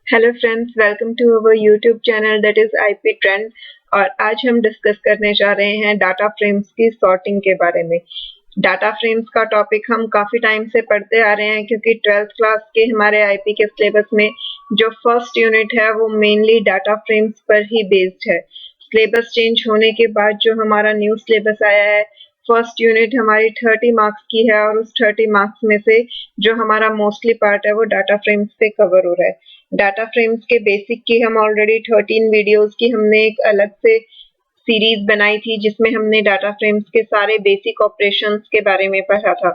Hello friends, welcome to our YouTube channel that is IP Trend. और आज हम discuss करने जा रहे हैं डाटा फ्रेम्स की सॉर्टिंग के बारे में। डाटा फ्रेम्स का टॉपिक हम काफ़ी टाइम से पढ़ते आ रहे हैं क्योंकि 12th क्लास के हमारे आईपी के सिलेबस में जो फर्स्ट यूनिट है वो मेनली डाटा फ्रेम्स पर ही बेस्ड है। सिलेबस चेंज होने के बाद जो हमारा न्यू सिलेबस आया है, फर्स्ट यूनिट हमारी 30 मार्क्स की है और उस 30 मार्क्स में से जो हमारा मोस्टली पार्ट है वो डाटा फ्रेम्स पे कवर हो रहा है। डाटा फ्रेम्स के बेसिक की हम ऑलरेडी 13 वीडियोस की हमने एक अलग से सीरीज बनाई थी जिसमें हमने डाटा फ्रेम्स के सारे बेसिक ऑपरेशंस के बारे में पढ़ा था।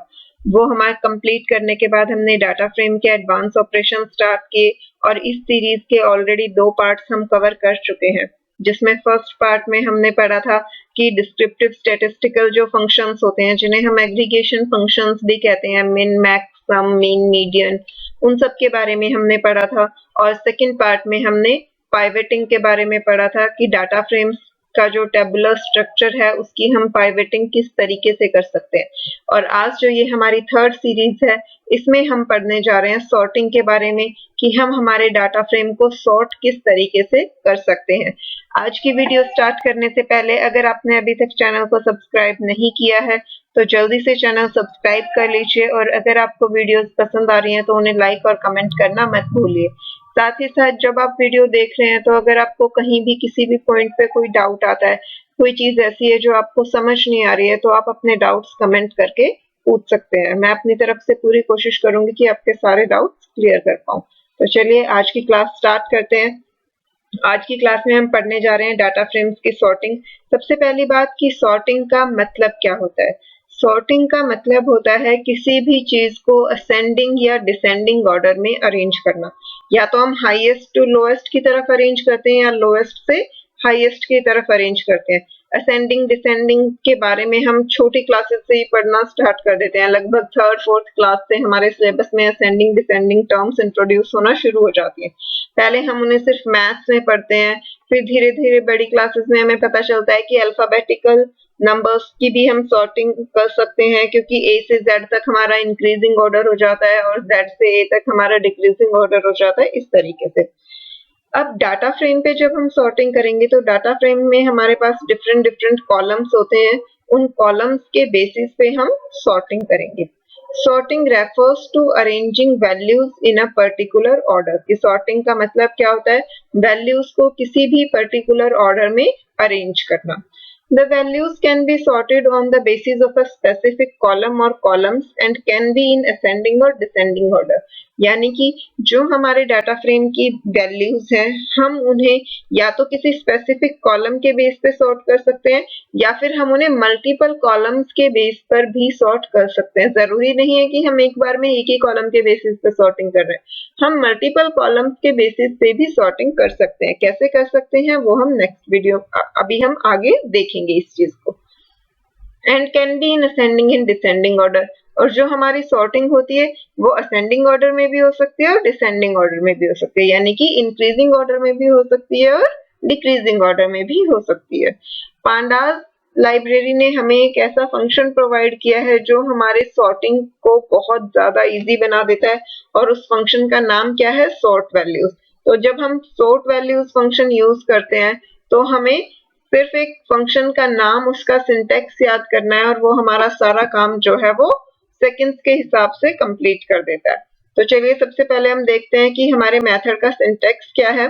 वो हमारा कंप्लीट करने के बाद हमने डाटा फ्रेम के एडवांस ऑपरेशन स्टार्ट किए और इस सीरीज के ऑलरेडी 2 पार्ट्स हम कवर कर चुके हैं, जिसमें फर्स्ट पार्ट में हमने पढ़ा था कि डिस्क्रिप्टिव स्टैटिस्टिकल जो फंक्शंस होते हैं जिन्हें हम एग्रीगेशन फंक्शंस भी कहते हैं, मिन मैक्स सम मीन मीडियन, उन सब के बारे में हमने पढ़ा था। और सेकंड पार्ट में हमने पाइवेटिंग के बारे में पढ़ा था कि डाटा फ्रेम्स का जो टेबुलर स्ट्रक्चर है उसकी हम पाइवेटिंग किस तरीके से कर सकते हैं। और आज जो ये हमारी थर्ड सीरीज है इसमें हम पढ़ने जा रहे हैं सॉर्टिंग के बारे में कि हम हमारे डाटा फ्रेम को सॉर्ट किस तरीके से कर सकते हैं। आज की वीडियो स्टार्ट करने से पहले अगर आपने अभी तक चैनल को सब्सक्राइब नहीं किया है तो जल्दी से चैनल सब्सक्राइब कर लीजिए और अगर आपको वीडियोस पसंद आ रही हैं तो उन्हें लाइक और कमेंट करना मत भूलिए। साथ ही साथ जब आप वीडियो देख रहे हैं तो अगर आपको कहीं भी किसी भी पॉइंट पे कोई डाउट आता है, कोई चीज ऐसी है जो आपको समझ नहीं आ रही है, तो आप अपने डाउट्स कमेंट करके पूछ सकते हैं। मैं अपनी तरफ से पूरी कोशिश करूंगी कि आपके सारे डाउट्स क्लियर कर पाऊं। तो चलिए आज की क्लास स्टार्ट करते हैं। आज की क्लास में हम पढ़ने जा रहे हैं डाटा फ्रेम्स की सॉर्टिंग। सबसे पहली बात कि सॉर्टिंग का मतलब क्या होता है। सॉर्टिंग का मतलब होता है किसी भी चीज को असेंडिंग या डिसेंडिंग ऑर्डर में अरेंज करना। या तो हम हाईएस्ट टू लोएस्ट की तरफ अरेंज करते हैं या लोएस्ट से हाईएस्ट की तरफ अरेंज करते हैं। असेंडिंग डिसेंडिंग के बारे में हम छोटी क्लासेस से ही पढ़ना स्टार्ट कर देते हैं। लगभग थर्ड फोर्थ क्लास से हमारे सिलेबस में असेंडिंग डिसेंडिंग टर्म्स इंट्रोड्यूस होना शुरू हो जाती है। पहले हम उन्हें सिर्फ मैथ्स में पढ़ते हैं, फिर धीरे धीरे बड़ी क्लासेस में हमें पता चलता है कि अल्फाबेटिकल नंबर्स की भी हम सॉर्टिंग कर सकते हैं क्योंकि ए से जेड तक हमारा इंक्रीजिंग ऑर्डर हो जाता है और जेड से ए तक हमारा डिक्रीजिंग ऑर्डर हो जाता है, इस तरीके से। अब डाटा फ्रेम पे जब हम सॉर्टिंग करेंगे तो डाटा फ्रेम में हमारे पास डिफरेंट डिफरेंट कॉलम्स होते हैं। उन कॉलम्स के बेसिस पे हम सॉर्टिंग करेंगे। Sorting refers to arranging values in a particular order. की सॉर्टिंग का मतलब क्या होता है, वैल्यूज को किसी भी पर्टिकुलर ऑर्डर में अरेंज करना। The values can be sorted on the basis of a specific column or columns and can be in ascending or descending order। यानी कि जो हमारे डाटा फ्रेम की वैल्यूज हैं हम उन्हें या तो किसी स्पेसिफिक कॉलम के बेस पे सॉर्ट कर सकते हैं या फिर हम उन्हें मल्टीपल कॉलम्स के बेस पर भी सॉर्ट कर सकते हैं। जरूरी नहीं है कि हम एक बार में एक ही कॉलम के बेसिस पे सॉर्टिंग कर रहे हैं, हम मल्टीपल कॉलम्स के बेसिस पे भी सॉर्टिंग कर सकते हैं। कैसे कर सकते हैं वो हम नेक्स्ट वीडियो अभी हम आगे देखेंगे इस चीज को। And can be in ascending in descending order. और जो हमारी सॉर्टिंग होती है वो असेंडिंग ऑर्डर में भी हो सकती है और डिसेंडिंग ऑर्डर में भी हो सकती है, यानी कि इंक्रीजिंग ऑर्डर में भी हो सकती है और डिक्रीजिंग ऑर्डर में भी हो सकती है। पांडास लाइब्रेरी ने हमें एक ऐसा फंक्शन प्रोवाइड किया है जो हमारे सॉर्टिंग को बहुत ज्यादा इजी बना देता है और उस फंक्शन का नाम क्या है, सॉर्ट वैल्यूज। तो जब हम सॉर्ट वैल्यूज फंक्शन यूज करते हैं तो हमें सिर्फ एक फंक्शन का नाम, उसका सिंटैक्स याद करना है और वो हमारा सारा काम जो है वो सेकंड्स के हिसाब से कंप्लीट कर देता है। तो चलिए सबसे पहले हम देखते हैं कि हमारे मेथड का सिंटैक्स क्या है।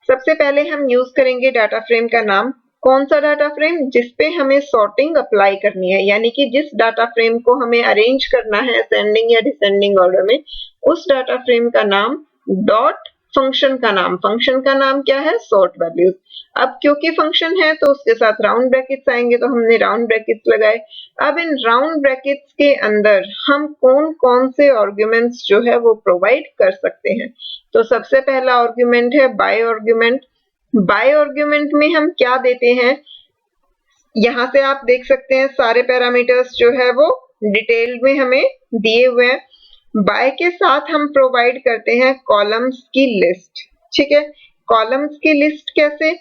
सबसे पहले हम यूज करेंगे डाटा फ्रेम का नाम। कौन सा डाटा फ्रेम, जिसपे हमें सॉर्टिंग अप्लाई करनी है, यानी कि जिस डाटा फ्रेम को हमें अरेंज करना है असेंडिंग या डिसेंडिंग ऑर्डर में, उस डाटा फ्रेम का नाम डॉट फंक्शन का नाम। फंक्शन का नाम क्या है, सॉर्ट वैल्यूज। अब क्योंकि फंक्शन है तो उसके साथ राउंड ब्रैकेट्स आएंगे तो हमने राउंड ब्रैकेट्स लगाए। अब इन राउंड ब्रैकेट्स के अंदर हम कौन कौन से आर्गुमेंट्स जो है वो प्रोवाइड कर सकते हैं। तो सबसे पहला आर्गुमेंट है बाय आर्गुमेंट। बाय आर्गुमेंट में हम क्या देते हैं, यहाँ से आप देख सकते हैं सारे पैरामीटर्स जो है वो डिटेल में हमें दिए हुए हैं। बाय के साथ हम प्रोवाइड करते हैं कॉलम्स की लिस्ट। ठीक है, कॉलम्स की लिस्ट कैसे,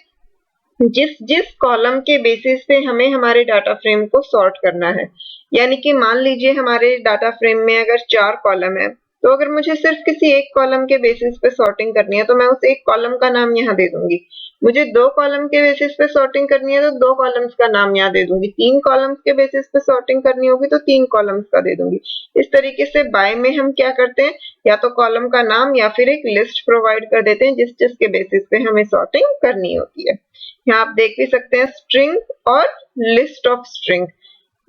जिस जिस कॉलम के बेसिस पे हमें हमारे डाटा फ्रेम को सॉर्ट करना है। यानी कि मान लीजिए हमारे डाटा फ्रेम में अगर 4 कॉलम है तो अगर मुझे सिर्फ किसी एक कॉलम के बेसिस पे सॉर्टिंग करनी है तो मैं उस एक कॉलम का नाम यहाँ दे दूंगी। मुझे 2 कॉलम के बेसिस पे सॉर्टिंग करनी है तो 2 कॉलम्स का नाम यहाँ दे दूंगी। 3 कॉलम्स के बेसिस पे सॉर्टिंग करनी होगी तो 3 कॉलम्स का दे दूंगी। इस तरीके से बाय में हम क्या करते हैं, या तो कॉलम का नाम या फिर एक लिस्ट प्रोवाइड कर देते हैं जिस जिसके बेसिस पे हमें सॉर्टिंग करनी होती है। यहाँ आप देख भी सकते हैं स्ट्रिंग और लिस्ट ऑफ स्ट्रिंग,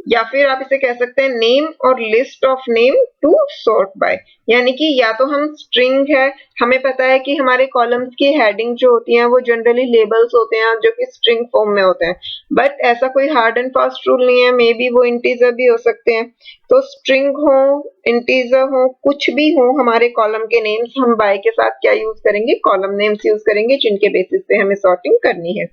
या फिर आप इसे कह सकते हैं नेम और list of name to sort by. यानी कि या तो हम स्ट्रिंग है, हमें पता है कि हमारे कॉलम्स की हेडिंग जो होती हैं वो जनरली लेबल्स होते हैं जो कि स्ट्रिंग फॉर्म में होते हैं, बट ऐसा कोई हार्ड एंड फास्ट रूल नहीं है, मे बी वो इंटीजर भी हो सकते हैं। तो स्ट्रिंग हो, इंटीजर हो, कुछ भी हो, हमारे कॉलम के नेम्स हम बाय के साथ क्या यूज करेंगे, कॉलम नेम्स यूज करेंगे जिनके बेसिस पे हमें सॉर्टिंग करनी है।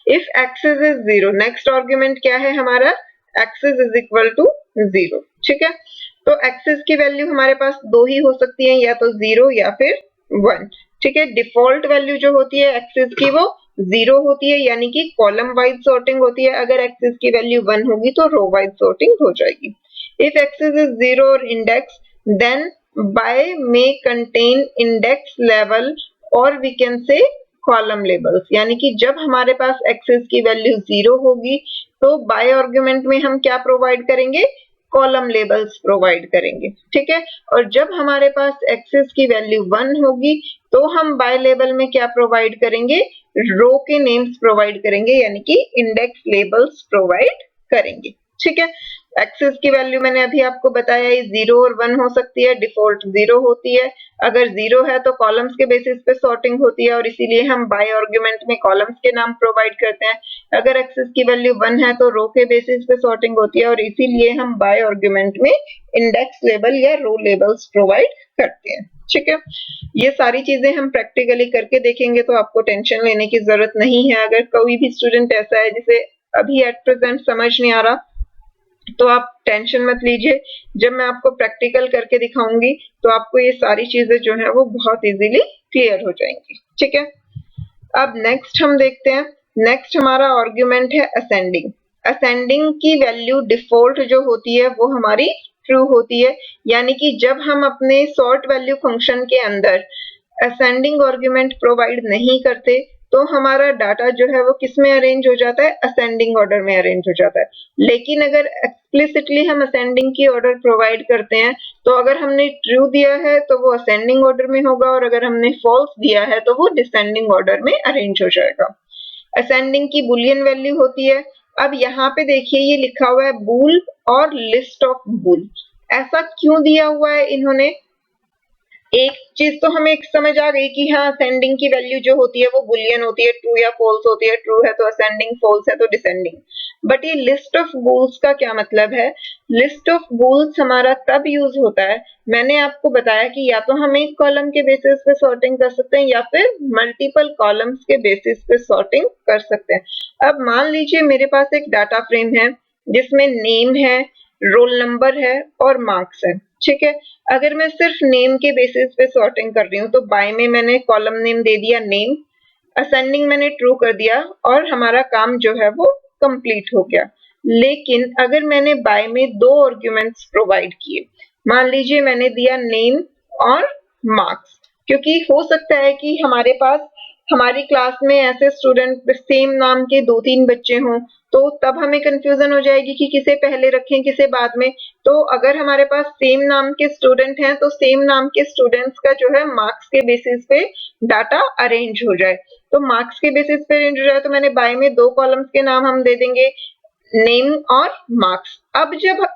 If axis is 0, next argument क्या है हमारा, axis is equal to 0। ठीक है, तो axis की वैल्यू हमारे पास दो ही हो सकती है, या तो 0 या फिर 1। ठीक है, डिफॉल्ट वैल्यू जो होती है axis की वो 0 होती है, यानी कि कॉलम वाइज सॉर्टिंग होती है। अगर axis की वैल्यू 1 होगी तो रो वाइज सॉर्टिंग हो जाएगी। If axis is 0 or index, then by may contain index level or we can say column labels. यानी कि जब हमारे पास एक्सेस की वैल्यू 0 होगी तो बाय आर्गुमेंट में हम क्या प्रोवाइड करेंगे, कॉलम लेबल्स प्रोवाइड करेंगे। ठीक है, और जब हमारे पास एक्सेस की वैल्यू 1 होगी तो हम बाय लेबल में क्या प्रोवाइड करेंगे, रो के नेम्स प्रोवाइड करेंगे, यानी कि इंडेक्स लेबल्स प्रोवाइड करेंगे। ठीक है, एक्सेस की वैल्यू मैंने अभी आपको बताया 0 और 1 हो सकती है, डिफॉल्ट 0 होती है। अगर 0 है तो कॉलम्स के बेसिस पे सॉर्टिंग होती है और इसीलिए हम बाय आर्गुमेंट में कॉलम्स के नाम प्रोवाइड करते हैं। अगर एक्सेस की वैल्यू 1 है तो रो के बेसिस पे सॉर्टिंग होती है और इसीलिए हम बाय आर्गुमेंट में इंडेक्स लेबल या रो लेबल्स प्रोवाइड करते हैं। ठीक है, ये सारी चीजें हम प्रैक्टिकली करके देखेंगे तो आपको टेंशन लेने की जरूरत नहीं है। अगर कोई भी स्टूडेंट ऐसा है जिसे अभी एट प्रेजेंट समझ नहीं आ रहा तो आप टेंशन मत लीजिए, जब मैं आपको प्रैक्टिकल करके दिखाऊंगी तो आपको ये सारी चीजें जो है वो बहुत इजीली क्लियर हो जाएंगी। ठीक है, अब नेक्स्ट हम देखते हैं। नेक्स्ट हमारा आर्गुमेंट है असेंडिंग। असेंडिंग की वैल्यू डिफॉल्ट जो होती है वो हमारी ट्रू होती है, यानी कि जब हम अपने सॉर्ट वैल्यू फंक्शन के अंदर असेंडिंग आर्गुमेंट प्रोवाइड नहीं करते तो हमारा डाटा जो है वो किस में अरेंज हो जाता है, असेंडिंग ऑर्डर में अरेंज हो जाता है। लेकिन अगर एक्सप्लिसिटली हम असेंडिंग की ऑर्डर प्रोवाइड करते हैं तो अगर हमने ट्रू दिया है तो वो असेंडिंग ऑर्डर में होगा और अगर हमने फॉल्स दिया है तो वो डिसेंडिंग ऑर्डर में अरेंज हो जाएगा। असेंडिंग की बुलियन वैल्यू होती है। अब यहाँ पे देखिए ये लिखा हुआ है बूल और लिस्ट ऑफ बूल। ऐसा क्यों दिया हुआ है इन्होंने, एक चीज तो हमें समझ आ गई कि हाँ असेंडिंग की वैल्यू जो होती है वो बुलियन होती है, ट्रू या फॉल्स होती है, ट्रू है तो असेंडिंग, फॉल्स है तो डिसेंडिंग। बट ये लिस्ट ऑफ बूल्स का क्या मतलब है, लिस्ट ऑफ बूल्स हमारा तब यूज होता है, मैंने आपको बताया कि या तो हम एक कॉलम के बेसिस पे सॉर्टिंग कर सकते हैं या फिर मल्टीपल कॉलम्स के बेसिस पे सॉर्टिंग कर सकते हैं। अब मान लीजिए मेरे पास एक डाटा फ्रेम है जिसमें नेम है, रोल नंबर है और मार्क्स है। ठीक है, अगर मैं सिर्फ नेम के बेसिस पे सॉर्टिंग कर रही हूँ तो बाय में मैंने कॉलम नेम दे दिया नेम, असेंडिंग मैंने ट्रू कर दिया और हमारा काम जो है वो कंप्लीट हो गया। लेकिन अगर मैंने बाय में दो आर्गुमेंट्स प्रोवाइड किए, मान लीजिए मैंने दिया नेम और मार्क्स, क्योंकि हो सकता है कि हमारे पास हमारी क्लास में ऐसे स्टूडेंट सेम नाम के 2-3 बच्चे हों तो तब हमें कंफ्यूजन हो जाएगी कि किसे पहले रखें किसे बाद में। तो अगर हमारे पास सेम नाम के स्टूडेंट हैं तो सेम नाम के स्टूडेंट्स का जो है मार्क्स के बेसिस पे डाटा अरेंज हो जाए। तो मार्क्स के बेसिस पे अरेंज हो जाए तो मैंने बाय में 2 कॉलम्स के नाम हम दे देंगे नेम और मार्क्स। अब जब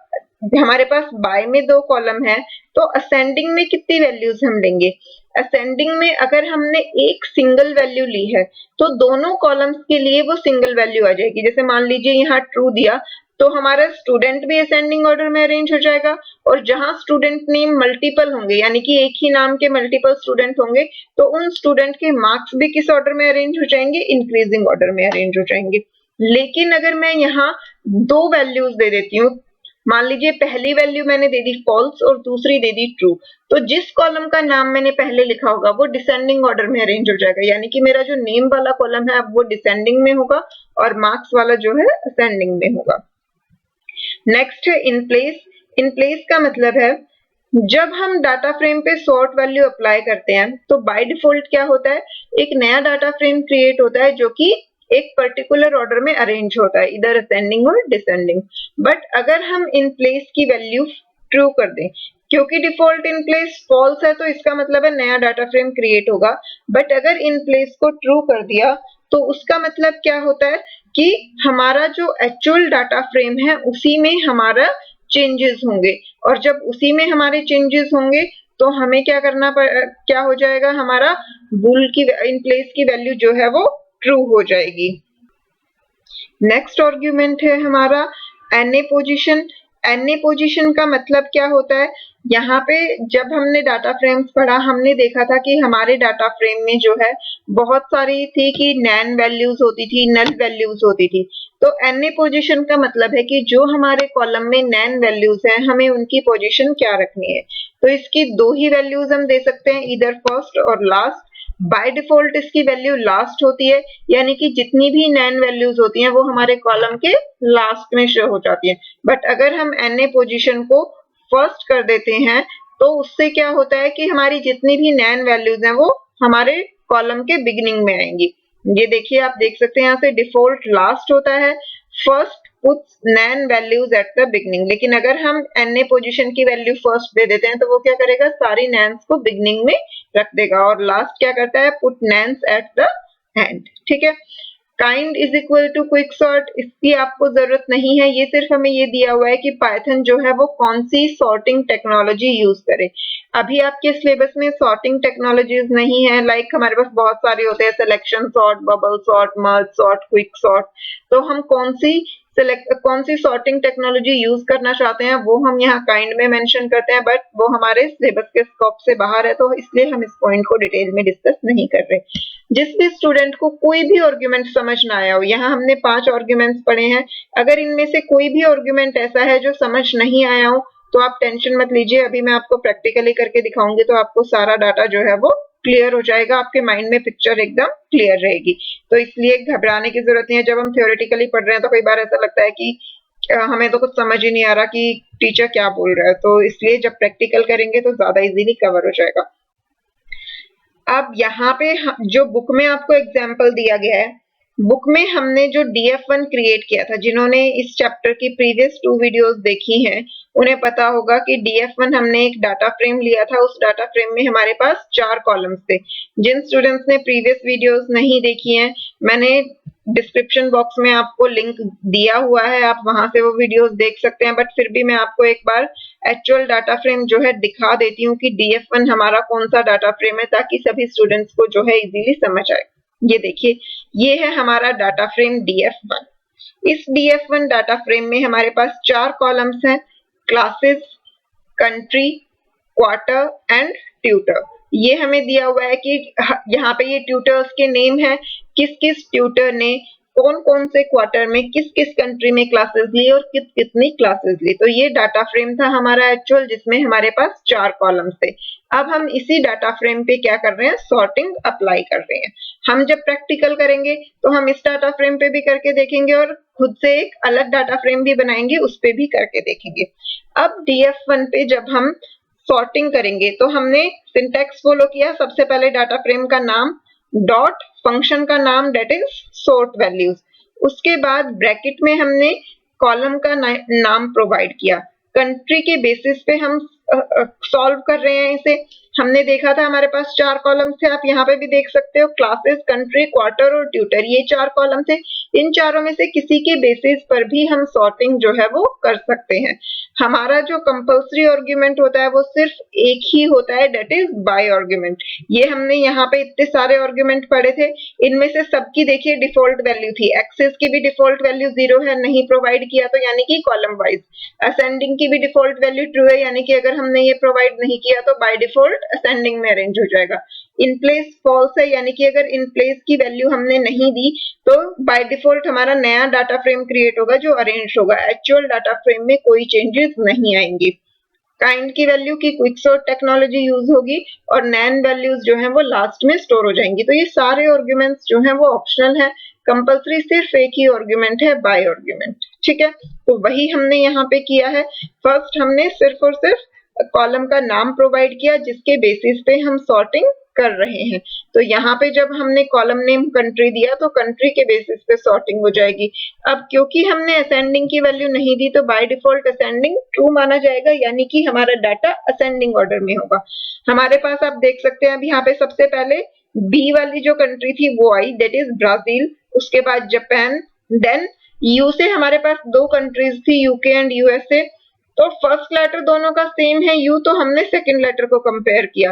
हमारे पास बाय में 2 कॉलम है तो असेंडिंग में कितनी वैल्यूज हम लेंगे, असेंडिंग में अगर हमने एक सिंगल वैल्यू ली है तो दोनों कॉलम्स के लिए वो सिंगल वैल्यू आ जाएगी। जैसे मान लीजिए यहाँ ट्रू दिया तो हमारा स्टूडेंट भी असेंडिंग ऑर्डर में अरेंज हो जाएगा और जहां स्टूडेंट नेम मल्टीपल होंगे यानी कि एक ही नाम के मल्टीपल स्टूडेंट होंगे तो उन स्टूडेंट के मार्क्स भी किस ऑर्डर में अरेंज हो जाएंगे, इंक्रीजिंग ऑर्डर में अरेंज हो जाएंगे। लेकिन अगर मैं यहाँ 2 वैल्यूज दे देती हूँ, मान लीजिए पहली वैल्यू मैंने दे दी फॉल्स और दूसरी दे दी ट्रू, तो जिस कॉलम का नाम मैंने पहले लिखा होगा वो डिसेंडिंग ऑर्डर में अरेंज हो जाएगा, यानी कि मेरा जो नेम वाला कॉलम है अब वो डिसेंडिंग में होगा और मार्क्स वाला जो है असेंडिंग में होगा। नेक्स्ट है इन प्लेस। इन प्लेस का मतलब है जब हम डाटा फ्रेम पे सॉर्ट वैल्यू अप्लाई करते हैं तो बाय डिफॉल्ट क्या होता है, एक नया डाटा फ्रेम क्रिएट होता है जो कि एक पर्टिकुलर ऑर्डर में अरेंज होता है, इधर असेंडिंग और डिसेंडिंग। बट अगर हम इन प्लेस की वैल्यू ट्रू कर दें, क्योंकि डिफॉल्ट इन प्लेस फॉल्स है तो इसका मतलब है नया डाटा फ्रेम क्रिएट होगा। बट अगर इन प्लेस को ट्रू कर दिया तो उसका मतलब क्या होता है कि हमारा जो एक्चुअल डाटा फ्रेम है उसी में हमारा चेंजेस होंगे, और जब उसी में हमारे चेंजेस होंगे तो हमें क्या हो जाएगा, हमारा बुल की इन प्लेस की वैल्यू जो है वो ट्रू हो जाएगी। नेक्स्ट आर्ग्यूमेंट है हमारा एनए पोजीशन। एनए पोजीशन का मतलब क्या होता है, यहाँ पे जब हमने डाटा फ्रेम्स पढ़ा हमने देखा था कि हमारे डाटा फ्रेम में जो है बहुत सारी थी कि नैन वैल्यूज होती थी, नल वैल्यूज होती थी। तो एनए पोजीशन का मतलब है कि जो हमारे कॉलम में नैन वैल्यूज हैं हमें उनकी पोजीशन क्या रखनी है। तो इसकी दो ही वैल्यूज हम दे सकते हैं, इधर फर्स्ट और लास्ट। बाय डिफॉल्ट इसकी वैल्यू लास्ट होती है, यानी कि जितनी भी नैन वैल्यूज होती हैं वो हमारे कॉलम के लास्ट में शो हो जाती हैं। बट अगर हम एनए पोजीशन को फर्स्ट कर देते हैं तो उससे क्या होता है कि हमारी जितनी भी नैन वैल्यूज हैं वो हमारे कॉलम के बिगिनिंग में आएंगी। ये देखिए, आप देख सकते हैं यहाँ से डिफॉल्ट लास्ट होता है, first puts NaN values at the beginning. लेकिन अगर हम एनए पोजीशन की वैल्यू फर्स्ट दे देते हैं तो वो क्या करेगा, सारी नैन्स को बिगिनिंग में रख देगा, और लास्ट क्या करता है, put NaNs at the end. ठीक है। Kind is equal to quick sort, इसकी आपको जरूरत नहीं है, ये सिर्फ हमें ये दिया हुआ है कि पाइथन जो है वो कौन सी सॉर्टिंग टेक्नोलॉजी यूज करे। अभी आपके सिलेबस में सॉर्टिंग टेक्नोलॉजीज नहीं है, लाइक हमारे पास बहुत सारे होते हैं, selection sort, bubble sort, merge sort, quick sort. तो हम कौन सी सॉर्टिंग टेक्नोलॉजी यूज करना चाहते हैं वो हम यहाँ काइंड में मेंशन करते हैं, बट वो हमारे सिलेबस के स्कोप से बाहर है तो इसलिए हम इस पॉइंट को डिटेल में डिस्कस नहीं कर रहे। जिस भी स्टूडेंट को कोई भी आर्गुमेंट समझ ना आया हो, यहाँ हमने 5 आर्गुमेंट्स पढ़े हैं, अगर इनमें से कोई भी आर्गुमेंट ऐसा है जो समझ नहीं आया हो तो आप टेंशन मत लीजिए, अभी मैं आपको प्रैक्टिकली करके दिखाऊंगी तो आपको सारा डाटा जो है वो क्लियर हो जाएगा, आपके माइंड में पिक्चर एकदम क्लियर रहेगी। तो इसलिए घबराने की जरूरत नहीं है। जब हम थ्योरेटिकली पढ़ रहे हैं तो कई बार ऐसा लगता है कि हमें तो कुछ समझ ही नहीं आ रहा कि टीचर क्या बोल रहा है, तो इसलिए जब प्रैक्टिकल करेंगे तो ज्यादा इजीली कवर हो जाएगा। अब यहाँ पे जो बुक में आपको एग्जाम्पल दिया गया है, बुक में हमने जो DF1 क्रिएट किया था, जिन्होंने इस चैप्टर की प्रीवियस 2 वीडियोस देखी हैं उन्हें पता होगा कि DF1 हमने एक डाटा फ्रेम लिया था, उस डाटा फ्रेम में हमारे पास 4 कॉलम्स थे। जिन स्टूडेंट्स ने प्रीवियस वीडियोस नहीं देखी हैं, मैंने डिस्क्रिप्शन बॉक्स में आपको लिंक दिया हुआ है, आप वहां से वो वीडियोस देख सकते हैं। बट फिर भी मैं आपको एक बार एक्चुअल डाटा फ्रेम जो है दिखा देती हूँ कि DF1 हमारा कौन सा डाटा फ्रेम है, ताकि सभी स्टूडेंट्स को जो है इजीली समझ आए। ये देखिए, ये है हमारा डाटा फ्रेम DF1। इस DF1 डाटा फ्रेम में हमारे पास 4 कॉलम्स हैं, classes, country, quarter and tutor. ये हमें दिया हुआ है कि यहाँ पे ये ट्यूटर्स के नेम है, किस किस ट्यूटर ने कौन कौन से क्वार्टर में किस किस कंट्री में क्लासेस ली और कितनी क्लासेस ली। तो ये डाटा फ्रेम था हमारा एक्चुअल, जिसमें हमारे पास 4 कॉलम्स थे। अब हम इसी डाटा फ्रेम पे क्या कर रहे हैं, सॉर्टिंग अप्लाई कर रहे हैं। हम जब प्रैक्टिकल करेंगे तो हम इस डाटा फ्रेम पे भी करके देखेंगे और खुद से एक अलग डाटा फ्रेम भी बनाएंगे, उस पे भी करके देखेंगे। अब DF1 पे जब हम सॉर्टिंग करेंगे तो हमने सिंटैक्स फॉलो किया। सबसे पहले डाटा फ्रेम का नाम, डॉट फंक्शन का नाम डेट इज सॉर्ट वैल्यूज, उसके बाद ब्रैकेट में हमने कॉलम का नाम प्रोवाइड किया। कंट्री के बेसिस पे हम सॉल्व कर रहे हैं इसे। हमने देखा था हमारे पास 4 कॉलम थे, आप यहाँ पे भी देख सकते हो, क्लासेस, कंट्री, क्वार्टर और ट्यूटर, ये 4 कॉलम थे। इन चारों में से किसी के बेसिस पर भी हम सॉर्टिंग जो है वो कर सकते हैं। हमारा जो कंपल्सरी आर्गुमेंट होता है वो सिर्फ एक ही होता है, डेट इज बाय आर्गुमेंट। ये हमने यहाँ पे इतने सारे आर्गुमेंट पढ़े थे, इनमें से सबकी देखिए डिफॉल्ट वैल्यू थी। एक्सेस की भी डिफॉल्ट वैल्यू 0 है, नहीं प्रोवाइड किया तो यानी कि कॉलम वाइज। असेंडिंग की भी डिफॉल्ट वैल्यू ट्रू है, यानी कि अगर हमने ये प्रोवाइड नहीं किया तो बाय डिफॉल्ट असेंडिंग में अरेंज हो जाएगा। इन प्लेस फॉल्स है, यानी कि अगर इन प्लेस की वैल्यू हमने नहीं दी तो बाय डिफॉल्ट हमारा नया डाटा फ्रेम क्रिएट होगा जो अरेंज होगा, एक्चुअल डाटा फ्रेम में कोई चेंजेस नहीं आएंगे। काइंड की वैल्यू की क्विक सॉर्ट टेक्नोलॉजी यूज होगी और नैन वैल्यूज जो है वो लास्ट में स्टोर हो जाएंगी। तो ये सारे आर्गुमेंट्स जो है वो ऑप्शनल है, कंपल्सरी सिर्फ एक ही आर्गुमेंट है, बाय आर्गुमेंट। ठीक है, तो वही हमने यहाँ पे किया है। फर्स्ट हमने सिर्फ और सिर्फ कॉलम का नाम प्रोवाइड किया जिसके बेसिस पे हम सॉर्टिंग कर रहे हैं। तो यहाँ पे जब हमने कॉलम नेम कंट्री दिया तो कंट्री के बेसिस पे सॉर्टिंग हो जाएगी। अब क्योंकि हमने असेंडिंग की वैल्यू नहीं दी तो बाय डिफॉल्ट असेंडिंग ट्रू माना जाएगा, यानी कि हमारा डाटा असेंडिंग ऑर्डर में होगा। हमारे पास आप देख सकते हैं अब यहाँ पे सबसे पहले बी वाली जो कंट्री थी वो आई, दैट इज ब्राजील, उसके बाद जापान, देन यू से हमारे पास दो कंट्रीज थी यूके एंड यूएसए। तो फर्स्ट लेटर दोनों का सेम है यू, तो हमने सेकंड लेटर को कंपेयर किया।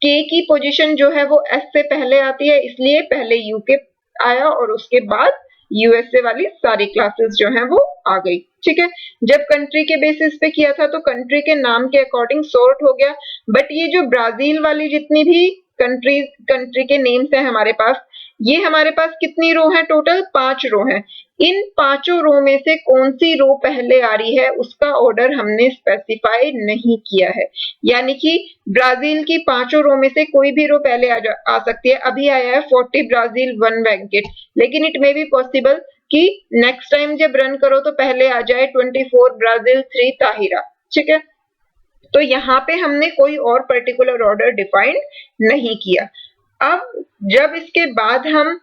के की पोजीशन जो है वो एस से पहले आती है, इसलिए पहले यूके आया और उसके बाद यूएसए वाली सारी क्लासेस जो हैं वो आ गई। ठीक है, जब कंट्री के बेसिस पे किया था तो कंट्री के नाम के अकॉर्डिंग सॉर्ट हो गया। बट ये जो ब्राजील वाली जितनी भी कंट्री के नेम्स हैं हमारे पास, ये हमारे पास कितनी रो है? टोटल 5 रो हैं। इन पांचों रो में से कौन सी रो पहले आ रही है उसका ऑर्डर हमने स्पेसिफाई नहीं किया है, यानी कि ब्राजील की पांचों रो में से कोई भी रो पहले आ सकती है। अभी आया है 40 ब्राजील 1 वेंकट, लेकिन इट मे बी पॉसिबल कि नेक्स्ट टाइम जब रन करो तो पहले आ जाए 24 ब्राजील 3 ताहिरा। ठीक है, तो यहाँ पे हमने कोई और पर्टिकुलर ऑर्डर डिफाइन नहीं किया। अब जब इसके बाद हम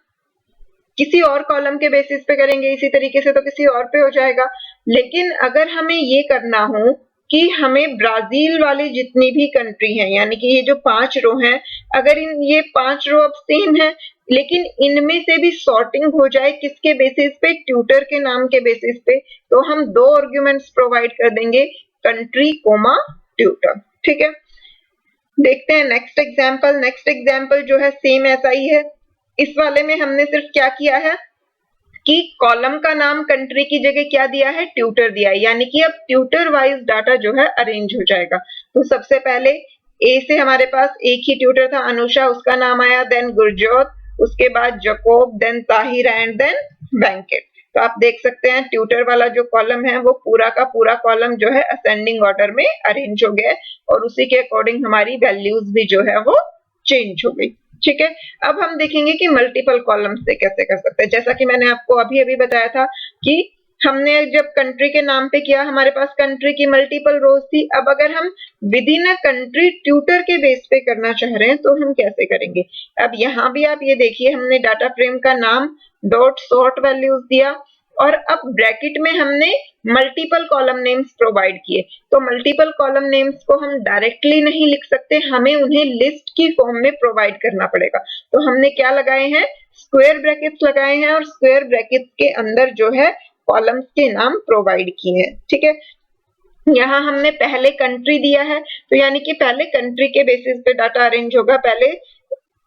किसी और कॉलम के बेसिस पे करेंगे इसी तरीके से तो किसी और पे हो जाएगा। लेकिन अगर हमें ये करना हो कि हमें ब्राजील वाली जितनी भी कंट्री हैं, यानी कि ये जो 5 रो हैं, अगर ये 5 रो अब सेम है लेकिन इनमें से भी सॉर्टिंग हो जाए किसके बेसिस पे? ट्यूटर के नाम के बेसिस पे, तो हम 2 आर्ग्यूमेंट्स प्रोवाइड कर देंगे, कंट्री कोमा ट्यूटर। ठीक है, देखते हैं नेक्स्ट एग्जांपल। नेक्स्ट एग्जांपल जो है सेम ऐसा ही है। इस वाले में हमने सिर्फ क्या किया है कि कॉलम का नाम कंट्री की जगह क्या दिया है? ट्यूटर दिया है, यानी कि अब ट्यूटर वाइज डाटा जो है अरेंज हो जाएगा। तो सबसे पहले ए से हमारे पास एक ही ट्यूटर था अनुषा, उसका नाम आया, देन गुरजोत, उसके बाद Jacob, then Tahir and then Venkat. तो आप देख सकते हैं ट्यूटर वाला जो कॉलम है वो पूरा का पूरा कॉलम जो है असेंडिंग ऑर्डर में अरेंज हो गया है और उसी के अकॉर्डिंग हमारी वैल्यूज भी जो है वो चेंज हो गई। ठीक है, अब हम देखेंगे कि मल्टीपल कॉलम से कैसे कर सकते हैं। जैसा कि मैंने आपको अभी अभी बताया था कि हमने जब कंट्री के नाम पे किया हमारे पास कंट्री की मल्टीपल रोज थी। अब अगर हम with in a country tutor के बेस पे करना चाह रहे हैं तो हम कैसे करेंगे? अब यहाँ भी आप ये देखिए हमने डाटा फ्रेम का नाम डॉट सॉर्ट वैल्यूज दिया और अब ब्रैकेट में हमने मल्टीपल कॉलम नेम्स प्रोवाइड किए। तो मल्टीपल कॉलम नेम्स को हम डायरेक्टली नहीं लिख सकते, हमें उन्हें लिस्ट की फॉर्म में प्रोवाइड करना पड़ेगा। तो हमने क्या लगाए हैं? स्क्वायर ब्रैकेट्स लगाए हैं और स्क्वायर ब्रैकेट्स के अंदर जो है कॉलम्स के नाम प्रोवाइड किए हैं। ठीक है, यहाँ हमने पहले कंट्री दिया है तो यानी कि पहले कंट्री के बेसिस पे डाटा अरेंज होगा। पहले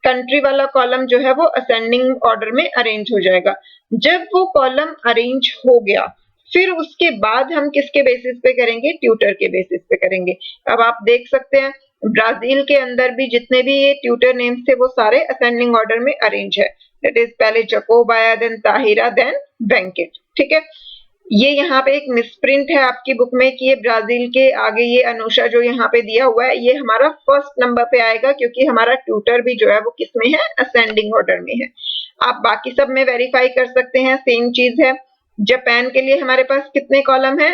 कंट्री वाला कॉलम जो है वो असेंडिंग ऑर्डर में अरेंज हो जाएगा। जब वो कॉलम अरेंज हो गया फिर उसके बाद हम किसके बेसिस पे करेंगे? ट्यूटर के बेसिस पे करेंगे। अब आप देख सकते हैं ब्राजील के अंदर भी जितने भी ये ट्यूटर नेम्स थे वो सारे असेंडिंग ऑर्डर में अरेंज है। दैट इज पहले जकोब आया, देन ताहिरा, देन वेंकट। ठीक है, ये यहाँ पे एक मिसप्रिंट है आपकी बुक में कि ये ब्राजील के आगे ये अनुषा जो यहाँ पे दिया हुआ है ये हमारा फर्स्ट नंबर पे आएगा क्योंकि हमारा ट्यूटर भी जो है वो किस में है? असेंडिंग ऑर्डर में है। आप बाकी सब में वेरीफाई कर सकते हैं, सेम चीज है। जापान के लिए हमारे पास कितने कॉलम है,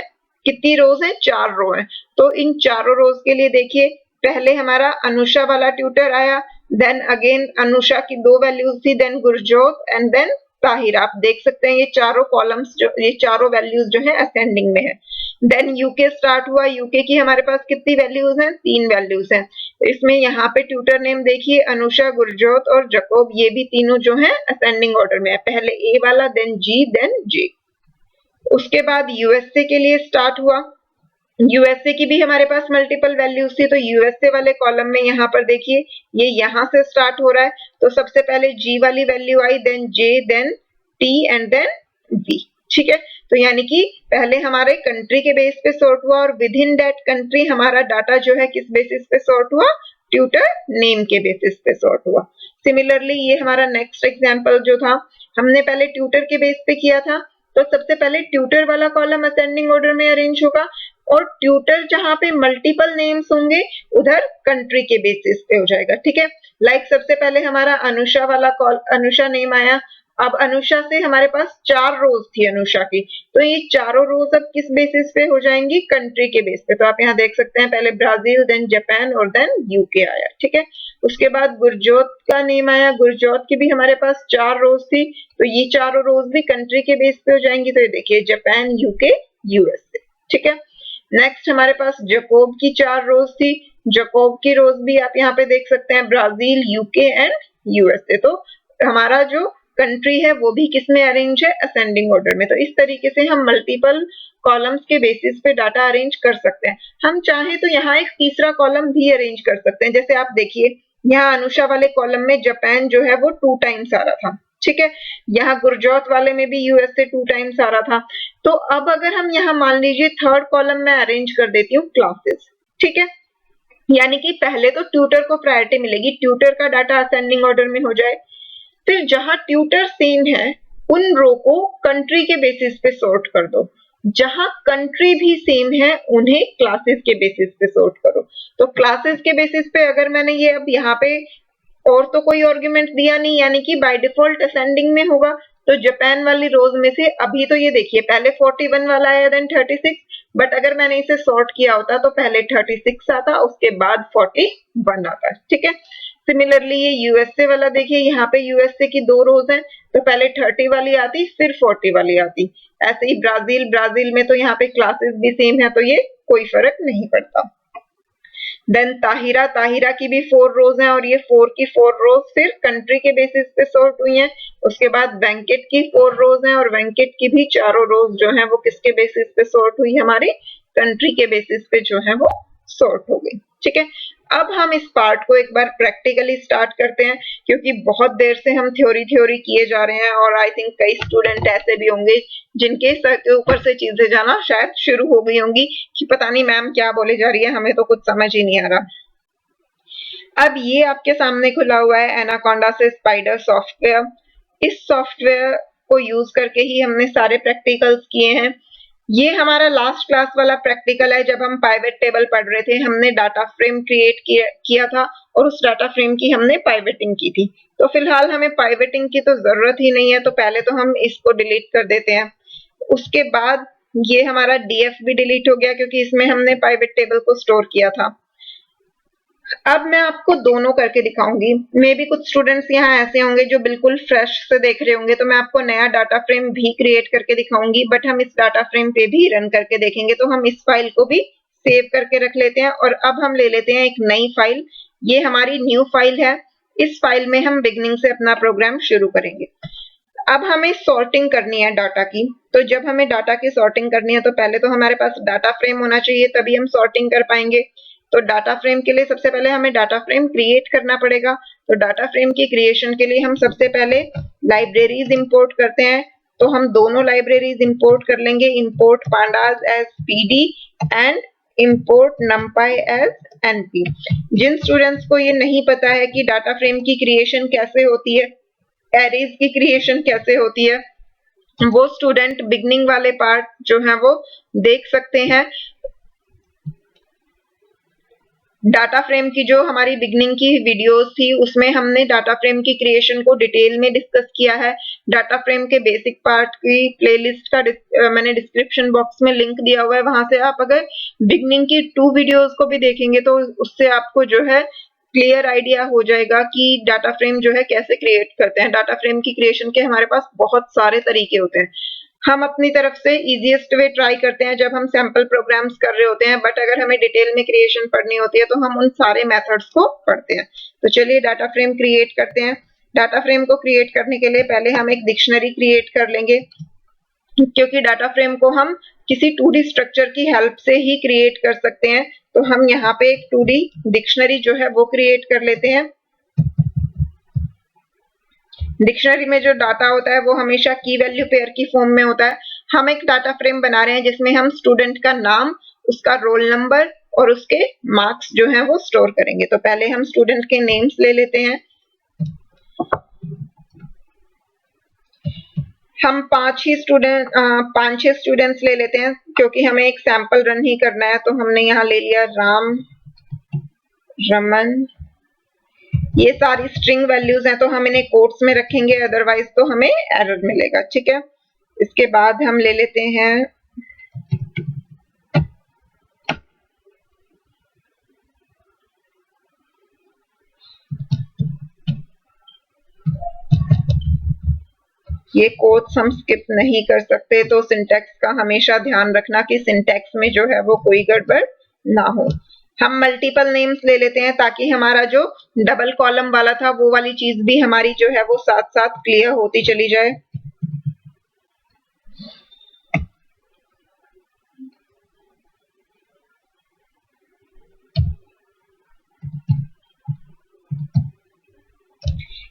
कितनी रोज है? 4 रो है। तो इन चारों रोज के लिए देखिए पहले हमारा अनुषा वाला ट्यूटर आया, देन अगेन अनुषा की 2 वैल्यूज थी, then Gurjot and then Tahir. आप देख सकते हैं ये चारों कॉलम्स जो ये चारों वैल्यूज जो है असेंडिंग में है। देन यूके स्टार्ट हुआ, यूके की हमारे पास कितनी वैल्यूज हैं? 3 वैल्यूज हैं। इसमें यहाँ पे ट्यूटर नेम देखिए अनुषा, गुरजोत और जकोब, ये भी तीनों जो हैं असेंडिंग ऑर्डर में है। पहले ए वाला, देन जी, देन जे। उसके बाद यूएसए के लिए स्टार्ट हुआ, यूएसए की भी हमारे पास मल्टीपल वैल्यूज थी तो यूएसए वाले कॉलम में यहाँ पर देखिए ये यहाँ से स्टार्ट हो रहा है। तो सबसे पहले जी वाली वैल्यू आई, then J, then T and then V. ठीक है, तो यानी कि पहले हमारे कंट्री के बेस पे सॉर्ट हुआ और विद इन दैट कंट्री हमारा डाटा जो है किस बेसिस पे सॉर्ट हुआ? ट्यूटर नेम के बेसिस पे सॉर्ट हुआ। सिमिलरली ये हमारा नेक्स्ट एग्जाम्पल जो था हमने पहले ट्यूटर के बेस पे किया था तो सबसे पहले ट्यूटर वाला कॉलम असेंडिंग ऑर्डर में अरेंज होगा और ट्यूटर जहां पे मल्टीपल नेम्स होंगे उधर कंट्री के बेसिस पे हो जाएगा। ठीक है, लाइक सबसे पहले हमारा अनुषा वाला अनुषा नेम आया अब अनुषा से हमारे पास 4 रोज थी अनुषा की, तो ये चारों रोज अब किस बेसिस पे हो जाएंगी? कंट्री के बेस पे। तो आप यहाँ देख सकते हैं पहले ब्राजील, देन जापान और देन यूके आया, ठीक है। उसके बाद गुरजोत का नेम आया, गुरजोत की भी हमारे पास 4 रोज थी, तो ये चारों रोज भी कंट्री के बेस पे हो जाएंगी। तो ये देखिए जापान, यूके, यूएसए, ठीक है। नेक्स्ट हमारे पास जकोब की 4 रोज थी, जकोब की रोज भी आप यहाँ पे देख सकते हैं ब्राजील, यूके एंड यूएसए। तो हमारा जो कंट्री है वो भी किसमें अरेंज है? असेंडिंग ऑर्डर में। तो इस तरीके से हम मल्टीपल कॉलम्स के बेसिस पे डाटा अरेंज कर सकते हैं। हम चाहे तो यहाँ एक तीसरा कॉलम भी अरेंज कर सकते हैं। जैसे आप देखिए यहाँ अनुषा वाले कॉलम में जापान जो है वो 2 टाइम्स आ रहा था, ठीक है। यहाँ गुरजोत वाले में भी यूएसए 2 टाइम्स आ रहा था। तो अब अगर हम यहाँ मान लीजिए थर्ड कॉलम में अरेंज कर देती हूँ क्लासेस, ठीक है। यानी कि पहले तो ट्यूटर को प्रायोरिटी मिलेगी, ट्यूटर का डाटा असेंडिंग ऑर्डर में हो जाए। फिर जहां ट्यूटर सेम है उन रो को कंट्री के बेसिस पे सॉर्ट कर दो, जहां कंट्री भी सेम है उन्हें क्लासेस के बेसिस पे सॉर्ट करो। तो क्लासेस के बेसिस पे अगर मैंने ये अब यहाँ पे और तो कोई आर्गुमेंट दिया नहीं, यानी कि बाय डिफॉल्ट असेंडिंग में होगा। तो जापान वाली रोज में से अभी तो ये देखिए पहले 41 वाला आया, देन 36, बट अगर मैंने इसे सॉर्ट किया होता तो पहले 36 आता, उसके बाद 41 आता, ठीक है। सिमिलरली ये यूएसए वाला देखिए, यहाँ पे यूएसए की 2 रोज हैं, तो पहले 30 वाली आती फिर 40 वाली आती। ऐसे ही ब्राजील, ब्राजील में तो यहाँ पे क्लासेस भी सेम है, तो ये कोई फर्क नहीं पड़ता। देन ताहिरा, ताहिरा की भी 4 रोज हैं और ये 4 की 4 रोज फिर कंट्री के बेसिस पे सॉर्ट हुई हैं। उसके बाद वेंकट की 4 रोज हैं और वेंकट की भी चारों रोज जो है वो किसके बेसिस पे सॉर्ट हुई? हमारी कंट्री के बेसिस पे जो है वो सॉर्ट हो गई, ठीक है। अब हम इस पार्ट को एक बार प्रैक्टिकली स्टार्ट करते हैं, क्योंकि बहुत देर से हम थ्योरी थ्योरी किए जा रहे हैं और आई थिंक कई स्टूडेंट ऐसे भी होंगे जिनके सर के ऊपर से चीजें जाना शायद शुरू हो गई होंगी कि पता नहीं मैम क्या बोले जा रही है, हमें तो कुछ समझ ही नहीं आ रहा। अब ये आपके सामने खुला हुआ है एनाकोंडा से स्पाइडर सॉफ्टवेयर। इस सॉफ्टवेयर को यूज करके ही हमने सारे प्रैक्टिकल्स किए हैं। ये हमारा लास्ट क्लास वाला प्रैक्टिकल है, जब हम पाइवेट टेबल पढ़ रहे थे हमने डाटा फ्रेम क्रिएट किया था और उस डाटा फ्रेम की हमने पाइवेटिंग की थी। तो फिलहाल हमें पाइवेटिंग की तो जरूरत ही नहीं है, तो पहले तो हम इसको डिलीट कर देते हैं। उसके बाद ये हमारा डीएफ भी डिलीट हो गया क्योंकि इसमें हमने पाइवेट टेबल को स्टोर किया था। अब मैं आपको दोनों करके दिखाऊंगी। मे बी कुछ स्टूडेंट्स यहाँ ऐसे होंगे जो बिल्कुल फ्रेश से देख रहे होंगे, तो मैं आपको नया डाटा फ्रेम भी क्रिएट करके दिखाऊंगी, बट हम इस डाटा फ्रेम पे भी रन करके देखेंगे। तो हम इस फाइल को भी सेव करके रख लेते हैं और अब हम ले लेते हैं एक नई फाइल। ये हमारी न्यू फाइल है, इस फाइल में हम बिगनिंग से अपना प्रोग्राम शुरू करेंगे। अब हमें सॉर्टिंग करनी है डाटा की, तो जब हमें डाटा की सॉर्टिंग करनी है तो पहले तो हमारे पास डाटा फ्रेम होना चाहिए, तभी हम सॉर्टिंग कर पाएंगे। तो डाटा फ्रेम के लिए सबसे पहले हमें डाटा फ्रेम क्रिएट करना पड़ेगा। तो डाटा फ्रेम की क्रिएशन के लिए हम सबसे पहले लाइब्रेरीज इंपोर्ट करते हैं। तो हम दोनों लाइब्रेरीज इंपोर्ट कर लेंगे, import pandas as pd and import numpy as np। जिन स्टूडेंट्स को ये नहीं पता है कि डाटा फ्रेम की क्रिएशन कैसे होती है, एरेज की क्रिएशन कैसे होती है, वो स्टूडेंट बिगनिंग वाले पार्ट जो है वो देख सकते हैं। डाटा फ्रेम की जो हमारी बिगनिंग की वीडियोस थी उसमें हमने डाटा फ्रेम की क्रिएशन को डिटेल में डिस्कस किया है। डाटा फ्रेम के बेसिक पार्ट की प्लेलिस्ट का मैंने डिस्क्रिप्शन बॉक्स में लिंक दिया हुआ है, वहां से आप अगर बिगनिंग की 2 वीडियोस को भी देखेंगे तो उससे आपको जो है क्लियर आइडिया हो जाएगा कि डाटा फ्रेम जो है कैसे क्रिएट करते हैं। डाटा फ्रेम की क्रिएशन के हमारे पास बहुत सारे तरीके होते हैं। हम अपनी तरफ से इजीएस्ट वे ट्राई करते हैं जब हम सैंपल प्रोग्राम्स कर रहे होते हैं, बट अगर हमें डिटेल में क्रिएशन पढ़नी होती है तो हम उन सारे मेथड्स को पढ़ते हैं। तो चलिए डाटा फ्रेम क्रिएट करते हैं। डाटा फ्रेम को क्रिएट करने के लिए पहले हम एक डिक्शनरी क्रिएट कर लेंगे, क्योंकि डाटा फ्रेम को हम किसी 2D स्ट्रक्चर की हेल्प से ही क्रिएट कर सकते हैं। तो हम यहाँ पे एक 2D डिक्शनरी जो है वो क्रिएट कर लेते हैं। डिक्शनरी में जो डाटा होता है वो हमेशा की वैल्यू पेयर की फॉर्म में होता है। हम एक डाटा फ्रेम बना रहे हैं जिसमें हम स्टूडेंट का नाम, उसका रोल नंबर और उसके मार्क्स जो हैं वो स्टोर करेंगे। तो पहले हम स्टूडेंट के नेम्स ले लेते हैं। हम 5-6 स्टूडेंट्स ले लेते हैं, क्योंकि हमें एक सैंपल रन ही करना है। तो हमने यहाँ ले लिया राम, रमन, ये सारी स्ट्रिंग वैल्यूज हैं तो हम इन्हें कोट्स में रखेंगे, अदरवाइज तो हमें एरर मिलेगा। ठीक है, इसके बाद हम ले लेते हैं ये कोट्स हम स्किप नहीं कर सकते, तो सिंटैक्स का हमेशा ध्यान रखना कि सिंटैक्स में जो है वो कोई गड़बड़ ना हो। हम मल्टीपल नेम्स ले लेते हैं ताकि हमारा जो डबल कॉलम वाला था वो वाली चीज भी हमारी जो है वो साथ साथ क्लियर होती चली जाए।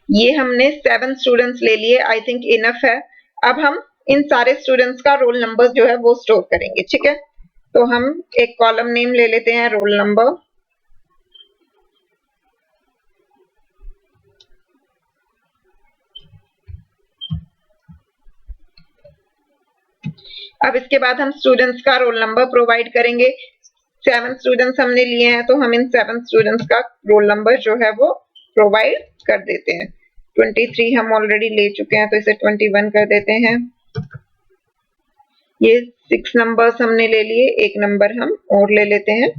ये हमने 7 स्टूडेंट्स ले लिए, आई थिंक इनफ है। अब हम इन सारे स्टूडेंट्स का रोल नंबर जो है वो स्टोर करेंगे। ठीक है, तो हम एक कॉलम नेम ले लेते हैं रोल नंबर। अब इसके बाद हम स्टूडेंट्स का रोल नंबर प्रोवाइड करेंगे। 7 स्टूडेंट्स हमने लिए हैं तो हम इन 7 स्टूडेंट्स का रोल नंबर जो है वो प्रोवाइड कर देते हैं। 23 हम ऑलरेडी ले चुके हैं तो इसे 21 कर देते हैं। ये 6 नंबर्स हमने ले लिए, एक नंबर हम और ले लेते हैं।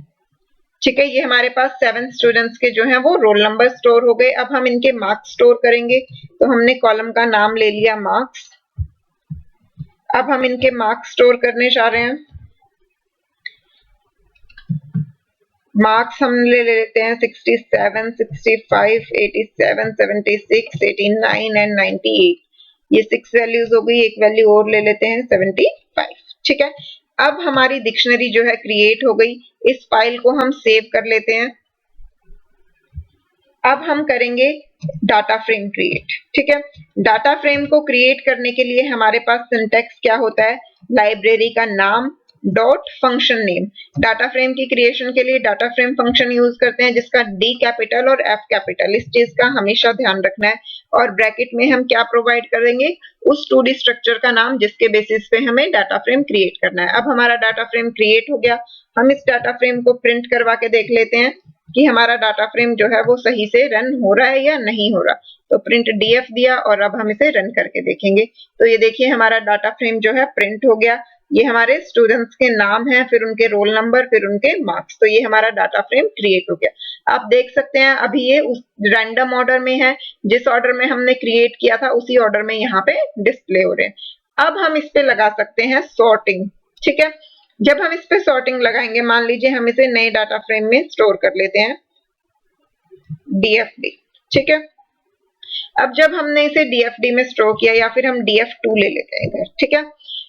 ठीक है, ये हमारे पास 7 स्टूडेंट्स के जो हैं वो रोल नंबर स्टोर हो गए। अब हम इनके मार्क्स स्टोर करेंगे, तो हमने कॉलम का नाम ले लिया मार्क्स। अब हम इनके मार्क्स स्टोर करने जा रहे हैं। मार्क्स हम ले लेते हैं 67, 65, 87, 76, 89 एंड 98। ये 6 वैल्यूज हो गई, एक वैल्यू और ले लेते हैं 75। ठीक है, अब हमारी डिक्शनरी जो है क्रिएट हो गई। इस फाइल को हम सेव कर लेते हैं। अब हम करेंगे डाटा फ्रेम क्रिएट। ठीक है, डाटा फ्रेम को क्रिएट करने के लिए हमारे पास सिंटैक्स क्या होता है, लाइब्रेरी का नाम dot function name. Data frame की क्रिएशन के लिए डाटा फ्रेम फंक्शन यूज करते हैं जिसका डी कैपिटल और एफ कैपिटल, इस चीज का हमेशा ध्यान रखना है। और ब्रैकेट में हम क्या प्रोवाइड करेंगे, उस 2D स्ट्रक्चर का नाम जिसके बेसिस पे हमें डाटा फ्रेम क्रिएट करना है। अब हमारा डाटा फ्रेम क्रिएट हो गया। हम इस डाटा फ्रेम को प्रिंट करवा के देख लेते हैं कि हमारा डाटा फ्रेम जो है वो सही से रन हो रहा है या नहीं हो रहा। तो प्रिंट डीएफ दिया और अब हम इसे रन करके देखेंगे। तो ये देखिए हमारा डाटा फ्रेम जो है प्रिंट हो गया। ये हमारे स्टूडेंट्स के नाम हैं, फिर उनके रोल नंबर, फिर उनके मार्क्स। तो ये हमारा डाटा फ्रेम क्रिएट हो गया। आप देख सकते हैं अभी ये उस रैंडम ऑर्डर में है, जिस ऑर्डर में हमने क्रिएट किया था उसी ऑर्डर में यहाँ पे डिस्प्ले हो रहे हैं। अब हम इस पे लगा सकते हैं सॉर्टिंग। ठीक है, जब हम इस पे सॉर्टिंग लगाएंगे, मान लीजिए हम इसे नए डाटा फ्रेम में स्टोर कर लेते हैं डीएफडी। ठीक है, अब जब हमने इसे डीएफडी में स्टोर किया, या फिर हम डीएफ2 ले लेते हैं इधर। ठीक है,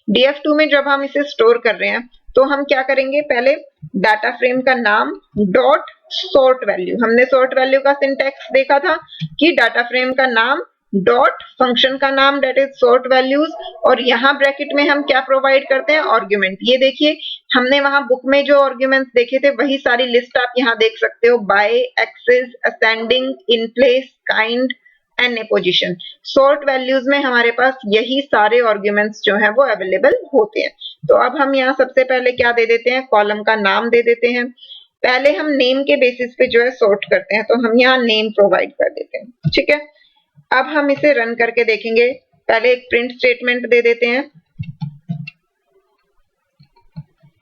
डीएफ2 में जब हम इसे स्टोर कर रहे हैं तो हम क्या करेंगे, पहले डाटा फ्रेम का नाम डॉट सॉर्ट वैल्यू। हमने सॉर्ट वैल्यू का सिंटैक्स देखा था कि डाटा फ्रेम का नाम डॉट फंक्शन का नाम दैट इज सॉर्ट वैल्यूज, और यहाँ ब्रैकेट में हम क्या प्रोवाइड करते हैं, आर्गुमेंट। ये देखिए हमने वहां बुक में जो आर्गुमेंट्स देखे थे वही सारी लिस्ट आप यहाँ देख सकते हो, by, axis, ascending, in place, kind and A position. Sort values में हमारे पास यही सारे आर्गुमेंट्स जो हैं वो अवेलेबल होते हैं। तो अब हम यहाँ सबसे पहले क्या दे देते हैं, कॉलम का नाम दे देते हैं। पहले हम नेम के बेसिस पे जो है सॉर्ट करते हैं, तो हम यहाँ नेम प्रोवाइड कर देते हैं। ठीक है, अब हम इसे रन करके देखेंगे। पहले एक प्रिंट स्टेटमेंट दे देते हैं,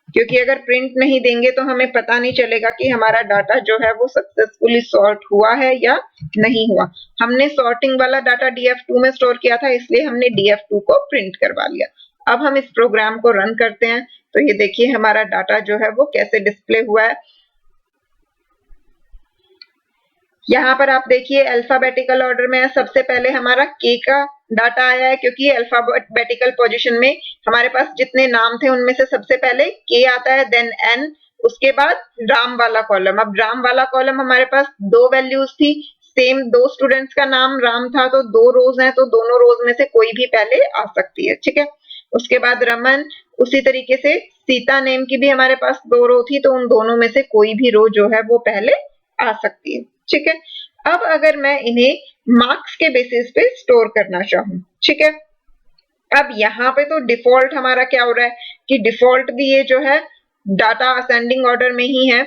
क्योंकि अगर प्रिंट नहीं देंगे तो हमें पता नहीं चलेगा कि हमारा डाटा जो है वो सक्सेसफुली सॉर्ट हुआ है या नहीं हुआ। हमने सॉर्टिंग वाला डाटा डीएफ2 में स्टोर किया था, इसलिए हमने डीएफ2 को प्रिंट करवा लिया। अब हम इस प्रोग्राम को रन करते हैं तो ये देखिए हमारा डाटा जो है वो कैसे डिस्प्ले हुआ है। यहाँ पर आप देखिए अल्फाबेटिकल ऑर्डर में है। सबसे पहले हमारा के का डाटा आया है, क्योंकि अल्फाबेटिकल पोजीशन में हमारे पास जितने नाम थे उनमें से सबसे पहले के आता है, देन एन, उसके बाद राम वाला कॉलम। अब राम वाला कॉलम हमारे पास 2 वैल्यूज थी, सेम 2 स्टूडेंट्स का नाम राम था, तो 2 रोज हैं, तो दोनों रोज में से कोई भी पहले आ सकती है। ठीक है, उसके बाद रमन, उसी तरीके से सीता नेम की भी हमारे पास 2 रो थी, तो उन दोनों में से कोई भी रो जो है वो पहले आ सकती है। ठीक है, अब अगर मैं इन्हें मार्क्स के बेसिस पे स्टोर करना चाहूं, ठीक है, अब यहाँ पे तो डिफॉल्ट हमारा क्या हो रहा है कि डिफॉल्ट भी ये जो है डाटा असेंडिंग ऑर्डर में ही है।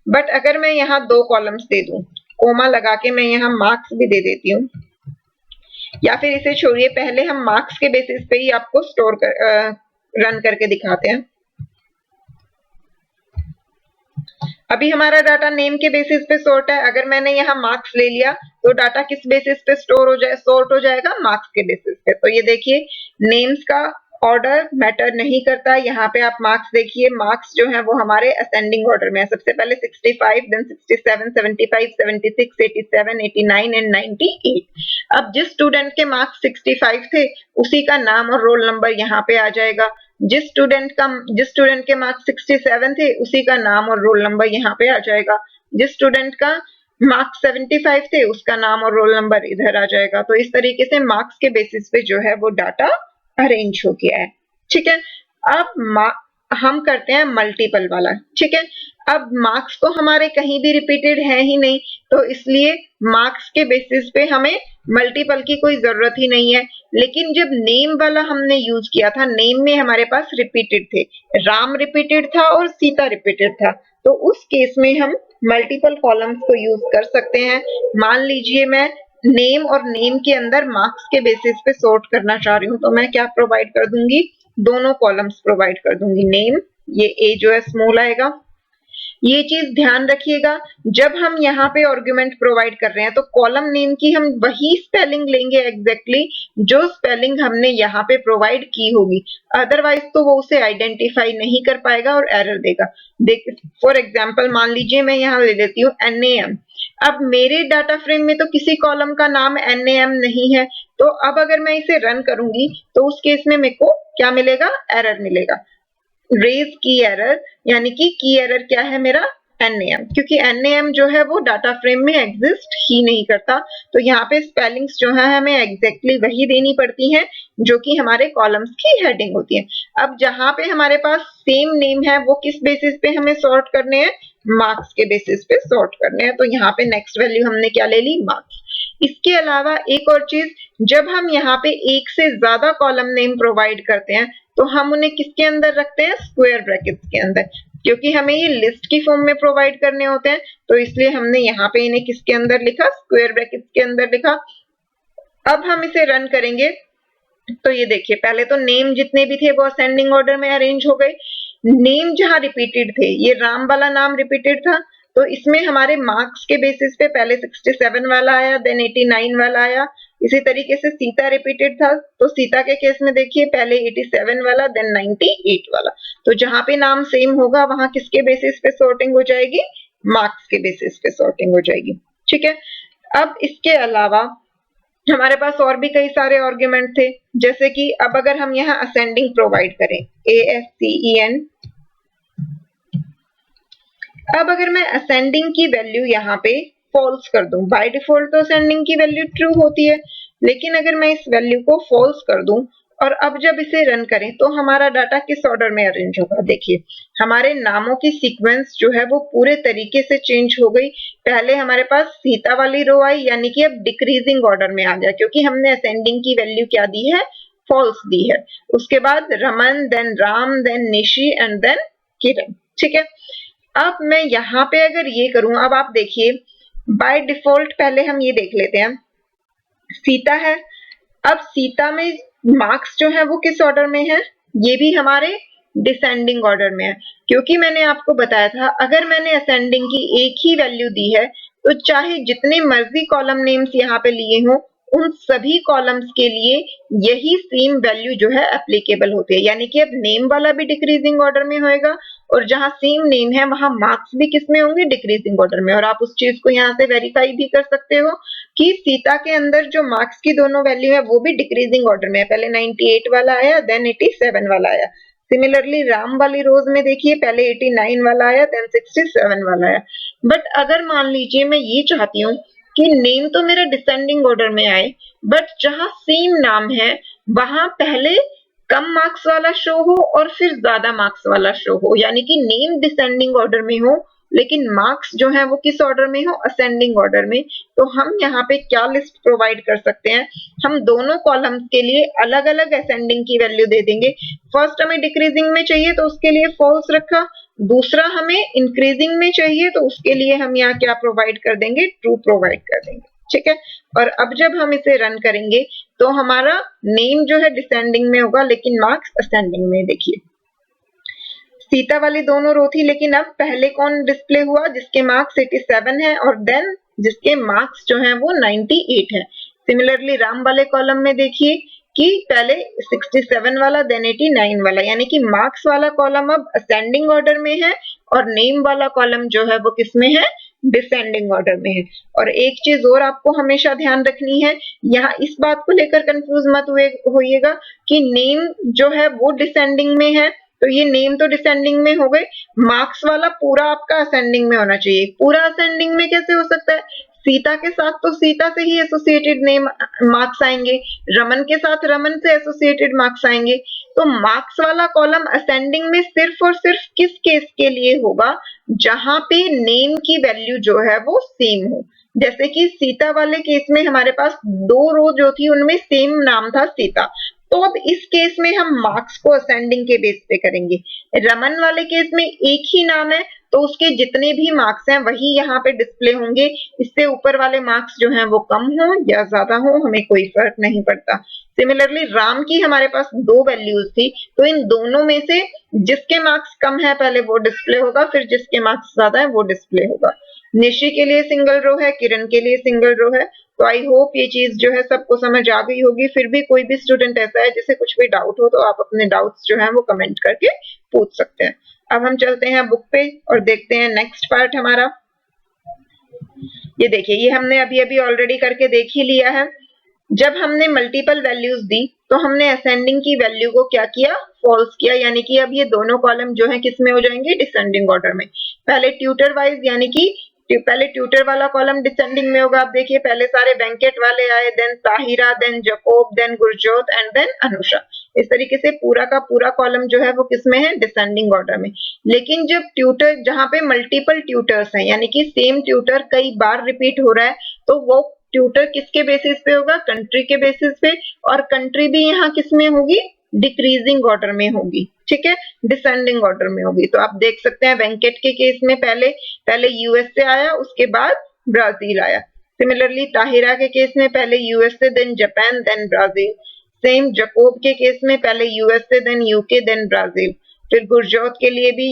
बट अगर मैं यहाँ 2 कॉलम्स दे दूं, कोमा लगा के मैं यहाँ मार्क्स भी दे देती हूँ, या फिर इसे छोड़िए, पहले हम मार्क्स के बेसिस पे ही आपको रन करके दिखाते हैं। अभी हमारा डाटा नेम के बेसिस पे सॉर्ट है। अगर मैंने यहाँ मार्क्स ले लिया तो डाटा किस बेसिस पे सॉर्ट हो जाएगा? मार्क्स के बेसिस पे। तो ये देखिए, नेम्स का ऑर्डर मैटर नहीं करता। यहाँ पे आप मार्क्स देखिए, मार्क्स जो है वो हमारे असेंडिंग ऑर्डर में है। सबसे पहले 65, देन 67, 75, 76, 87, 89 एंड 98। अब जिस स्टूडेंट के मार्क्स 65 थे उसी का नाम और रोल नंबर यहाँ पे आ जाएगा। जिस स्टूडेंट के मार्क्स 67 थे उसी का नाम और रोल नंबर यहाँ पे आ जाएगा। जिस स्टूडेंट का मार्क्स 75 थे उसका नाम और रोल नंबर इधर आ जाएगा। तो इस तरीके से मार्क्स के बेसिस पे जो है वो डाटा अरेंज हो गया है। ठीक है, अब हम करते हैं मल्टीपल वाला। ठीक है, अब मार्क्स तो हमारे कहीं भी रिपीटेड है ही नहीं, तो इसलिए मार्क्स के बेसिस पे हमें मल्टीपल की कोई जरूरत ही नहीं है। लेकिन जब नेम वाला हमने यूज किया था, नेम में हमारे पास रिपीटेड थे, राम रिपीटेड था और सीता रिपीटेड था, तो उस केस में हम मल्टीपल कॉलम्स को यूज कर सकते हैं। मान लीजिए मैं नेम और नेम के अंदर मार्क्स के बेसिस पे सॉर्ट करना चाह रही हूँ, तो मैं क्या प्रोवाइड कर दूंगी? दोनों कॉलम्स प्रोवाइड कर दूंगी। नेम, ये ए जो है स्मॉल आएगा। ये चीज ध्यान रखिएगा, जब हम यहाँ पे आर्गुमेंट प्रोवाइड कर रहे हैं तो कॉलम नेम की हम वही स्पेलिंग लेंगे एग्जैक्टली जो स्पेलिंग हमने यहाँ पे प्रोवाइड की होगी, अदरवाइज तो वो उसे आइडेंटिफाई नहीं कर पाएगा और एरर देगा। फॉर एग्जाम्पल मान लीजिए मैं यहाँ ले लेती हूँ NAM। अब मेरे डाटा फ्रेम में तो किसी कॉलम का नाम NAM नहीं है, तो अब अगर मैं इसे रन करूंगी तो उस केस में मेरे को क्या मिलेगा? एरर मिलेगा, रेज की एरर, यानी कि की एरर क्या है मेरा? NAM, क्योंकि NAM जो है वो डाटा फ्रेम में एग्जिस्ट ही नहीं करता। तो यहाँ पे स्पेलिंग्स जो है हमें एग्जैक्टली वही देनी पड़ती हैं जो कि हमारे कॉलम्स की हेडिंग होती है। अब जहाँ पे हमारे पास सेम नेम है वो किस बेसिस पे हमें सॉर्ट करने हैं? मार्क्स के बेसिस पे सॉर्ट करने हैं। तो यहाँ पे नेक्स्ट वैल्यू हमने क्या ले ली? मार्क्स। इसके अलावा एक और चीज, जब हम यहाँ पे एक से ज्यादा कॉलम नेम प्रोवाइड करते हैं तो हम उन्हें किसके अंदर रखते हैं? स्क्वायर ब्रैकेट्स के अंदर, क्योंकि हमें ये लिस्ट की फॉर्म में प्रोवाइड करने होते हैं, तो इसलिए हमने यहाँ पे इन्हें किसके अंदर लिखा? स्क्वायर ब्रैकेट्स के अंदर लिखा। अब हम इसे रन करेंगे तो ये देखिए, पहले तो नेम जितने भी थे वो असेंडिंग ऑर्डर में अरेंज हो गए। नेम जहां रिपीटेड थे, ये राम वाला नाम रिपीटेड था, तो इसमें हमारे मार्क्स के बेसिस पे पहले 67 वाला आया, देन 89 वाला आया। इसी तरीके से सीता रिपीटेड था, तो सीता के केस में देखिए पहले 87 वाला, देन 98 वाला। तो जहां पे नाम सेम होगा वहां किसके बेसिस पे सॉर्टिंग हो जाएगी? मार्क्स के बेसिस पे सॉर्टिंग हो जाएगी। ठीक है, अब इसके अलावा हमारे पास और भी कई सारे आर्गुमेंट थे, जैसे कि अब अगर हम यहाँ असेंडिंग प्रोवाइड करें, ASCEN। अब अगर मैं असेंडिंग की वैल्यू यहाँ पे फॉल्स कर दूं, बाय डिफॉल्ट तो असेंडिंग की वैल्यू ट्रू होती है, लेकिन अगर मैं इस वैल्यू को फॉल्स कर दूं और अब जब इसे रन करें तो हमारा डाटा किस ऑर्डर में अरेंज होगा? देखिए, हमारे नामों की सीक्वेंस जो है वो पूरे तरीके से चेंज हो गई। पहले हमारे पास सीता वाली रो आई, यानी कि अब डिक्रीजिंग ऑर्डर में आ गया, क्योंकि हमने असेंडिंग की वैल्यू क्या दी है? फॉल्स दी है। उसके बाद Raman, then Ram, then Nishi and then Kiran. ठीक है, अब मैं यहाँ पे अगर ये करूं, अब आप देखिए बाय डिफॉल्ट पहले हम ये देख लेते हैं, सीता है। अब सीता में मार्क्स जो है वो किस ऑर्डर में है? ये भी हमारे डिसेंडिंग ऑर्डर में है, क्योंकि मैंने आपको बताया था अगर मैंने असेंडिंग की एक ही वैल्यू दी है तो चाहे जितने मर्जी कॉलम नेम्स यहाँ पे लिए हों, उन सभी कॉलम्स के लिए यही सेम वैल्यू जो है एप्लीकेबल होती है। यानी कि अब नेम वाला भी डिक्रीजिंग ऑर्डर में होएगा और जहां सेम नेम है वहां मार्क्स भी किसमें होंगे? डिक्रीजिंग ऑर्डर में। और आप उस चीज को यहाँ से वेरीफाई भी कर सकते हो कि सीता के अंदर जो मार्क्स की दोनों वैल्यू है वो भी डिक्रीजिंग ऑर्डर में है। पहले 98 वाला आया, देन 87 वाला आया। सिमिलरली राम वाली रोज में देखिए पहले 89 वाला आया, देन 67 वाला आया। बट अगर मान लीजिए मैं ये चाहती हूँ कि नेम तो मेरा डिसेंडिंग ऑर्डर में आए, बट जहां सेम नाम है वहां पहले कम मार्क्स वाला शो हो और फिर ज्यादा मार्क्स वाला शो हो, यानी कि नेम डिसेंडिंग ऑर्डर में हो लेकिन मार्क्स जो है वो किस ऑर्डर में हो? असेंडिंग ऑर्डर में। तो हम यहाँ पे क्या लिस्ट प्रोवाइड कर सकते हैं? हम दोनों कॉलम्स के लिए अलग अलग असेंडिंग की वैल्यू दे देंगे। फर्स्ट हमें डिक्रीजिंग में चाहिए तो उसके लिए फॉल्स रखा, दूसरा हमें इंक्रीजिंग में चाहिए, तो उसके लिए हम यहाँ क्या प्रोवाइड कर देंगे, ट्रू प्रोवाइड कर देंगे, ठीक है। और अब जब हम इसे रन करेंगे तो हमारा नेम जो है डिसेंडिंग में होगा, लेकिन मार्क्स असेंडिंग में। देखिए सीता वाली दोनों रो थी, लेकिन अब पहले कौन डिस्प्ले हुआ, जिसके मार्क्स 87 है, और देन जिसके मार्क्स जो है वो 98 है। सिमिलरली राम वाले कॉलम में देखिए कि पहले 67 वाला देन 89 वाला, यानी कि मार्क्स वाला कॉलम अब असेंडिंग ऑर्डर में है और नेम वाला कॉलम जो है वो किस में है, डिसेंडिंग ऑर्डर में है। और एक चीज और आपको हमेशा ध्यान रखनी है, यहाँ इस बात को लेकर कंफ्यूज मत होइएगा कि नेम जो है वो डिसेंडिंग में है, तो ये नेम तो डिसेंडिंग में हो गए, मार्क्स वाला पूरा आपका असेंडिंग में होना चाहिए। पूरा असेंडिंग में कैसे हो सकता है, सीता के साथ तो सीता से ही एसोसिएटेड नेम मार्क्स आएंगे, रमन के साथ रमन से एसोसिएटेड मार्क्स आएंगे। तो मार्क्स वाला कॉलम असेंडिंग में सिर्फ और सिर्फ किस केस के लिए होगा, जहां पे नेम की वैल्यू जो है वो सेम हो। जैसे कि सीता वाले केस में हमारे पास 2 रो जो थी उनमें सेम नाम था सीता, तो अब इस केस में हम मार्क्स को असेंडिंग के बेस पे करेंगे। रमन वाले केस में एक ही नाम है, तो उसके जितने भी मार्क्स हैं वही यहाँ पे डिस्प्ले होंगे, इससे ऊपर वाले मार्क्स जो हैं वो कम हो या ज्यादा हो हमें कोई फर्क नहीं पड़ता। सिमिलरली राम की हमारे पास 2 वैल्यूज थी, तो इन दोनों में से जिसके मार्क्स कम है पहले वो डिस्प्ले होगा, फिर जिसके मार्क्स ज्यादा है वो डिस्प्ले होगा। निशी के लिए सिंगल रो है, किरण के लिए सिंगल रो है। तो आई होप ये चीज जो है सबको समझ आ गई होगी। फिर भी कोई भी स्टूडेंट ऐसा है जिसे कुछ भी डाउट हो तो आप अपने डाउट्स जो है वो कमेंट करके पूछ सकते हैं। अब हम चलते हैं बुक पे और देखते हैं नेक्स्ट पार्ट हमारा। ये देखिए, ये हमने अभी अभी ऑलरेडी करके देख ही लिया है। जब हमने मल्टीपल वैल्यूज दी तो हमने असेंडिंग की वैल्यू को क्या किया, फॉल्स किया, यानी कि अब ये दोनों कॉलम जो है किस में हो जाएंगे, डिसेंडिंग ऑर्डर में। पहले ट्यूटर वाइज, यानी कि पहले ट्यूटर वाला कॉलम डिसेंडिंग में होगा। आप देखिए पहले सारे वेंकट वाले आए, then Tahira, then Jacob, then Gurjot and then Anusha. इस तरीके से पूरा का पूरा कॉलम जो है वो किसमें है, डिसेंडिंग ऑर्डर में। लेकिन जब ट्यूटर, जहां पे मल्टीपल ट्यूटर्स हैं, यानी कि सेम ट्यूटर कई बार रिपीट हो रहा है, तो वो ट्यूटर किसके बेसिस पे होगा, कंट्री के बेसिस पे, और कंट्री भी यहाँ किसमें होगी, डिक्रीजिंग ऑर्डर में होगी, ठीक है, डिसेंडिंग ऑर्डर में होगी। तो आप देख सकते हैं वेंकट के केस में पहले यूएसए आया, उसके बाद ब्राजील आया। सिमिलरली ताहिरा के केस में पहले USA, then Japan, then Brazil. Same Jacob के केस में पहले USA, then UK, then Brazil. फिर गुरजोत के लिए भी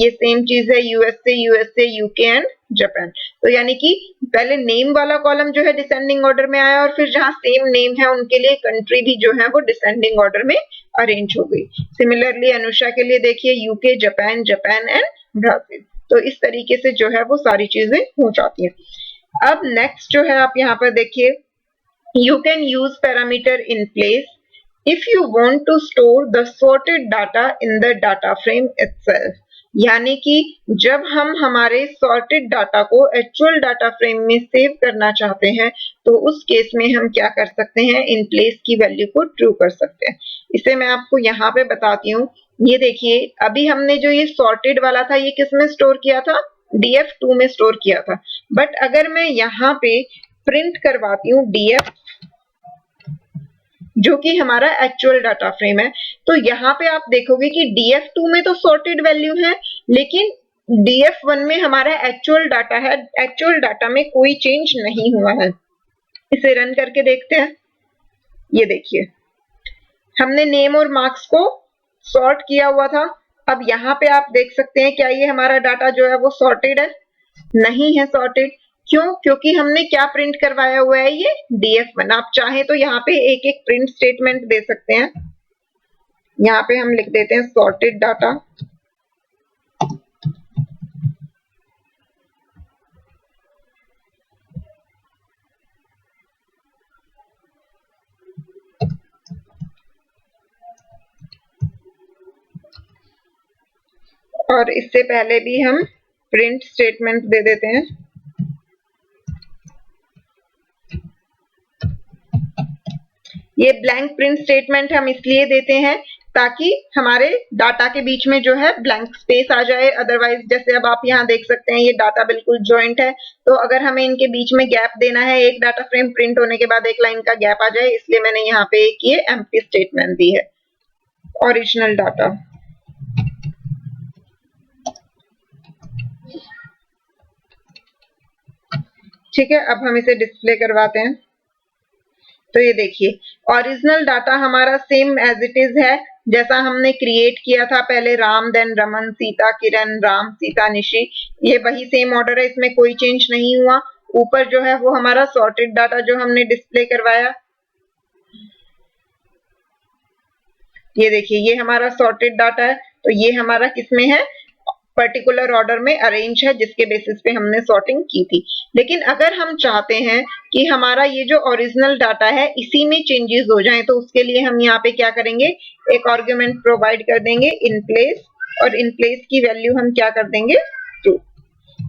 ये सेम चीज है, यूएसए, यूके एंड जापान। तो यानी कि पहले नेम वाला कॉलम जो है डिसेंडिंग ऑर्डर में आया, और फिर जहां सेम नेम है उनके लिए कंट्री भी जो है वो डिसेंडिंग ऑर्डर में अरेंज हो गई। सिमिलरली अनुषा के लिए देखिए UK, Japan, Japan and Brazil. तो इस तरीके से जो है वो सारी चीजें हो जाती हैं। अब नेक्स्ट जो है आप यहाँ पर देखिए, you can use parameter in place if you want to store the sorted data in the data frame itself। यानी कि जब हम हमारे सॉर्टेड डाटा को एक्चुअल डाटा फ्रेम में सेव करना चाहते हैं, तो उस केस में हम क्या कर सकते हैं, इन प्लेस की वैल्यू को ट्रू कर सकते हैं। इसे मैं आपको यहाँ पे बताती हूँ। ये देखिए अभी हमने जो ये सॉर्टेड वाला था ये किस में स्टोर किया था, df2 में स्टोर किया था। बट अगर मैं यहाँ पे प्रिंट करवाती हूँ df, जो कि हमारा एक्चुअल डाटा फ्रेम है, तो यहाँ पे आप देखोगे कि df2 में तो सॉर्टेड वैल्यू है, लेकिन df1 में हमारा एक्चुअल डाटा है, एक्चुअल डाटा में कोई चेंज नहीं हुआ है। इसे रन करके देखते हैं। ये देखिए हमने नेम और मार्क्स को सॉर्ट किया हुआ था। अब यहाँ पे आप देख सकते हैं क्या ये हमारा डाटा जो है वो सॉर्टेड है, नहीं है सॉर्टेड। क्यों, क्योंकि हमने क्या प्रिंट करवाया हुआ है, ये df1। आप चाहें तो यहाँ पे एक एक प्रिंट स्टेटमेंट दे सकते हैं। यहाँ पे हम लिख देते हैं सॉर्टेड डाटा, और इससे पहले भी हम प्रिंट स्टेटमेंट दे देते हैं। ये ब्लैंक प्रिंट स्टेटमेंट हम इसलिए देते हैं ताकि हमारे डाटा के बीच में जो है ब्लैंक स्पेस आ जाए। अदरवाइज जैसे अब आप यहाँ देख सकते हैं ये डाटा बिल्कुल जॉइंट है, तो अगर हमें इनके बीच में गैप देना है, एक डाटा फ्रेम प्रिंट होने के बाद एक लाइन का गैप आ जाए, इसलिए मैंने यहाँ पे एक ये एम्प्टी स्टेटमेंट दी है। ओरिजिनल डाटा, ठीक है, अब हम इसे डिस्प्ले करवाते हैं। तो ये देखिए ओरिजिनल डाटा हमारा सेम एज इट इज है, जैसा हमने क्रिएट किया था पहले, राम देन रमन सीता किरण राम सीता निशि, ये वही सेम ऑर्डर है, इसमें कोई चेंज नहीं हुआ। ऊपर जो है वो हमारा सॉर्टेड डाटा जो हमने डिस्प्ले करवाया, ये देखिए ये हमारा सॉर्टेड डाटा है। तो ये हमारा किसमें है, पर्टिकुलर ऑर्डर में अरेंज है, जिसके बेसिस पे हमने सॉर्टिंग की थी। लेकिन अगर हम चाहते हैं कि हमारा ये जो ओरिजिनल डाटा है इसी में चेंजेस हो जाएं, तो उसके लिए हम यहाँ पे क्या करेंगे, एक आर्गुमेंट प्रोवाइड कर देंगे इन प्लेस, और इन प्लेस की वैल्यू हम क्या कर देंगे, true.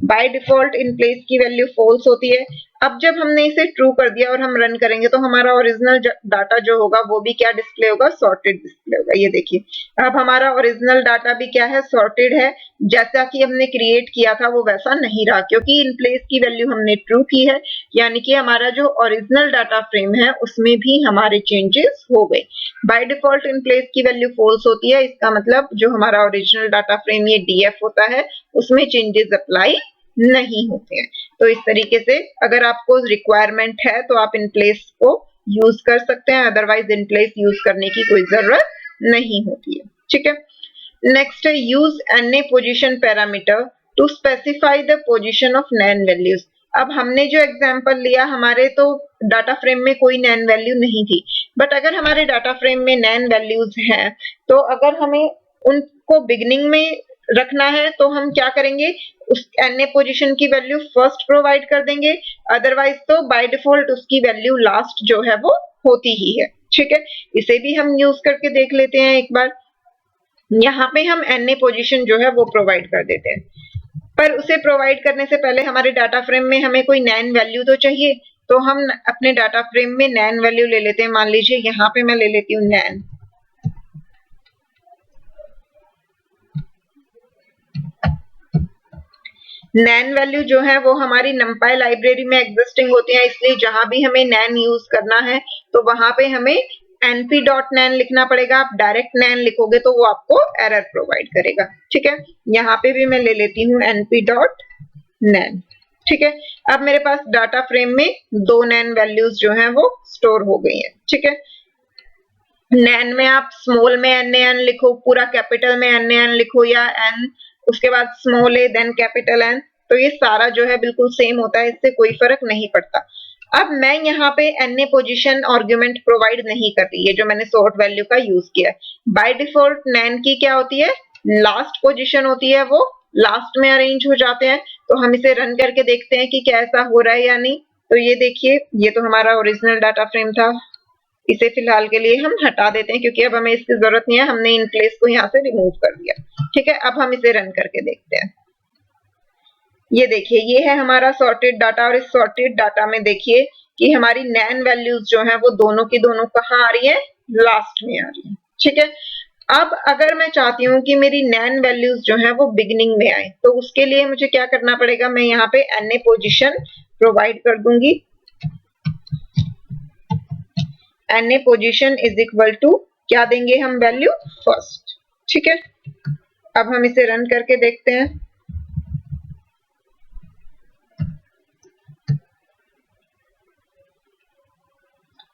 By default in place की वैल्यू फॉल्स होती है। अब जब हमने इसे ट्रू कर दिया और हम रन करेंगे तो हमारा ओरिजिनल डाटा जो होगा वो भी क्या डिस्प्ले होगा, सॉर्टेड डिस्प्ले होगा। ये देखिए अब हमारा ओरिजिनल डाटा भी क्या है, सॉर्टेड है। जैसा कि हमने क्रिएट किया था वो वैसा नहीं रहा, क्योंकि इन प्लेस की वैल्यू हमने ट्रू की है, यानी कि हमारा जो ओरिजिनल डाटा फ्रेम है उसमें भी हमारे चेंजेस हो गए। बाय डिफॉल्ट इन प्लेस की वैल्यू फॉल्स होती है, इसका मतलब जो हमारा ओरिजिनल डाटा फ्रेम ये डीएफ होता है उसमें चेंजेस अप्लाई नहीं होते हैं। तो इस तरीके से अगर आपको रिक्वायरमेंट है तो आप इन प्लेस को यूज कर सकते हैं, अदरवाइज इन प्लेस यूज करने की कोई जरूरत नहीं होती है। ठीक है, नेक्स्ट है use N A position parameter to specify the position of NaN values. अब हमने जो एग्जांपल लिया, हमारे तो डाटा फ्रेम में कोई नैन वैल्यू नहीं थी, बट अगर हमारे डाटा फ्रेम में नैन वैल्यूज हैं तो अगर हमें उनको बिगिनिंग में रखना है तो हम क्या करेंगे, उस एन पोजीशन की वैल्यू फर्स्ट प्रोवाइड कर देंगे, अदरवाइज तो बाय डिफॉल्ट उसकी वैल्यू लास्ट जो है वो होती ही है। ठीक है, इसे भी हम यूज करके देख लेते हैं एक बार। यहाँ पे हम एन पोजीशन जो है वो प्रोवाइड कर देते हैं, पर उसे प्रोवाइड करने से पहले हमारे डाटा फ्रेम में हमें कोई नैन वैल्यू तो चाहिए, तो हम अपने डाटा फ्रेम में नैन वैल्यू ले लेते हैं। मान लीजिए यहाँ पे मैं ले लेती हूँ नैन, नैन वैल्यू जो है वो हमारी numpy लाइब्रेरी में एग्जिस्टिंग होती है, इसलिए जहां भी हमें नैन यूज करना है तो वहां पे हमें np.nan लिखना पड़ेगा। आप डायरेक्ट नैन लिखोगे तो वो आपको एरर प्रोवाइड करेगा। ठीक है, यहाँ पे भी मैं ले लेती हूँ np.nan। ठीक है, अब मेरे पास डाटा फ्रेम में दो नैन वैल्यूज जो हैं वो स्टोर हो गई हैं। ठीक है, नैन में आप स्मॉल में nan लिखो, पूरा कैपिटल में nan लिखो, या n उसके बाद small A then capital N, तो ये सारा जो है बिल्कुल सेम होता है, इससे कोई फर्क नहीं पड़ता। अब मैं यहाँ पे एन पोजीशन आर्गुमेंट प्रोवाइड नहीं कर रही है, जो मैंने सॉर्ट वैल्यू का यूज किया है। बाय डिफॉल्ट नैन की क्या होती है, लास्ट पोजीशन होती है, वो लास्ट में अरेंज हो जाते हैं। तो हम इसे रन करके देखते हैं कि क्या ऐसा हो रहा है या नहीं। तो ये देखिए, ये तो हमारा ओरिजिनल डाटा फ्रेम था, इसे फिलहाल के लिए हम हटा देते हैं क्योंकि अब हमें इसकी जरूरत नहीं है, हमने इन प्लेस को यहाँ से रिमूव कर दिया। ठीक है, अब हम इसे रन करके देखते हैं। ये देखिए, ये है हमारा सॉर्टेड डाटा, और इस सॉर्टेड डाटा में देखिए कि हमारी नैन वैल्यूज जो है वो दोनों की दोनों कहाँ आ रही है, लास्ट में आ रही है। ठीक है, अब अगर मैं चाहती हूँ कि मेरी नैन वैल्यूज जो है वो बिगिनिंग में आए, तो उसके लिए मुझे क्या करना पड़ेगा, मैं यहाँ पे एन पोजीशन प्रोवाइड कर दूंगी। N position is equal to क्या देंगे हम, वैल्यू फर्स्ट। ठीक है, अब हम इसे रन करके देखते हैं।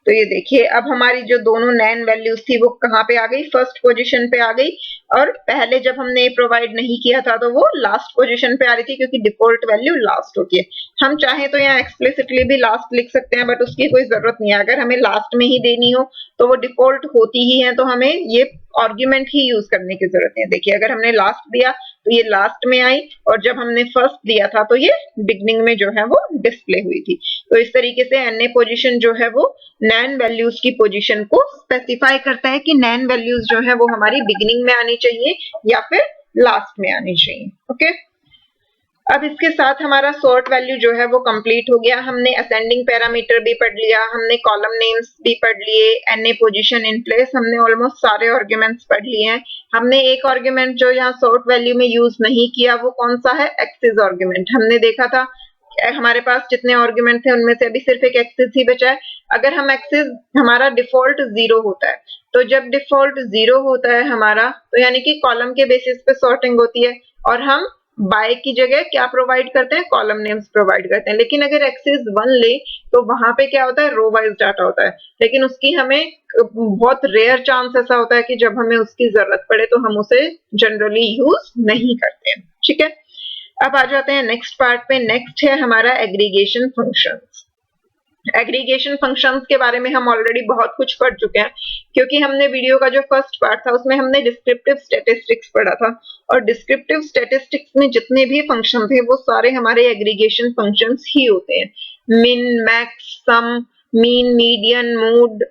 तो ये देखिए, अब हमारी जो दोनों नैन वैल्यूज थी वो कहाँ पे आ गई, फर्स्ट पोजीशन पे आ गई, और पहले जब हमने प्रोवाइड नहीं किया था तो वो लास्ट पोजीशन पे आ रही थी, क्योंकि डिफॉल्ट वैल्यू लास्ट होती है। हम चाहे तो यहाँ एक्सप्लिसिटली भी लास्ट लिख सकते हैं, बट उसकी कोई जरूरत नहीं है। अगर हमें लास्ट में ही देनी हो तो वो डिफॉल्ट होती ही है, तो हमें ये आर्ग्यूमेंट ही यूज करने की जरूरत है। देखिए, अगर हमने लास्ट दिया तो ये लास्ट में आई, और जब हमने फर्स्ट दिया था तो ये बिगनिंग में जो है वो डिस्प्ले हुई थी। तो इस तरीके से एन पोजीशन जो है वो नैन वैल्यूज की पोजीशन को स्पेसिफाई करता है कि नैन वैल्यूज जो है वो हमारी बिगिनिंग में आनी चाहिए या फिर लास्ट में आनी चाहिए। ओके, अब इसके साथ हमारा सॉर्ट वैल्यू जो है वो कंप्लीट हो गया। हमने असेंडिंग पैरामीटर भी पढ़ लिया, हमने कॉलम नेम्स भी पढ़ लिए, एन पोजीशन इन प्लेस, हमने ऑलमोस्ट सारे आर्ग्यूमेंट्स पढ़ लिए हैं। हमने एक आर्ग्यूमेंट जो यहाँ सॉर्ट वैल्यू में यूज नहीं किया वो कौन सा है, एक्सिस आर्ग्यूमेंट। हमने देखा था हमारे पास जितने आर्ग्यूमेंट थे उनमें से अभी सिर्फ एक एक्सिस ही बचा है। अगर हम एक्सिस, हमारा डिफॉल्ट 0 होता है, तो जब डिफॉल्ट 0 होता है हमारा, तो यानी कि कॉलम के बेसिस पे सॉर्टिंग होती है, और हम बाय की जगह क्या प्रोवाइड करते हैं, कॉलम नेम्स प्रोवाइड करते हैं। लेकिन अगर एक्सेस 1 ले तो वहां पे क्या होता है, रो वाइज डाटा होता है, लेकिन उसकी हमें बहुत रेयर चांस ऐसा होता है कि जब हमें उसकी जरूरत पड़े तो हम उसे जनरली यूज नहीं करते हैं। ठीक है, अब आ जाते हैं नेक्स्ट पार्ट पे। नेक्स्ट है हमारा एग्रीगेशन फंक्शंस। एग्रीगेशन फंक्शंस के बारे में हम ऑलरेडी बहुत कुछ पढ़ चुके हैं, क्योंकि हमने वीडियो का जो फर्स्ट पार्ट था उसमें हमने डिस्क्रिप्टिव स्टैटिस्टिक्स पढ़ा था, और डिस्क्रिप्टिव स्टैटिस्टिक्स में जितने भी फंक्शन थे वो सारे हमारे एग्रीगेशन फंक्शंस ही होते हैं। मिन, मैक्स, सम, मीन, मीडियन, मोड,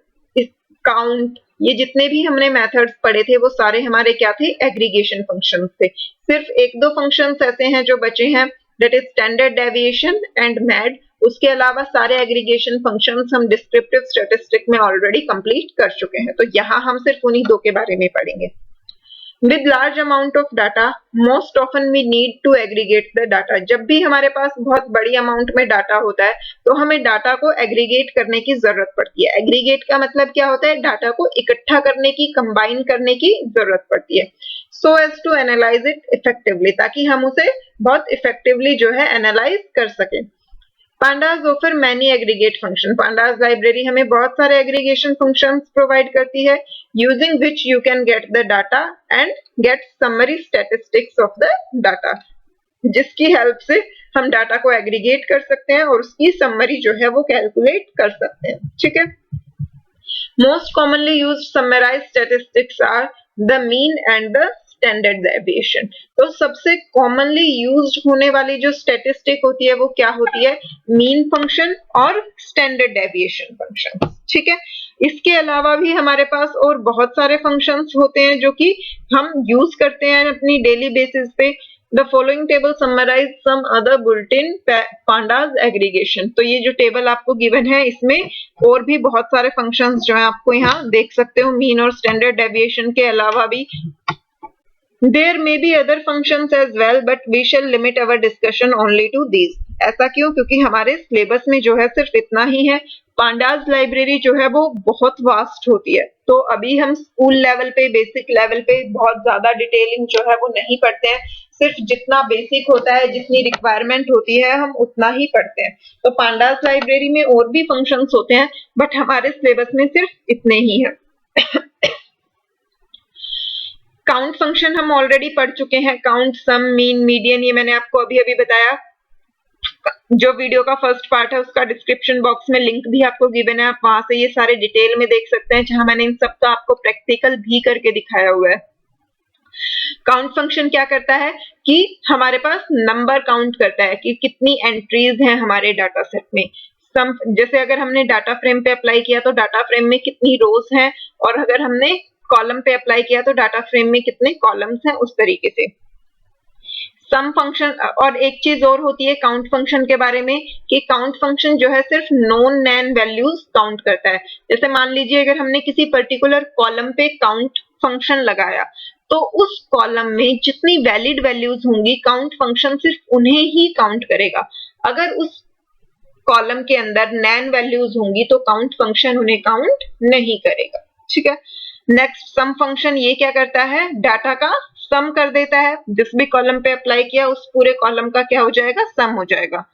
काउंट, ये जितने भी हमने मेथड्स पढ़े थे वो सारे हमारे क्या थे, एग्रीगेशन फंक्शंस थे। सिर्फ एक दो फंक्शंस ऐसे हैं जो बचे हैं, that is standard deviation and mad. उसके अलावा सारे एग्रीगेशन फंक्शंस हम डिस्क्रिप्टिव स्टैटिस्टिक में ऑलरेडी कंप्लीट कर चुके हैं, तो यहाँ हम सिर्फ उन्हीं दो के बारे में पढ़ेंगे। With large amount of data, most often we need to aggregate the data. जब भी हमारे पास बहुत बड़ी अमाउंट में डाटा होता है तो हमें डाटा को एग्रीगेट करने की जरूरत पड़ती है। एग्रीगेट का मतलब क्या होता है, डाटा को इकट्ठा करने की, कंबाइन करने की जरूरत पड़ती है, so as to analyze it effectively, ताकि हम उसे बहुत इफेक्टिवली जो है एनालाइज कर सकें। Pandas offer many aggregate function. Pandas library हमें बहुत सारे एग्रीगेशन फंक्शंस प्रोवाइड करती है, using which you can get the data and get summary statistics of the data, जिसकी हेल्प से हम डाटा को एग्रीगेट कर सकते हैं और उसकी समरी जो है वो कैलकुलेट कर सकते हैं। ठीक है, most commonly used summarized statistics are the mean and the standard deviation. तो सबसे कॉमनली यूज्ड होने वाली जो स्टैटिस्टिक होती है वो क्या होती है, मीन फंक्शन और स्टैंडर्ड डेविएशन फंक्शन। ठीक है, इसके अलावा भी हमारे पास और बहुत सारे फंक्शंस होते हैं जो कि हम यूज करते हैं अपनी डेली बेसिस पे। The following table summarize some other built-in pandas aggregation. तो ये जो टेबल आपको गिवन है इसमें और भी बहुत सारे फंक्शंस जो है आपको यहाँ देख सकते हो, मीन और स्टैंडर्ड डेविएशन के अलावा भी। There may be other functions as well, but we shall limit our discussion only to these. ऐसा क्यों, क्योंकि हमारे सिलेबस में जो है सिर्फ इतना ही है। पांडास लाइब्रेरी जो है वो बहुत वास्ट होती है, तो अभी हम स्कूल लेवल पे, बेसिक लेवल पे बहुत ज्यादा डिटेलिंग जो है वो नहीं पढ़ते हैं। सिर्फ जितना बेसिक होता है, जितनी रिक्वायरमेंट होती है, हम उतना ही पढ़ते हैं। तो पांडास लाइब्रेरी में और भी फंक्शंस होते हैं, बट हमारे सिलेबस में सिर्फ इतने ही है। काउंट फंक्शन हम ऑलरेडी पढ़ चुके हैं, काउंट, सम, मीन, मीडियन, ये मैंने आपको अभी अभी बताया। जो वीडियो का फर्स्ट पार्ट है उसका डिस्क्रिप्शन बॉक्स में लिंक भी आपको गिवन है, आप वहां से ये सारे डिटेल में देख सकते हैं, जहां मैंने इन सबका आपको प्रैक्टिकल भी करके दिखाया हुआ है। काउंट फंक्शन क्या करता है कि हमारे पास नंबर काउंट करता है कि कितनी एंट्रीज हैं हमारे डाटा सेट में। सम, जैसे अगर हमने डाटा फ्रेम पे अप्लाई किया तो डाटा फ्रेम में कितनी रोज हैं, और अगर हमने कॉलम पे अप्लाई किया तो डाटा फ्रेम में कितने कॉलम्स हैं, उस तरीके से। सम फंक्शन, और एक चीज और होती है काउंट फंक्शन के बारे में कि काउंट फंक्शन जो है सिर्फ नॉन नैन वैल्यूज काउंट करता है। जैसे मान लीजिए अगर हमने किसी पर्टिकुलर कॉलम पे काउंट फंक्शन लगाया तो उस कॉलम में जितनी वैलिड वैल्यूज होंगी काउंट फंक्शन सिर्फ उन्हें ही काउंट करेगा। अगर उस कॉलम के अंदर नैन वैल्यूज होंगी तो काउंट फंक्शन उन्हें काउंट नहीं करेगा। ठीक है, नेक्स्ट सम फंक्शन ये क्या करता है, डाटा का सम कर देता है। जिस भी कॉलम पे अप्लाई किया उस पूरे कॉलम का क्या हो जाएगा, सम हो जाएगा।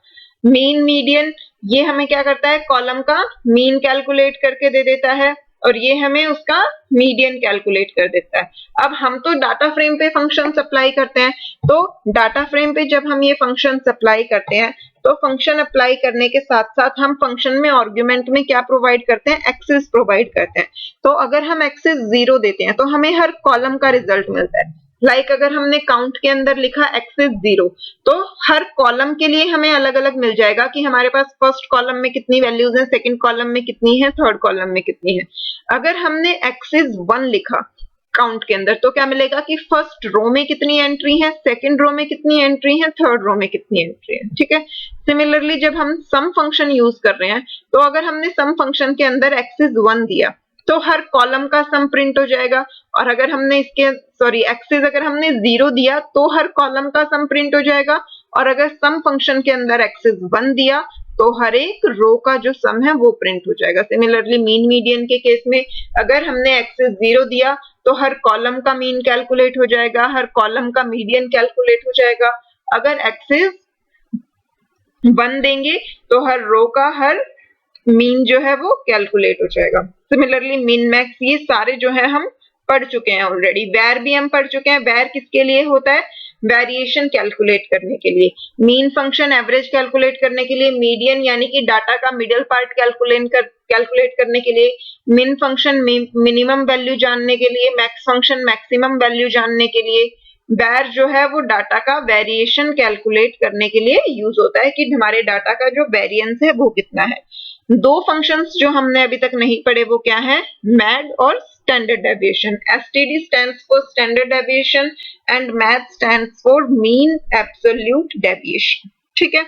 मीन, मीडियन, ये हमें क्या करता है, कॉलम का मीन कैलकुलेट करके दे देता है, और ये हमें उसका मीडियन कैलकुलेट कर देता है। अब हम तो डाटा फ्रेम पे फंक्शन अप्लाई करते हैं, तो डाटा फ्रेम पे जब हम ये फंक्शन अप्लाई करते हैं तो फंक्शन अप्लाई करने के साथ साथ हम फंक्शन में आर्गुमेंट में क्या प्रोवाइड करते हैं, एक्सेस प्रोवाइड करते हैं। तो अगर हम एक्सेस 0 देते हैं तो हमें हर कॉलम का रिजल्ट मिलता है। लाइक अगर हमने काउंट के अंदर लिखा एक्सेस 0 तो हर कॉलम के लिए हमें अलग अलग मिल जाएगा कि हमारे पास फर्स्ट कॉलम में कितनी वैल्यूज हैं, सेकंड कॉलम में कितनी है, थर्ड कॉलम में कितनी है। अगर हमने एक्सेस 1 लिखा काउंट के अंदर तो क्या मिलेगा कि फर्स्ट रो में कितनी एंट्री है, सेकंड रो में कितनी एंट्री है, थर्ड रो में कितनी एंट्री है। ठीक है, सिमिलरली जब हम सम फंक्शन यूज कर रहे हैं तो अगर हमने सम फंक्शन के अंदर एक्सेस 1 दिया तो हर कॉलम का सम प्रिंट हो जाएगा, और अगर हमने एक्सेस अगर हमने 0 दिया तो हर कॉलम का सम प्रिंट हो जाएगा, और अगर सम फंक्शन के अंदर एक्सेस 1 दिया तो हर एक रो का जो सम है वो प्रिंट हो जाएगा। सिमिलरली मीन मीडियन के केस में अगर हमने एक्सेस 0 दिया तो हर कॉलम का मीन कैलकुलेट हो जाएगा, हर कॉलम का मीडियन कैलकुलेट हो जाएगा, अगर एक्सेस 1 देंगे तो हर रो का हर मीन जो है वो कैलकुलेट हो जाएगा। सिमिलरली मिन मैक्स ये सारे जो है हम पढ़ चुके हैं ऑलरेडी। वेर भी हम पढ़ चुके हैं। वेर किसके लिए होता है? वेरिएशन कैलकुलेट करने के लिए। मीन फंक्शन एवरेज कैलकुलेट करने के लिए। मीडियन यानी कि डाटा का मिडिल पार्ट कैलकुलेट करने के लिए। मिन फंक्शन मिनिमम वैल्यू जानने के लिए। मैक्स फंक्शन मैक्सिमम वैल्यू जानने के लिए। वेर जो है वो डाटा का वेरिएशन कैलकुलेट करने के लिए यूज होता है कि हमारे डाटा का जो वेरिएंस है वो कितना है। दो फंक्शंस जो हमने अभी तक नहीं पढ़े वो क्या है? मैड और standard deviation. STD stands for standard deviation and mad stands for mean absolute deviation. ठीक है,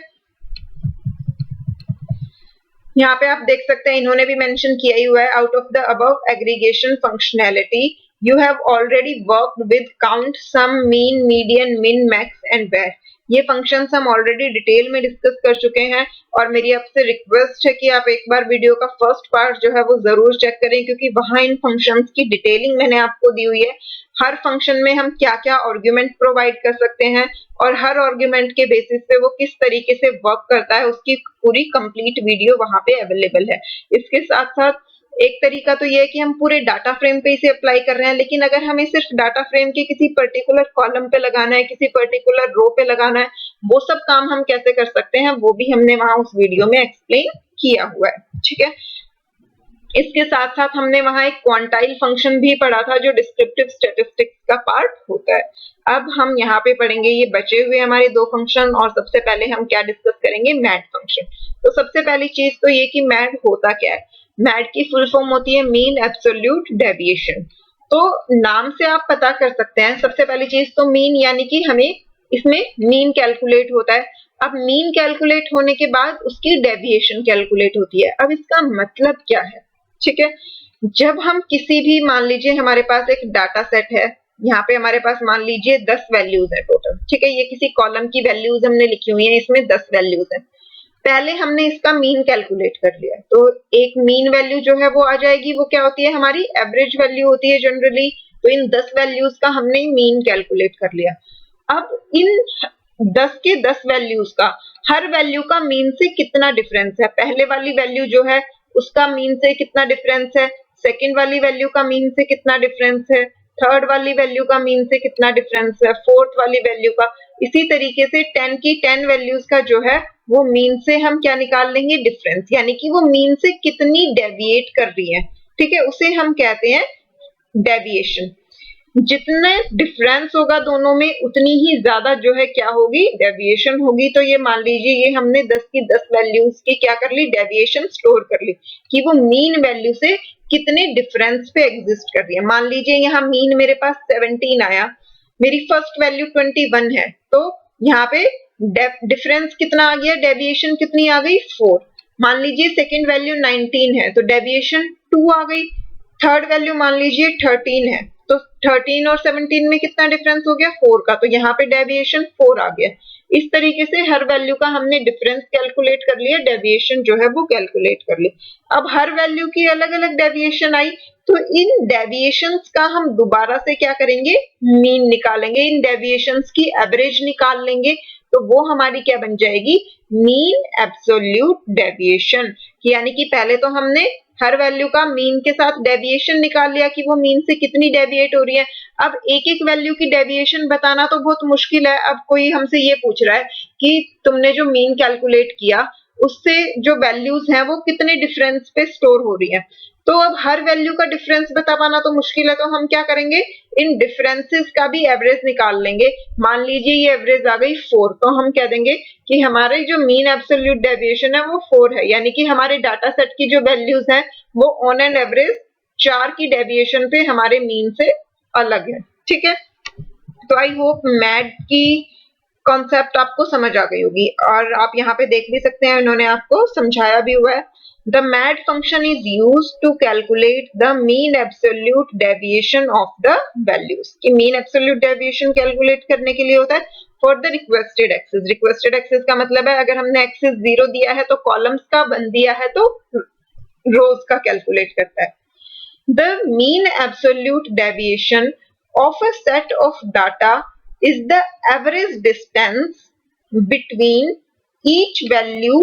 यहाँ पे आप देख सकते हैं इन्होंने भी मेंशन किया ही हुआ है। Out of the above aggregation functionality you have already worked with count, sum, mean, median, min, max and var. ये फंक्शंस हम ऑलरेडी डिटेल में डिस्कस कर चुके हैं और मेरी आपसे रिक्वेस्ट है कि आप एक बार वीडियो का फर्स्ट पार्ट जो है वो जरूर चेक करें, क्योंकि वहां इन फंक्शंस की डिटेलिंग मैंने आपको दी हुई है। हर फंक्शन में हम क्या क्या आर्ग्यूमेंट प्रोवाइड कर सकते हैं और हर आर्ग्यूमेंट के बेसिस पे वो किस तरीके से वर्क करता है उसकी पूरी कंप्लीट वीडियो वहां पे अवेलेबल है। इसके साथ साथ एक तरीका तो ये है कि हम पूरे डाटा फ्रेम पे इसे अप्लाई कर रहे हैं, लेकिन अगर हमें सिर्फ डाटा फ्रेम के किसी पर्टिकुलर कॉलम पे लगाना है, किसी पर्टिकुलर रो पे लगाना है, वो सब काम हम कैसे कर सकते हैं वो भी हमने वहां उस वीडियो में एक्सप्लेन किया हुआ है। ठीक है, इसके साथ साथ हमने वहां एक क्वांटाइल फंक्शन भी पढ़ा था जो डिस्क्रिप्टिव स्टैटिस्टिक्स का पार्ट होता है। अब हम यहाँ पे पढ़ेंगे ये बचे हुए हमारे दो फंक्शन और सबसे पहले हम क्या डिस्कस करेंगे? Mad function. तो सबसे पहली चीज तो ये कि मैड होता क्या है। मैड की फुल फॉर्म होती है मीन एब्सोल्यूट डेविएशन। तो नाम से आप पता कर सकते हैं। सबसे पहली चीज तो मीन, यानी कि हमें इसमें मीन कैलकुलेट होता है। अब मीन कैलकुलेट होने के बाद उसकी डेविएशन कैलकुलेट होती है। अब इसका मतलब क्या है? ठीक है, जब हम किसी भी, मान लीजिए हमारे पास एक डाटा सेट है, यहाँ पे हमारे पास मान लीजिए 10 वैल्यूज है टोटल। ठीक है, ये किसी कॉलम की वैल्यूज हमने लिखी हुई है, इसमें 10 वैल्यूज है। पहले हमने इसका मीन कैलकुलेट कर लिया, तो एक मीन वैल्यू जो है वो आ जाएगी। वो क्या होती है? हमारी एवरेज वैल्यू होती है जनरली। तो इन 10 वैल्यूज का हमने मीन कैलकुलेट कर लिया। अब इन 10 के 10 वैल्यूज का हर वैल्यू का मीन से कितना डिफरेंस है? पहले वाली वैल्यू जो है उसका मीन से कितना डिफरेंस है, सेकंड वाली वैल्यू का मीन से कितना डिफरेंस है, थर्ड वाली वैल्यू का मीन से कितना डिफरेंस है, फोर्थ वाली वैल्यू का। इसी तरीके से 10 की 10 वैल्यूज का जो है वो मीन से हम क्या निकाल लेंगे? डिफरेंस, यानी कि वो मीन से कितनी डेविएट कर रही है। ठीक है, उसे हम कहते हैं डेविएशन। जितने डिफरेंस होगा दोनों में उतनी ही ज्यादा जो है क्या होगी? डेविएशन होगी। तो ये मान लीजिए ये हमने 10 की 10 वैल्यूज की क्या कर ली? डेविएशन स्टोर कर ली कि वो मीन वैल्यू से कितने डिफरेंस पे एग्जिस्ट कर रही है। मान लीजिए यहाँ मीन मेरे पास 17 आया, मेरी फर्स्ट वैल्यू 21 है, तो यहाँ पे डिफरेंस कितना आ गया? डेविएशन कितनी आ गई? 4। मान लीजिए सेकेंड वैल्यू 19 है तो डेविएशन 2 आ गई। थर्ड वैल्यू मान लीजिए 13 है, तो 13 और 17 में कितना डिफरेंस हो गया? 4 का, तो यहाँ पे डेविएशन 4 आ गया। इस तरीके से हर वैल्यू का हमने डिफरेंस कैलकुलेट कर लिया, डेविएशन जो है वो कैलकुलेट कर ली। अब हर वैल्यू की अलग अलग डेविएशन आई, तो इन डेविएशंस का हम दोबारा से क्या करेंगे? मीन निकालेंगे। इन डेविएशंस की एवरेज निकाल लेंगे, तो वो हमारी क्या बन जाएगी? Mean absolute deviation. यानी कि पहले तो हमने हर वैल्यू का मीन के साथ डेविएशन निकाल लिया कि वो मीन से कितनी डेविएट हो रही है। अब एक एक वैल्यू की डेविएशन बताना तो बहुत मुश्किल है। अब कोई हमसे ये पूछ रहा है कि तुमने जो मीन कैलकुलेट किया उससे जो वैल्यूज हैं वो कितने डिफरेंस पे स्टोर हो रही है, तो अब हर वैल्यू का डिफरेंस बता पाना तो मुश्किल है। तो हम क्या करेंगे? इन डिफरेंसेस का भी एवरेज निकाल लेंगे। मान लीजिए ये एवरेज आ गई 4, तो हम कह देंगे कि हमारे जो मीन एब्सोल्यूट डेविएशन है वो 4 है, यानी कि हमारे डाटा सेट की जो वैल्यूज है वो ऑन एन एवरेज 4 की डेविएशन पे हमारे मीन से अलग है। ठीक है, तो आई होप मैड की कॉन्सेप्ट आपको समझ आ गई होगी और आप यहाँ पे देख भी सकते हैं, उन्होंने आपको समझाया भी हुआ है। The MAD function is used to calculate the mean absolute deviation of the values। कि mean absolute deviation calculate करने के लिए होता है for the requested axis। requested axis का मतलब है अगर हमने axis 0 दिया है तो columns का, 1 दिया है तो rows का calculate करता है। The mean absolute deviation of a set of data is the average distance between each value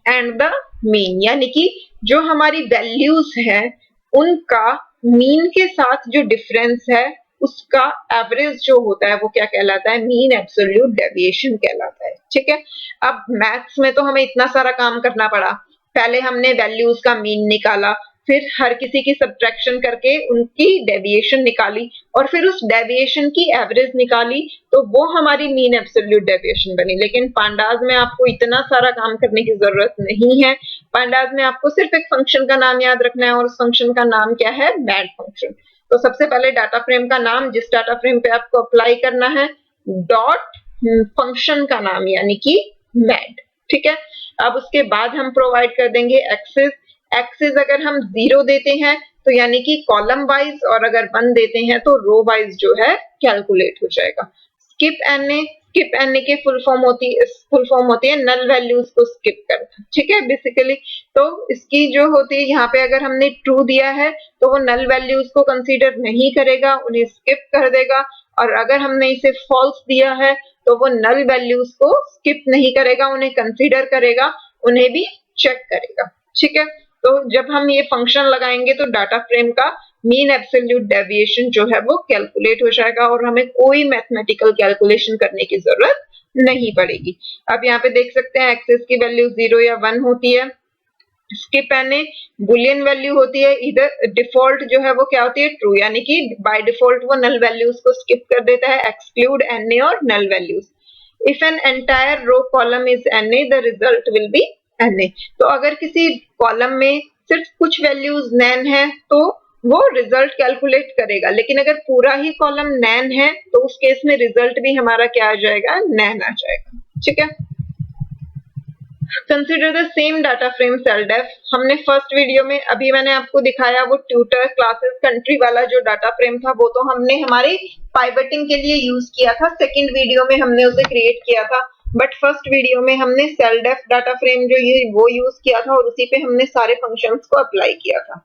and the mean, यानी कि जो हमारी वैल्यूज हैं उनका मीन के साथ जो डिफरेंस है उसका एवरेज जो होता है वो क्या कहलाता है, मीन एब्सोल्यूट डेविएशन कहलाता है। ठीक है, अब मैथ्स में तो हमें इतना सारा काम करना पड़ा, पहले हमने वैल्यूज का मीन निकाला, फिर हर किसी की सब्ट्रैक्शन करके उनकी डेविएशन निकाली और फिर उस डेविएशन की एवरेज निकाली, तो वो हमारी मीन एब्सोल्यूट डेविएशन बनी। लेकिन पांडाज में आपको इतना सारा काम करने की जरूरत नहीं है, पांडाज में आपको सिर्फ एक फंक्शन का नाम याद रखना है और उस फंक्शन का नाम क्या है, मैड फंक्शन। तो सबसे पहले डाटा फ्रेम का नाम, जिस डाटा फ्रेम पे आपको अप्लाई करना है, डॉट फंक्शन का नाम यानी कि मैड। ठीक है, अब उसके बाद हम प्रोवाइड कर देंगे एक्सेस। एक्सेस अगर हम 0 देते हैं तो यानी कि कॉलम वाइज, और अगर 1 देते हैं तो रो वाइज जो है कैलकुलेट हो जाएगा। स्किप एनए, स्किप एनए के फुल फॉर्म होती है नल वैल्यूज को स्किप करना। ठीक है, बेसिकली तो इसकी जो होती है यहाँ पे अगर हमने ट्रू दिया है तो वो नल वैल्यूज को कंसीडर नहीं करेगा, उन्हें स्किप कर देगा, और अगर हमने इसे फॉल्स दिया है तो वो नल वैल्यूज को स्किप नहीं करेगा, उन्हें कंसीडर करेगा, उन्हें भी चेक करेगा। ठीक है, तो जब हम ये फंक्शन लगाएंगे तो डाटा फ्रेम का मीन एब्सोल्यूट डेविएशन जो है वो कैलकुलेट हो जाएगा और हमें कोई मैथमेटिकल कैलकुलेशन करने की जरूरत नहीं पड़ेगी। अब यहाँ पे देख सकते हैं एक्सेस की वैल्यू 0 या 1 होती है, स्किप एनए बुलियन वैल्यू होती है, इधर डिफॉल्ट जो है वो क्या होती है, ट्रू, यानी कि बाय डिफॉल्ट वो नल वैल्यूज को स्किप कर देता है, एक्सक्लूड एनए और null values. If an entire row column is NA the result will be NA. तो अगर किसी कॉलम में सिर्फ कुछ वैल्यूज नैन है तो वो रिजल्ट कैलकुलेट करेगा, लेकिन अगर पूरा ही कॉलम नैन है तो उस केस में रिजल्ट भी हमारा क्या आ जाएगा, नैन आ जाएगा। ठीक है, consider the same data frame सेलडेफ। हमने फर्स्ट वीडियो में अभी मैंने आपको दिखाया वो ट्यूटर क्लासेस कंट्री वाला जो डाटा फ्रेम था वो तो हमने हमारे पाइवटिंग के लिए यूज किया था, सेकंड वीडियो में हमने उसे क्रिएट किया था, बट फर्स्ट वीडियो में हमने सेलडेफ डाटा फ्रेम जो ये वो यूज किया था और उसी पे हमने सारे फंक्शंस को अप्लाई किया था।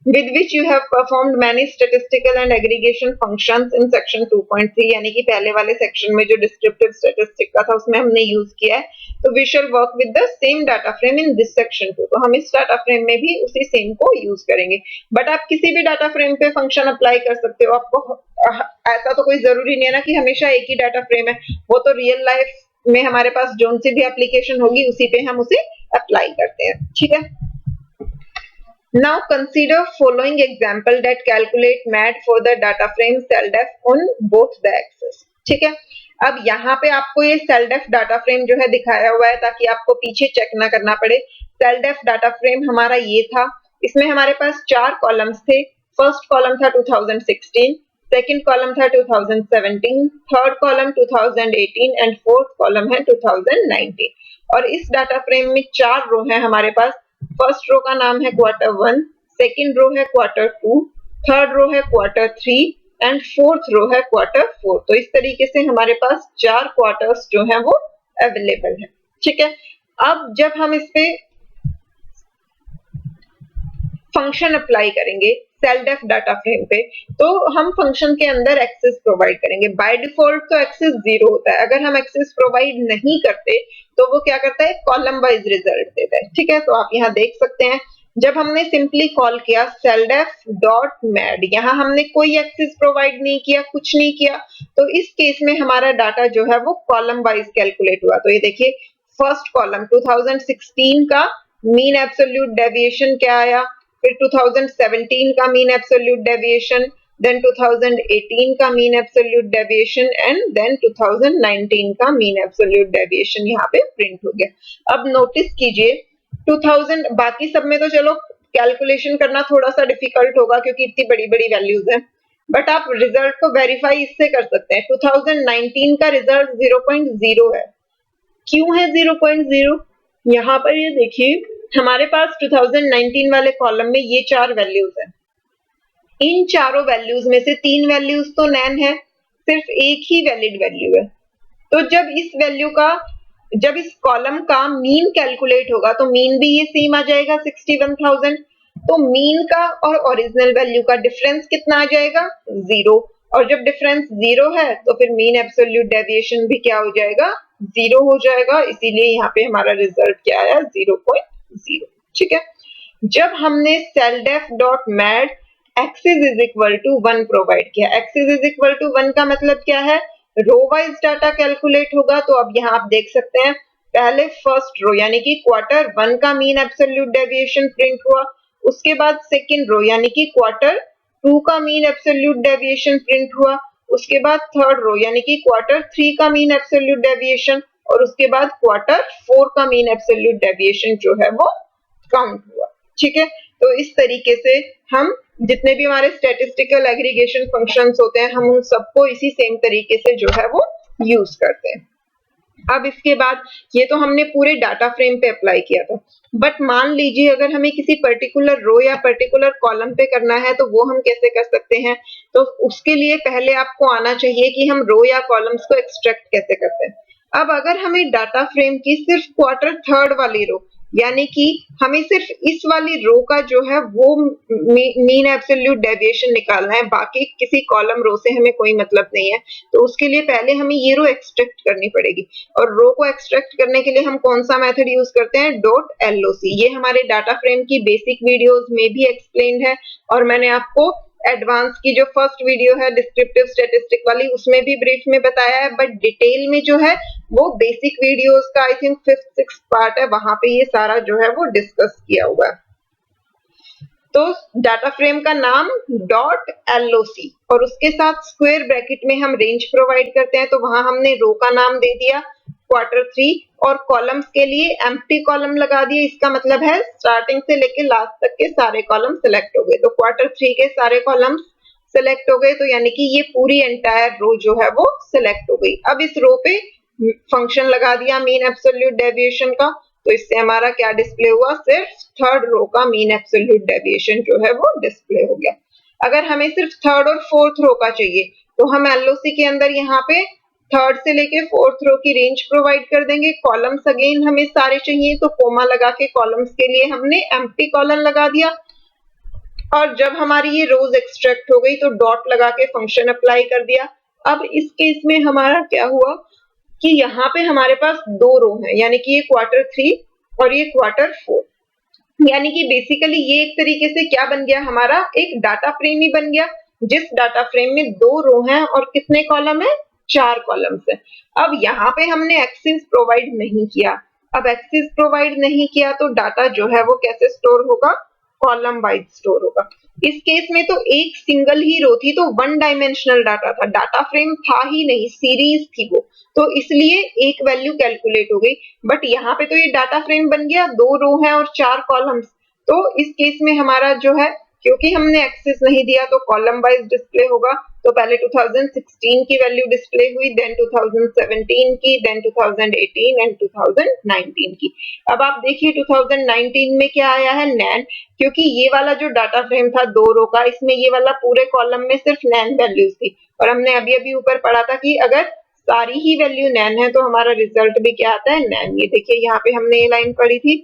with which you have performed many statistical and aggregation functions in section 2.3, यानी कि पहले वाले सेक्शन में जो डिस्क्रिप्टिव स्टैटिस्टिक का था उसमें हमने यूज किया है। तो we shall work with the same data frame in this section 2, तो हम इस डाटा फ्रेम में भी उसी सेम को यूज करेंगे। बट आप किसी भी डाटा फ्रेम पे फंक्शन अप्लाई कर सकते हो, आपको ऐसा तो कोई जरूरी नहीं है ना कि हमेशा एक ही डाटा फ्रेम है, वो तो रियल लाइफ में हमारे पास जो सी भी एप्लीकेशन होगी उसी पे हम उसे अप्लाई करते हैं। ठीक है, now consider following example that calculate MAD for the data frame CELDEF on both the axes। ठीक है, अब यहाँ पे आपको ये CELDEF डाटा फ्रेम जो है दिखाया हुआ है ताकि आपको पीछे चेक ना करना पड़े। CELDEF डाटा फ्रेम हमारा ये था, इसमें हमारे पास 4 कॉलम्स थे। फर्स्ट कॉलम था 2016, सेकंड कॉलम था 2017, third column 2018 and fourth column है 2019। और इस डाटा फ्रेम में 4 रो है हमारे पास। फर्स्ट रो का नाम है क्वार्टर 1, सेकंड रो है क्वार्टर 2, थर्ड रो है क्वार्टर 3 एंड फोर्थ रो है क्वार्टर 4। तो इस तरीके से हमारे पास 4 क्वार्टर्स जो है वो अवेलेबल है। ठीक है, अब जब हम इस पे फंक्शन अप्लाई करेंगे सेलडेफ डाटा फ्रेम पे तो हम फंक्शन के अंदर एक्सेस प्रोवाइड करेंगे। बाय डिफॉल्ट तो एक्सेस 0 होता है, अगर हम एक्सेस प्रोवाइड नहीं करते तो वो क्या करता है, कॉलम वाइज रिजल्ट देता है। ठीक है, तो आप यहाँ देख सकते हैं जब हमने सिंपली कॉल किया सेलडेफ डॉट मैड, यहाँ हमने कोई एक्सेस प्रोवाइड नहीं किया, कुछ नहीं किया, तो इस केस में हमारा डाटा जो है वो कॉलम वाइज कैलकुलेट हुआ। तो ये देखिए फर्स्ट कॉलम 2016 का मीन एब्सोल्यूट डेविएशन क्या आया, फिर 2017 का मीन एब्सोल्यूट डेविएशन, देन 2018 का mean absolute deviation and then 2019 का मीन एब्सोल्यूट डेविएशन यहाँ पे प्रिंट हो गया। अब नोटिस कीजिए 2000, बाकी सब में तो चलो कैलकुलेशन करना थोड़ा सा डिफिकल्ट होगा क्योंकि इतनी बड़ी बड़ी वैल्यूज हैं, बट आप रिजल्ट को वेरीफाई इससे कर सकते हैं। 2019 का रिजल्ट 0.0 है। क्यों है 0.0? यहाँ पर ये देखिए हमारे पास 2019 वाले कॉलम में ये 4 वैल्यूज हैं, इन चारों वैल्यूज में से 3 वैल्यूज तो नैन है, सिर्फ एक ही वैलिड वैल्यू है। तो जब इस कॉलम का मीन कैलकुलेट होगा तो मीन भी ये सेम आ जाएगा 61,000। तो मीन का और ओरिजिनल वैल्यू का डिफरेंस कितना आ जाएगा, 0। और जब डिफरेंस 0 है तो फिर मीन एब्सोल्यूट डेविएशन भी क्या हो जाएगा, 0 हो जाएगा, इसीलिए यहाँ पे हमारा रिजल्ट क्या आया, 0.0। ठीक है, जब हमने सेलडेफ dot mad axis is equal to 1 provide किया, एक्सिस इज इक्वल टू 1 का मतलब क्या है, रो वाइज डाटा कैलकुलेट होगा। तो अब यहाँ आप देख सकते हैं पहले फर्स्ट रो यानी कि क्वार्टर 1 का मीन एब्सोल्यूट डेविएशन प्रिंट हुआ, उसके बाद सेकंड रो यानी कि क्वार्टर 2 का मीन एब्सोल्यूट डेविएशन प्रिंट हुआ, उसके बाद थर्ड रो यानी कि क्वार्टर 3 का मीन एब्सोल्यूट डेविएशन, और उसके बाद क्वार्टर 4 का मीन एब्सोल्यूट डेविएशन जो है वो काउंट हुआ। ठीक है, तो इस तरीके से हम जितने भी हमारे स्टैटिस्टिकल एग्रीगेशन फंक्शंस होते हैं हम उन सबको इसी सेम तरीके से जो है वो यूज करते हैं। अब इसके बाद ये तो हमने पूरे डाटा फ्रेम पे अप्लाई किया था, बट मान लीजिए अगर हमें किसी पर्टिकुलर रो या पर्टिकुलर कॉलम पे करना है तो वो हम कैसे कर सकते हैं, तो उसके लिए पहले आपको आना चाहिए कि हम रो या कॉलम्स को एक्सट्रैक्ट कैसे करते हैं। अब अगर हमें डाटा फ्रेम की सिर्फ क्वार्टर थर्ड वाली रो यानी कि हमें सिर्फ इस वाली रो का जो है वो मीन एब्सोल्यूट डेविएशन निकालना है, बाकी किसी कॉलम रो से हमें कोई मतलब नहीं है, तो उसके लिए पहले हमें ये रो एक्सट्रैक्ट करनी पड़ेगी। और रो को एक्सट्रैक्ट करने के लिए हम कौन सा मेथड यूज करते हैं, डॉट एलओसी। ये हमारे डाटा फ्रेम की बेसिक वीडियोस में भी एक्सप्लेन्ड है, और मैंने आपको एडवांस की जो फर्स्ट वीडियो है डिस्क्रिप्टिव स्टैटिस्टिक वाली उसमें भी ब्रीफ में बताया है, बट डिटेल में जो है वो बेसिक वीडियोस का आई थिंक 5th-6th पार्ट है, वहां पे ये सारा जो है वो डिस्कस किया हुआ है। तो डाटा फ्रेम का नाम डॉट एलओसी और उसके साथ स्क्वायर ब्रैकेट में हम रेंज प्रोवाइड करते हैं, तो वहां हमने रो का नाम दे दिया क्वार्टर 3 और कॉलम्स के लिए एम्प्टी कॉलम लगा दिए। इसका मतलब है स्टार्टिंग से लेके लास्ट तक के सारे कॉलम सिलेक्ट हो गए, तो क्वार्टर 3 के सारे कॉलम्स सिलेक्ट हो गए, तो यानी कि ये पूरी एंटायर रो जो है वो सिलेक्ट हो गई। अब इस रो पे फंक्शन लगा दिया मीन एब्सोल्यूट डेविएशन का, तो इससे हमारा क्या डिस्प्ले हुआ, सिर्फ थर्ड रो का मीन एब्सोल्यूट डेविएशन जो है वो डिस्प्ले हो गया। अगर हमें सिर्फ थर्ड और फोर्थ रो का चाहिए तो हम एलओसी के अंदर यहाँ पे थर्ड से लेके फोर्थ रो की रेंज प्रोवाइड कर देंगे। कॉलम्स अगेन हमें सारे चाहिए, तो कोमा लगा के कॉलम्स के लिए हमने एम्प्टी कॉलम लगा दिया, और जब हमारी ये रोज एक्सट्रैक्ट हो गई तो डॉट लगा के फंक्शन अप्लाई कर दिया। अब इस केस में हमारा क्या हुआ कि यहाँ पे हमारे पास दो रो हैं, यानी कि ये क्वार्टर 3 और ये क्वार्टर 4, यानी कि बेसिकली ये एक तरीके से क्या बन गया, हमारा एक डाटा फ्रेम ही बन गया, जिस डाटा फ्रेम में दो रो हैं और कितने कॉलम है, 4 कॉलम्स है। अब यहाँ पे हमने एक्सिस प्रोवाइड नहीं किया, अब एक्सिस प्रोवाइड नहीं किया तो डाटा जो है वो कैसे स्टोर होगा, कॉलम वाइज स्टोर होगा। इस केस में तो एक सिंगल ही रो थी, तो वन डायमेंशनल डाटा था, डाटा फ्रेम था ही नहीं, सीरीज थी वो, तो इसलिए एक वैल्यू कैलकुलेट हो गई। बट यहाँ पे तो ये डाटा फ्रेम बन गया, दो रो है और 4 कॉलम्स, तो इस केस में हमारा जो है क्योंकि हमने एक्सेस नहीं दिया तो कॉलम वाइज डिस्प्ले होगा। तो पहले 2016 की वैल्यू डिस्प्ले हुई, देन 2017 की, देन 2018 एंड 2019 की। अब आप देखिए 2019 में क्या आया है, नैन, क्योंकि ये वाला जो डाटा फ्रेम था दो रो का, इसमें ये वाला पूरे कॉलम में सिर्फ नैन वैल्यूज थी, और हमने अभी अभी ऊपर पढ़ा था कि अगर सारी ही वैल्यू नैन है तो हमारा रिजल्ट भी क्या आता है, नैन। ये देखिए यहाँ पे हमने ये लाइन पढ़ी थी,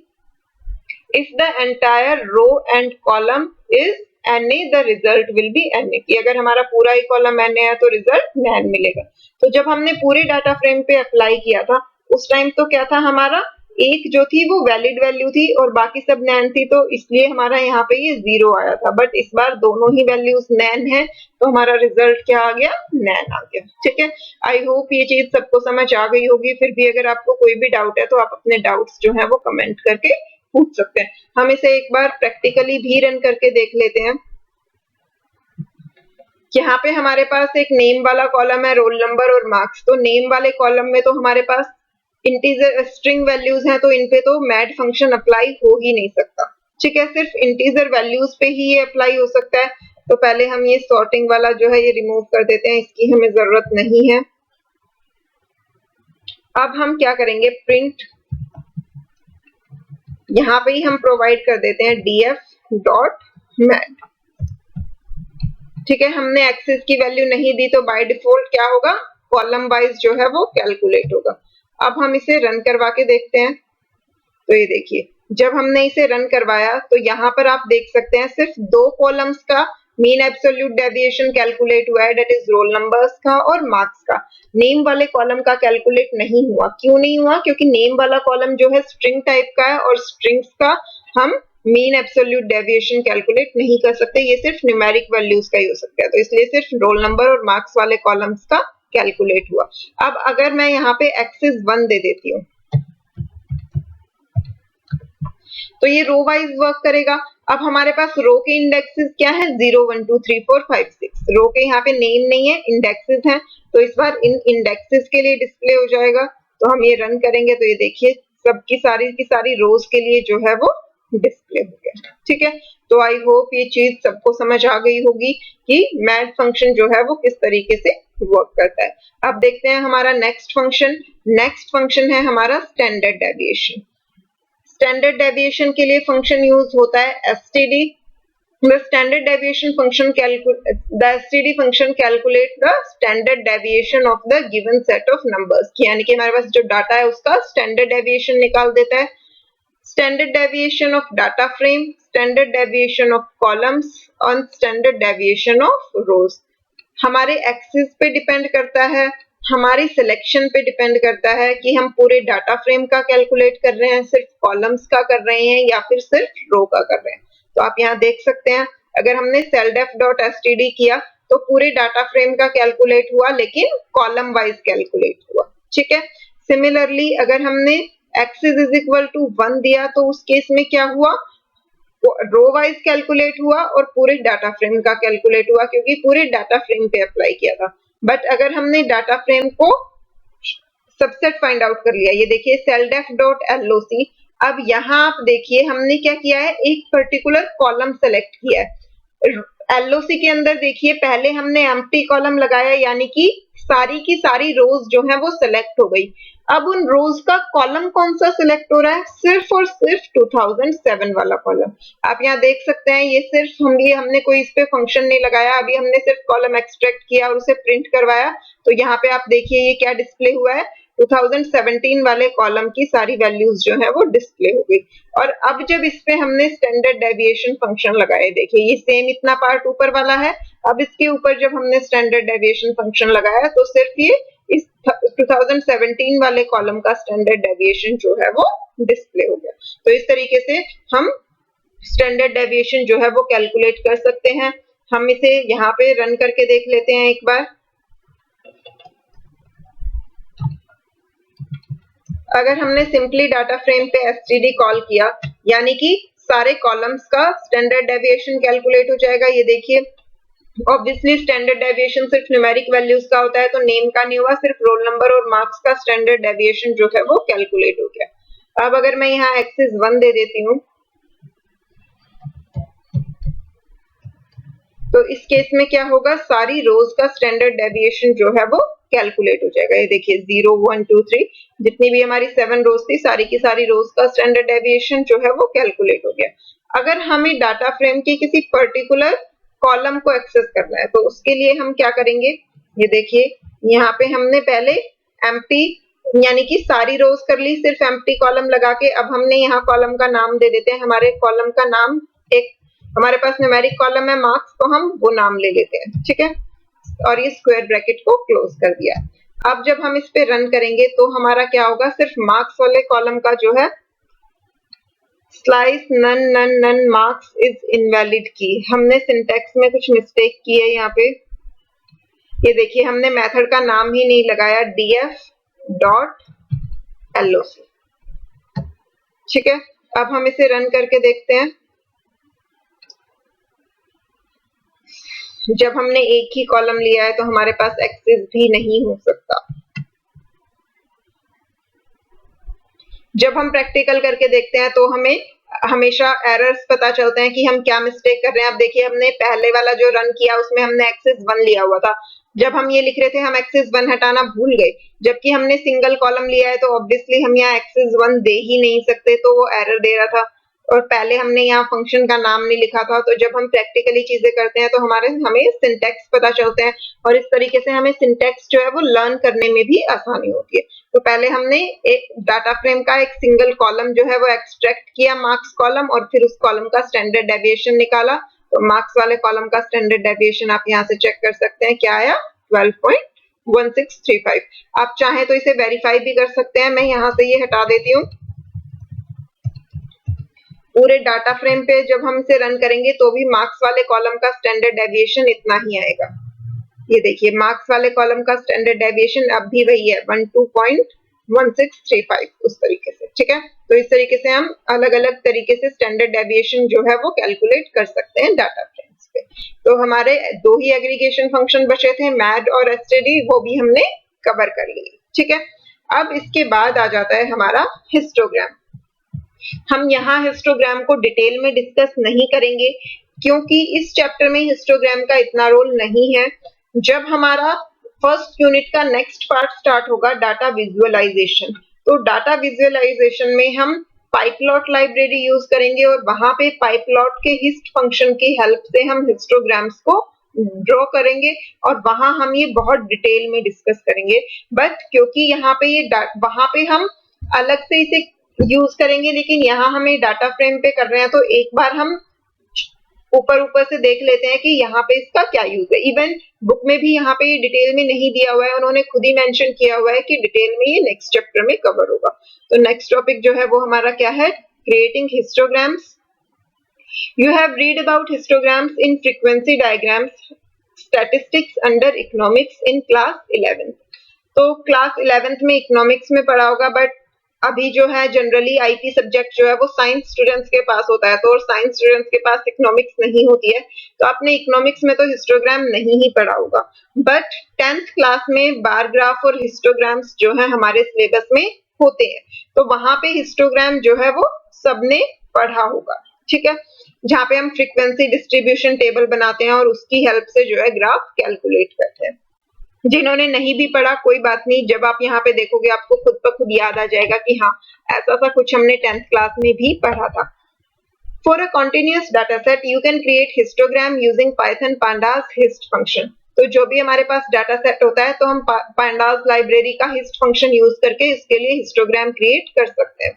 if the entire row and column is NA, the result will be NA, कि अगर हमारा पूरा ही कॉलम NA है तो रिजल्ट नैन मिलेगा। तो जब हमने पूरे डाटा फ्रेम पे अप्लाई किया था उस टाइम तो क्या था, हमारा एक जो थी वो वैलिड वैल्यू थी और बाकी सब नैन थी, तो इसलिए हमारा यहाँ पे ये 0 आया था। बट इस बार दोनों ही वैल्यूज नैन है तो हमारा रिजल्ट क्या आ गया, नैन आ गया। ठीक है, आई होप ये चीज सबको समझ आ गई होगी। फिर भी अगर आपको कोई भी डाउट है तो आप अपने डाउट्स जो है वो कमेंट करके पूछ सकते हैं। हम इसे एक बार प्रैक्टिकली भी रन करके देख लेते हैं। यहाँ पे हमारे पास एक नेम वाला कॉलम है, रोल नंबर और मार्क्स। तो नेम वाले कॉलम में तो हमारे पास इंटीजर स्ट्रिंग वैल्यूज हैं, तो इनपे तो मैड फंक्शन अप्लाई हो ही नहीं सकता। ठीक है, सिर्फ इंटीजर वैल्यूज पे ही ये अप्लाई हो सकता है। तो पहले हम ये सॉर्टिंग वाला जो है ये रिमूव कर देते हैं, इसकी हमें जरूरत नहीं है। अब हम क्या करेंगे, प्रिंट, यहाँ पे ही हम प्रोवाइड कर देते हैं df.mat। ठीक है, हमने एक्सेस की वैल्यू नहीं दी तो बाय डिफॉल्ट क्या होगा, कॉलम वाइज जो है वो कैलकुलेट होगा। अब हम इसे रन करवा के देखते हैं। तो ये देखिए जब हमने इसे रन करवाया तो यहाँ पर आप देख सकते हैं सिर्फ 2 कॉलम्स का मीन एब्सोल्यूट डेविएशन कैलकुलेट हुआ है, दैट इज रोल नंबर्स का और मार्क्स का। नेम वाले कॉलम का कैलकुलेट नहीं हुआ। क्यों नहीं हुआ? क्योंकि नेम वाला कॉलम जो है स्ट्रिंग टाइप का है और स्ट्रिंग्स का हम मीन एब्सोल्यूट डेविएशन कैलकुलेट नहीं कर सकते, ये सिर्फ न्यूमेरिक वैल्यूज का ही हो सकता है, तो इसलिए सिर्फ रोल नंबर और मार्क्स वाले कॉलम्स का कैलकुलेट हुआ। अब अगर मैं यहाँ पे एक्सिस 1 दे देती हूँ तो ये रो वाइज वर्क करेगा। अब हमारे पास रो के इंडेक्सेस क्या है? 0 1 2 3 4 5 6। रो के यहाँ पे नेम नहीं है, इंडेक्सेस हैं, तो इस बार इन इंडेक्सेस के लिए डिस्प्ले हो जाएगा। तो हम ये रन करेंगे तो ये देखिए सबकी सारी रोज के लिए जो है वो डिस्प्ले हो गया। ठीक है, तो आई होप ये चीज सबको समझ आ गई होगी कि मैथ फंक्शन जो है वो किस तरीके से वर्क करता है। अब देखते हैं हमारा नेक्स्ट फंक्शन। नेक्स्ट फंक्शन है हमारा स्टैंडर्ड डेविएशन। स्टैंडर्ड डेविएशन के लिए फंक्शन यूज होता है std। The standard deviation function the std function calculate the standard deviation of the given set of numbers, यानी कि हमारे पास जो डाटा है उसका स्टैंडर्ड डेविएशन निकाल देता है। Standard deviation of data frame, standard deviation of columns और स्टैंडर्ड डेविएशन ऑफ रोज। हमारे एक्सिस पे डिपेंड करता है, हमारी सिलेक्शन पे डिपेंड करता है कि हम पूरे डाटा फ्रेम का कैलकुलेट कर रहे हैं, सिर्फ कॉलम्स का कर रहे हैं या फिर सिर्फ रो का कर रहे हैं। तो आप यहाँ देख सकते हैं अगर हमने celdef.std किया तो पूरे डाटा फ्रेम का कैलकुलेट हुआ लेकिन कॉलम वाइज कैलकुलेट हुआ। ठीक है, सिमिलरली अगर हमने एक्सिस इज इक्वल टू 1 दिया तो उस केस में क्या हुआ? रो वाइज कैलकुलेट हुआ और पूरे डाटा फ्रेम का कैलकुलेट हुआ क्योंकि पूरे डाटा फ्रेम पे अप्लाई किया था। बट अगर हमने डाटा फ्रेम को सबसेट फाइंड आउट कर लिया, ये देखिए celdef.loc, अब यहाँ आप देखिए हमने क्या किया है, एक पर्टिकुलर कॉलम सेलेक्ट किया है। LOC के अंदर देखिए पहले हमने एम्प्टी कॉलम लगाया यानी कि सारी की सारी रोज जो है वो सिलेक्ट हो गई। अब उन रोज का कॉलम कौन सा सिलेक्ट हो रहा है? सिर्फ और सिर्फ 2007 वाला कॉलम। आप यहाँ देख सकते हैं ये सिर्फ हमने कोई इस पे फंक्शन नहीं लगाया, अभी हमने सिर्फ कॉलम एक्सट्रैक्ट किया और उसे प्रिंट करवाया। तो यहाँ पे आप देखिए ये क्या डिस्प्ले हुआ है, 2017 वाले कॉलम की सारी वैल्यूज जो है वो डिस्प्ले हो गई। और अब जब इस पे हमने स्टैंडर्ड डेविएशन फंक्शन लगाए, देखिए ये सेम इतना पार्ट ऊपर वाला है, अब इसके ऊपर जब हमने स्टैंडर्ड डेविएशन फंक्शन लगाया तो सिर्फ ये इस 2017 वाले कॉलम का स्टैंडर्ड डेविएशन जो है वो डिस्प्ले हो गया। तो इस तरीके से हम स्टैंडर्ड डेविएशन जो है वो कैलकुलेट कर सकते हैं। हम इसे यहाँ पे रन करके देख लेते हैं एक बार। अगर हमने सिंपली डाटा फ्रेम पे std कॉल किया यानी कि सारे कॉलम्स का स्टैंडर्ड डेविएशन कैलकुलेट हो जाएगा। ये देखिए ऑब्वियसली स्टैंडर्ड डेविएशन सिर्फ न्यूमेरिक वैल्यूज का होता है तो नेम का नहीं हुआ, सिर्फ रोल नंबर और मार्क्स का स्टैंडर्ड डेविएशन जो है वो कैलकुलेट हो गया। अब अगर मैं यहाँ एक्सिस 1 दे देती हूँ तो इस केस में क्या होगा, सारी रोज का स्टैंडर्ड डेविएशन जो है वो कैलकुलेट हो जाएगा। ये देखिए 0 1 2 3 जितनी भी हमारी 7 रोज थी सारी की सारी रोज का स्टैंडर्ड डेविएशन जो है वो कैलकुलेट हो गया। अगर हमें डाटा फ्रेम के किसी पर्टिकुलर कॉलम को एक्सेस करना है तो उसके लिए हम क्या करेंगे, ये देखिए यहाँ पे हमने पहले एम्प्टी यानी कि सारी रोज कर ली सिर्फ एम्प्टी कॉलम लगा के। अब हमने यहाँ कॉलम का नाम दे देते हैं, हमारे कॉलम का नाम, एक हमारे पास न्यूमेरिक कॉलम है मार्क्स तो हम वो नाम ले लेते हैं। ठीक है, और ये स्क्वायर ब्रैकेट को क्लोज कर दिया। अब जब हम इस पे रन करेंगे तो हमारा क्या होगा, सिर्फ मार्क्स वाले कॉलम का जो है slice none none none marks is invalid key, हमने सिंटैक्स में कुछ मिस्टेक की है यहाँ पे। ये देखिए हमने मेथड का नाम ही नहीं लगाया df.loc। ठीक है, अब हम इसे रन करके देखते हैं। जब हमने एक ही कॉलम लिया है तो हमारे पास एक्सेस भी नहीं हो सकता। जब हम प्रैक्टिकल करके देखते हैं तो हमें हमेशा एरर्स पता चलते हैं कि हम क्या मिस्टेक कर रहे हैं। अब देखिए हमने पहले वाला जो रन किया उसमें हमने एक्सेस 1 लिया हुआ था, जब हम ये लिख रहे थे हम एक्सेस 1 हटाना भूल गए, जबकि हमने सिंगल कॉलम लिया है तो ऑब्वियसली हम यहाँ एक्सेस 1 दे ही नहीं सकते, तो वो एरर दे रहा था। और पहले हमने यहाँ फंक्शन का नाम नहीं लिखा था। तो जब हम प्रैक्टिकली चीजें करते हैं तो हमें सिंटैक्स पता चलते हैं और इस तरीके से हमें सिंटैक्स जो है वो लर्न करने में भी आसानी होती है। तो पहले हमने एक डाटा फ्रेम का एक सिंगल कॉलम जो है वो एक्सट्रैक्ट किया मार्क्स कॉलम और फिर उस कॉलम का स्टैंडर्ड डेविएशन निकाला तो मार्क्स वाले कॉलम का स्टैंडर्ड डेविएशन आप यहाँ से चेक कर सकते हैं, क्या आया 12.1635। आप चाहें तो इसे वेरीफाई भी कर सकते हैं। मैं यहाँ से ये हटा देती हूँ। पूरे डाटा फ्रेम पे जब हम इसे रन करेंगे तो भी मार्क्स वाले कॉलम का स्टैंडर्ड डेविएशन इतना ही आएगा। ये देखिए मार्क्स वाले कॉलम का स्टैंडर्ड डेविएशन अब भी वही है 12.1635 उस तरीके से, ठीक है। तो इस तरीके से हम अलग अलग तरीके से स्टैंडर्ड डेविएशन जो है वो कैलकुलेट कर सकते हैं डाटा फ्रेम्स पे। तो हमारे दो ही एग्रीगेशन फंक्शन बचे थे, मैड और एसटीडी, वो भी हमने कवर कर लिए, ठीक है। अब इसके बाद आ जाता है हमारा हिस्टोग्राम। हम यहाँ हिस्टोग्राम को डिटेल में डिस्कस नहीं करेंगे क्योंकि इस चैप्टर में हिस्टोग्राम का इतना रोल नहीं है। जब हमारा फर्स्ट यूनिट का नेक्स्ट पार्ट स्टार्ट होगा डाटा विजुअलाइजेशन, तो डाटा विजुअलाइजेशन में हम पाइपलॉट लाइब्रेरी यूज करेंगे और वहां पे पाइपलॉट के हिस्ट फंक्शन की हेल्प से हम हिस्टोग्राम्स को ड्रॉ करेंगे और वहां हम ये बहुत डिटेल में डिस्कस करेंगे। बट क्योंकि यहाँ पे ये वहां पे हम अलग से इसे यूज करेंगे, लेकिन यहाँ हमें डाटा फ्रेम पे कर रहे हैं, तो एक बार हम ऊपर से देख लेते हैं कि यहाँ पे इसका क्या यूज है। इवन बुक में भी यहाँ पे डिटेल में नहीं दिया हुआ है, उन्होंने खुद ही मेंशन किया हुआ है कि डिटेल में ये नेक्स्ट चैप्टर में कवर होगा। तो नेक्स्ट टॉपिक जो है वो हमारा क्या है, creating histograms. You have read about histograms in frequency diagrams statistics under economics in class 11th। तो क्लास 11th में इकोनॉमिक्स में पढ़ा होगा, बट अभी जो है जनरली आईटी सब्जेक्ट जो है वो साइंस स्टूडेंट्स के पास होता है, तो और साइंस स्टूडेंट्स के पास इकोनॉमिक्स नहीं होती है, तो आपने इकोनॉमिक्स में तो हिस्टोग्राम नहीं ही पढ़ा होगा। बट 10th क्लास में बार ग्राफ और हिस्टोग्राम्स जो है हमारे सिलेबस में होते हैं, तो वहां पे हिस्टोग्राम जो है वो सबने पढ़ा होगा, ठीक है, जहाँ पे हम फ्रीक्वेंसी डिस्ट्रीब्यूशन टेबल बनाते हैं और उसकी हेल्प से जो है ग्राफ कैलकुलेट करते हैं। जिन्होंने नहीं भी पढ़ा कोई बात नहीं, जब आप यहाँ पे देखोगे आपको खुद ब खुद याद आ जाएगा कि हाँ ऐसा सा कुछ हमने 10th क्लास में भी पढ़ा था। For a continuous data set you can create histogram using Python pandas hist function. तो जो भी हमारे पास डाटा सेट होता है तो हम पांडास लाइब्रेरी का हिस्ट फंक्शन यूज करके इसके लिए हिस्टोग्राम क्रिएट कर सकते हैं।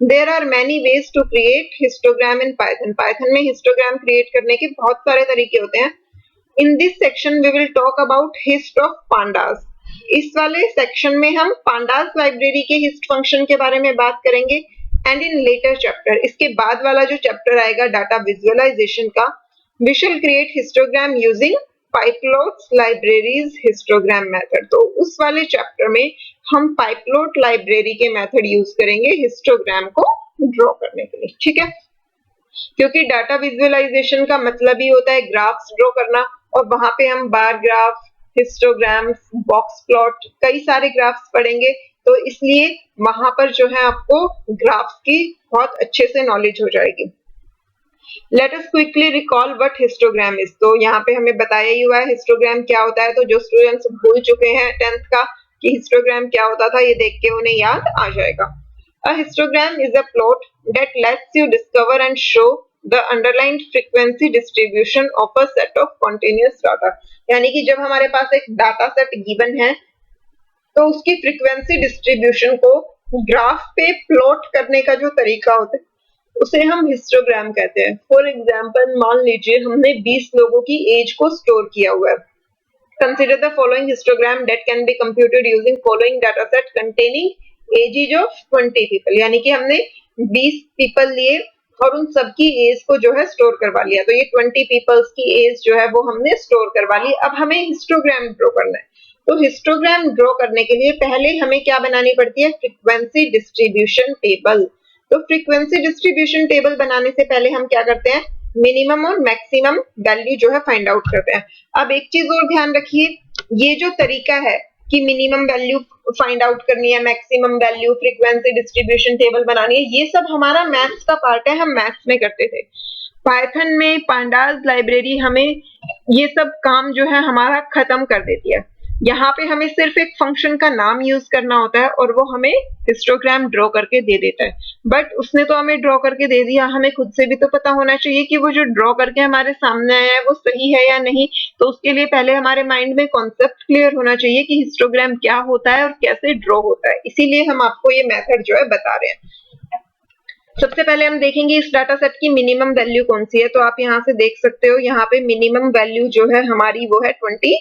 There are many ways to create histogram in Python. Python में हिस्टोग्राम क्रिएट करने के बहुत सारे तरीके होते हैं। In this section we will talk about hist of pandas। इस वाले सेक्शन में हम pandas लाइब्रेरी के हिस्ट फंक्शन के बारे में बात करेंगे। एंड इन लेटर चैप्टर, इसके बाद वाला जो चैप्टर आएगा डाटा विजुअलाइजेशन का, we shall create histogram using pyplot libraries histogram method. तो उस वाले चैप्टर में हम पाइपलॉट लाइब्रेरी के मेथड यूज करेंगे हिस्टोग्राम को ड्रॉ करने के लिए, ठीक है। क्योंकि डाटा विजुअलाइजेशन का मतलब ही होता है ग्राफ्स ड्रॉ करना, और वहां पे हम bar graph, histograms, box plot, कई सारे ग्राफ्स पढ़ेंगे, तो इसलिए वहां पर जो है आपको ग्राफ्स की बहुत अच्छे से नॉलेज हो जाएगी। Let us quickly recall what histogram is. तो यहाँ पे हमें बताया ही हुआ है हिस्टोग्राम क्या होता है, तो जो स्टूडेंट्स भूल चुके हैं 10th का कि हिस्टोग्राम क्या होता था, ये देख के उन्हें याद आ जाएगा। A histogram is a plot that lets you discover and show the underlying frequency distribution of a set of continuous data। यानी कि जब हमारे पास एक डाटा सेट गिवन है तो उसकी फ्रीक्वेंसी डिस्ट्रीब्यूशन को ग्राफ पे प्लॉट करने का जो तरीका होता है उसे हम हिस्टोग्राम कहते हैं। फॉर एग्जाम्पल मान लीजिए हमने 20 लोगों की एज को स्टोर किया हुआ है। Consider the following histogram that can be computed using following data set containing edges of 20 people. यानी कि हमने 20 पीपल लिए और उन सबकी एज को जो है स्टोर करवा लिया, तो ये 20 पीपल्स की एज जो है वो हमने स्टोर करवा ली। अब हमें हिस्टोग्राम ड्रॉ करना है, तो हिस्टोग्राम ड्रॉ करने के लिए पहले हमें क्या बनानी पड़ती है, फ्रीक्वेंसी डिस्ट्रीब्यूशन टेबल। तो फ्रीक्वेंसी डिस्ट्रीब्यूशन टेबल बनाने से पहले हम क्या करते हैं, मिनिमम और मैक्सिमम वैल्यू जो है फाइंड आउट करते हैं। अब एक चीज और ध्यान रखिए, ये जो तरीका है कि मिनिमम वैल्यू फाइंड आउट करनी है, maximum value, frequency distribution table बनानी है, ये सब हमारा मैथ्स का पार्ट है, हम मैथ्स में करते थे। पाइथन में पांडास लाइब्रेरी हमें ये सब काम जो है हमारा खत्म कर देती है। यहाँ पे हमें सिर्फ एक फंक्शन का नाम यूज करना होता है और वो हमें हिस्टोग्राम ड्रॉ करके दे देता है। बट उसने तो हमें ड्रॉ करके दे दिया, हमें खुद से भी तो पता होना चाहिए कि वो जो ड्रॉ करके हमारे सामने आया है वो सही है या नहीं। तो उसके लिए पहले हमारे माइंड में कॉन्सेप्ट क्लियर होना चाहिए कि हिस्टोग्राम क्या होता है और कैसे ड्रॉ होता है, इसीलिए हम आपको ये मेथड जो है बता रहे हैं। सबसे पहले हम देखेंगे इस डाटा सेट की मिनिमम वैल्यू कौन सी है। तो आप यहाँ से देख सकते हो, यहाँ पे मिनिमम वैल्यू जो है हमारी वो है 24,